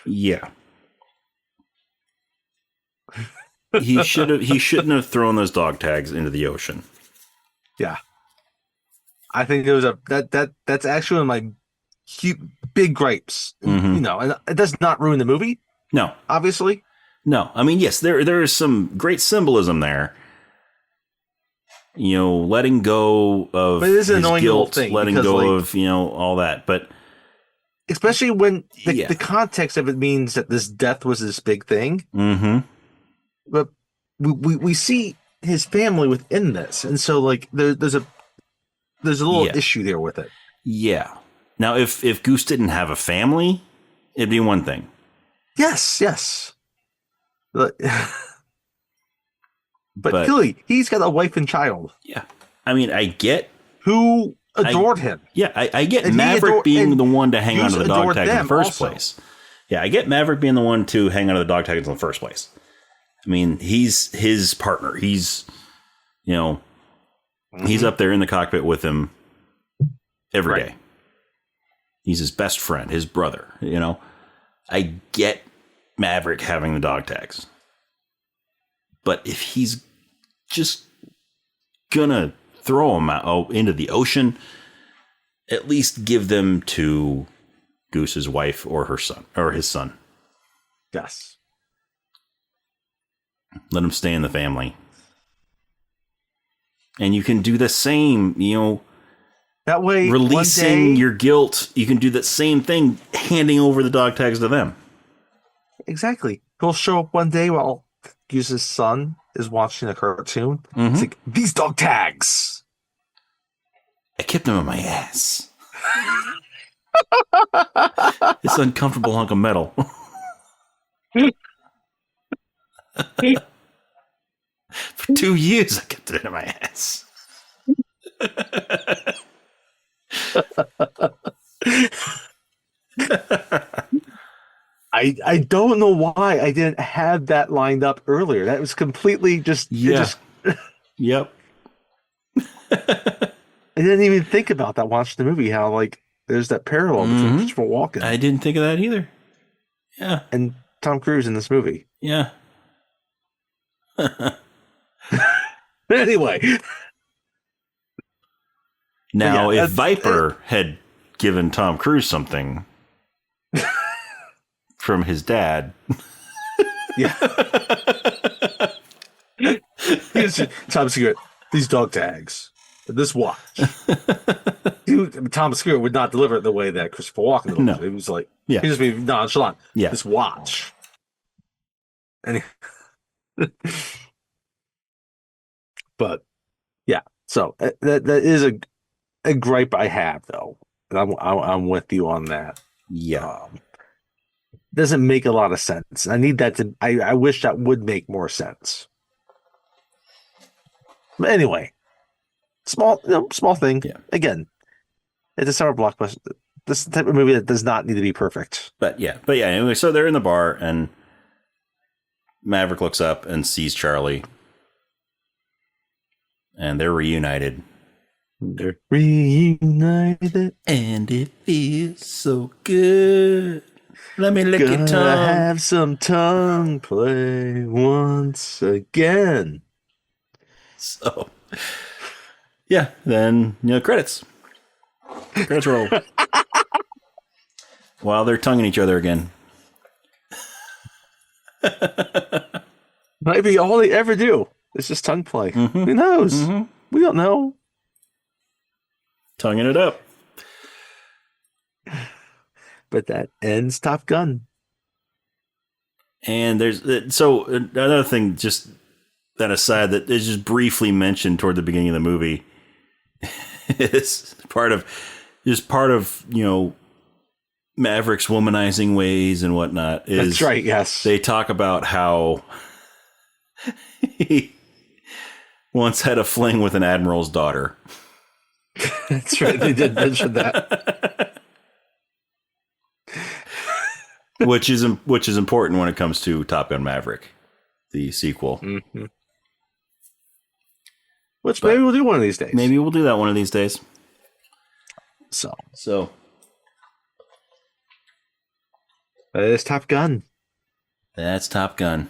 Yeah. He shouldn't have thrown those dog tags into the ocean. Yeah. I think there was that's actually one of my big gripes. And it does not ruin the movie. No. Obviously. No. I mean, yes, there is some great symbolism there. letting go of But it is an his annoying little guilt, thing letting because, go like, of, all that. But especially when yeah. the context of it means that this death was this big thing. Mm-hmm. But we see his family within this, and so like there's a little Yeah. issue there with it. Yeah. Now, if Goose didn't have a family, it'd be one thing. Yes. But But clearly, he's got a wife and child. yeah, I mean, I get who adored him. Yeah, I get And Maverick being the one to hang Goose onto the dog adored tags in the them first also. place. Yeah, I get Maverick being the one to hang onto the dog tags in the first place. I mean, he's his partner. He's, he's up there in the cockpit with him every day. He's his best friend, his brother, I get Maverick having the dog tags. But if he's just gonna throw them out into the ocean, at least give them to Goose's wife or her son or his son. Yes. Let him stay in the family. And you can do the same, that way, releasing your guilt. You can do that same thing, handing over the dog tags to them. Exactly. He'll show up one day while Goose's son is watching a cartoon. Mm-hmm. It's like, these dog tags. I kept them in my ass. This uncomfortable hunk of metal. For 2 years, I kept it in my ass. I don't know why I didn't have that lined up earlier. That was completely just... Yeah. Yep. I didn't even think about that watching the movie, how, like, there's that parallel between Christopher Walken. I didn't think of that either. Yeah. And Tom Cruise in this movie. Yeah. Anyway. Now, if Viper had given Tom Cruise something from his dad. Yeah. Tom Segura, these dog tags, this watch. Tom Segura would not deliver it the way that Christopher Walken delivered. No. It was like, Yeah. he'd just be nonchalant. Yeah. This watch. And but yeah, so that is a gripe I have, though, and I'm with you on that. Yeah. Doesn't make a lot of sense. I need that to. I wish that would make more sense. But anyway, small thing. Yeah. Again, it's a summer blockbuster. This is the type of movie that does not need to be perfect. But yeah. Anyway, so they're in the bar, and Maverick looks up and sees Charlie, and they're reunited. They're reunited, and it feels so good. Let me lick your tongue. Have some tongue play once again. So, yeah, then credits. Credits roll. While they're tonguing each other again. Might be all they ever do. It's just tongue play. Mm-hmm. Who knows? Mm-hmm. We don't know. Tonguing it up. But that ends Top Gun. And there's so another thing, just that aside, that is just briefly mentioned toward the beginning of the movie. It's part of Maverick's womanizing ways and whatnot. That's right. Yes, they talk about how he once had a fling with an admiral's daughter. That's right. They did mention that. which is important when it comes to Top Gun Maverick, the sequel. Mm-hmm. Which maybe we'll do one of these days. Maybe we'll do that one of these days. So that is Top Gun. That's Top Gun.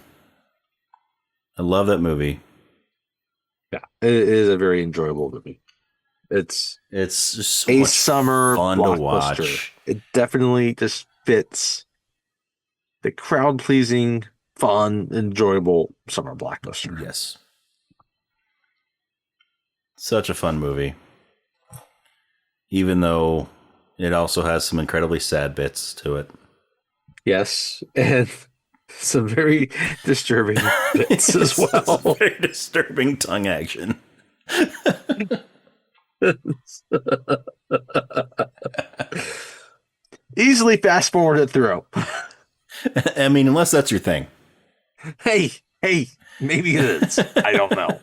I love that movie. Yeah, it is a very enjoyable movie. It's just so a much summer fun blockbuster. to watch. It definitely just fits the crowd-pleasing, fun, enjoyable summer blockbuster. Yes. Such a fun movie. Even though it also has some incredibly sad bits to it. Yes, and some very disturbing bits as well. Very disturbing tongue action. Easily fast forwarded through. I mean, unless that's your thing. Hey, maybe it is. I don't know.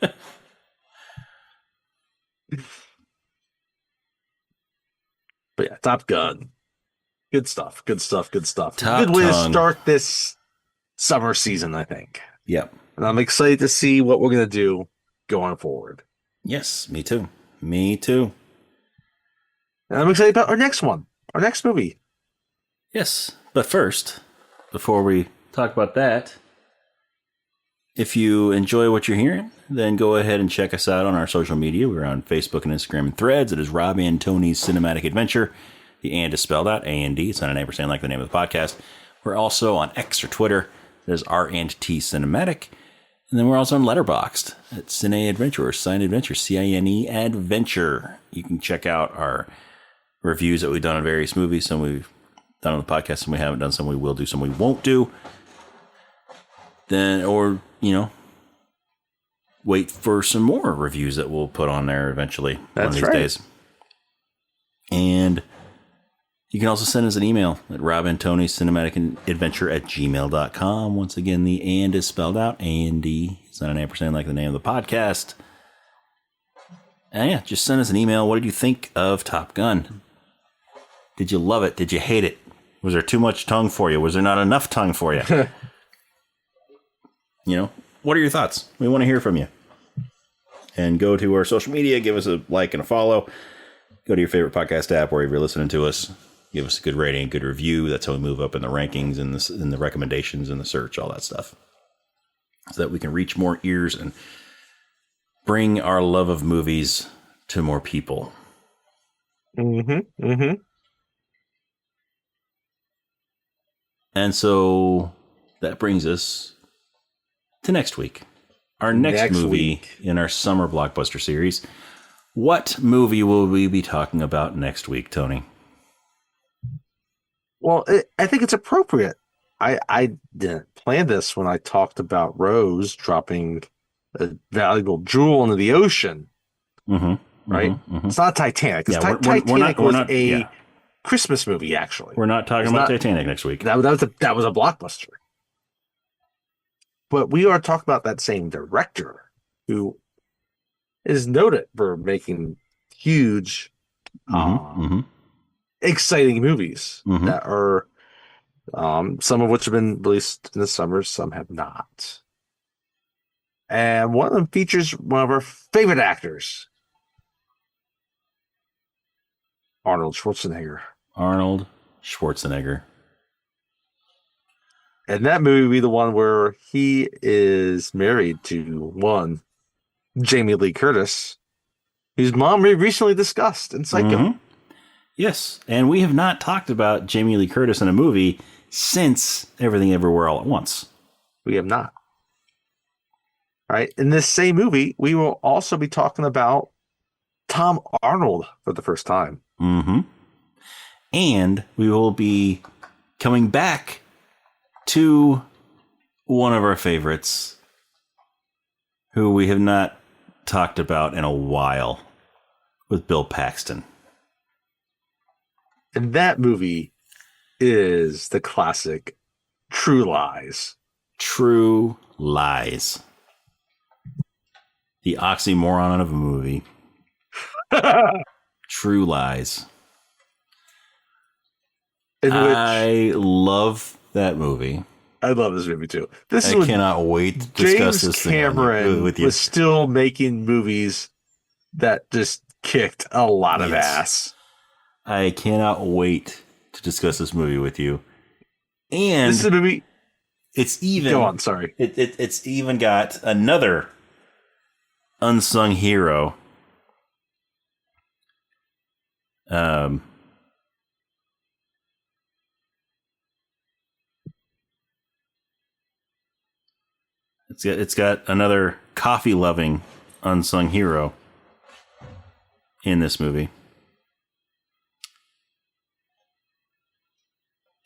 But yeah, Top Gun. Good stuff. Top Good way to tongue. start this summer season, I think. Yep. And I'm excited to see what we're going to do going forward. Yes, me too. Me too. And I'm excited about our next one, our next movie. Yes. But first, before we talk about that, if you enjoy what you're hearing, then go ahead and check us out on our social media. We're on Facebook and Instagram and Threads. It is Rob and Tony's Cinematic Adventure. The and is spelled out, A-N-D. It's not an ampersand like the name of the podcast. We're also on X or Twitter. There's R&T Cinematic. And then we're also on Letterboxd at Cine Adventure or Cine Adventure, C-I-N-E Adventure. You can check out our reviews that we've done on various movies. Some we've done on the podcast, some we haven't done, some we will do, some we won't do. Then, or, wait for some more reviews that we'll put on there eventually. That's one of these days. And you can also send us an email at robandtonycinematicadventure@gmail.com. Once again, the and is spelled out, A-N-D. It's not an ampersand like the name of the podcast. And yeah, just send us an email. What did you think of Top Gun? Did you love it? Did you hate it? Was there too much tongue for you? Was there not enough tongue for you? What are your thoughts? We want to hear from you. And go to our social media, give us a like and a follow. Go to your favorite podcast app wherever you're listening to us. Give us a good rating, a good review. That's how we move up in the rankings and in the recommendations and the search, all that stuff. So that we can reach more ears and bring our love of movies to more people. And so that brings us to next week. Our next movie in our Summer Blockbuster Series. What movie will we be talking about next week, Tony? Well, I think it's appropriate. I didn't plan this when I talked about Rose dropping a valuable jewel into the ocean. Right? It's not Titanic. Titanic was a Christmas movie, actually. We're not talking about Titanic next week. That was a blockbuster. But we are talking about that same director who is noted for making huge, exciting movies that are, some of which have been released in the summer, some have not. And one of them features one of our favorite actors, Arnold Schwarzenegger. And that movie would be the one where he is married to one Jamie Lee Curtis, whose mom we recently discussed in Psycho. Yes, and we have not talked about Jamie Lee Curtis in a movie since Everything Everywhere All at Once. We have not. All right. In this same movie, we will also be talking about Tom Arnold for the first time. And we will be coming back to one of our favorites who we have not talked about in a while, with Bill Paxton. And that movie is the classic True Lies. True Lies. The oxymoron of a movie. True Lies. I love that movie. I love this movie too. I cannot wait to discuss this thing Cameron with you. Was still making movies that just kicked a lot of ass. I cannot wait to discuss this movie with you. And this is a movie. It's even. Go on. Sorry. It's even got another unsung hero. It's got another coffee loving unsung hero in this movie.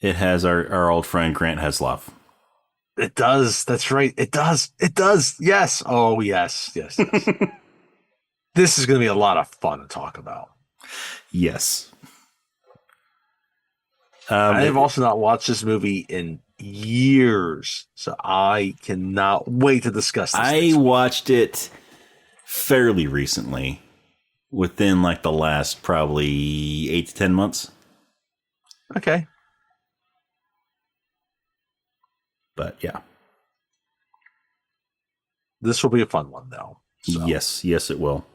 It has our old friend Grant Heslov. It does. That's right. It does. It does. Yes. Oh, yes. Yes. Yes. This is going to be a lot of fun to talk about. Yes. I have also not watched this movie in years, so I cannot wait to discuss this. I watched it fairly recently, within like the last probably 8 to 10 months. Okay. But yeah. This will be a fun one, though. So. Yes, it will.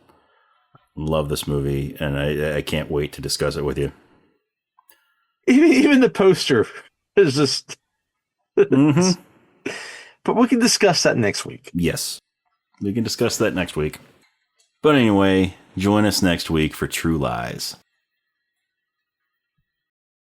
Love this movie, and I can't wait to discuss it with you. Even the poster is just... Mm-hmm. But we can discuss that next week. Yes, we can discuss that next week. But anyway, join us next week for True Lies.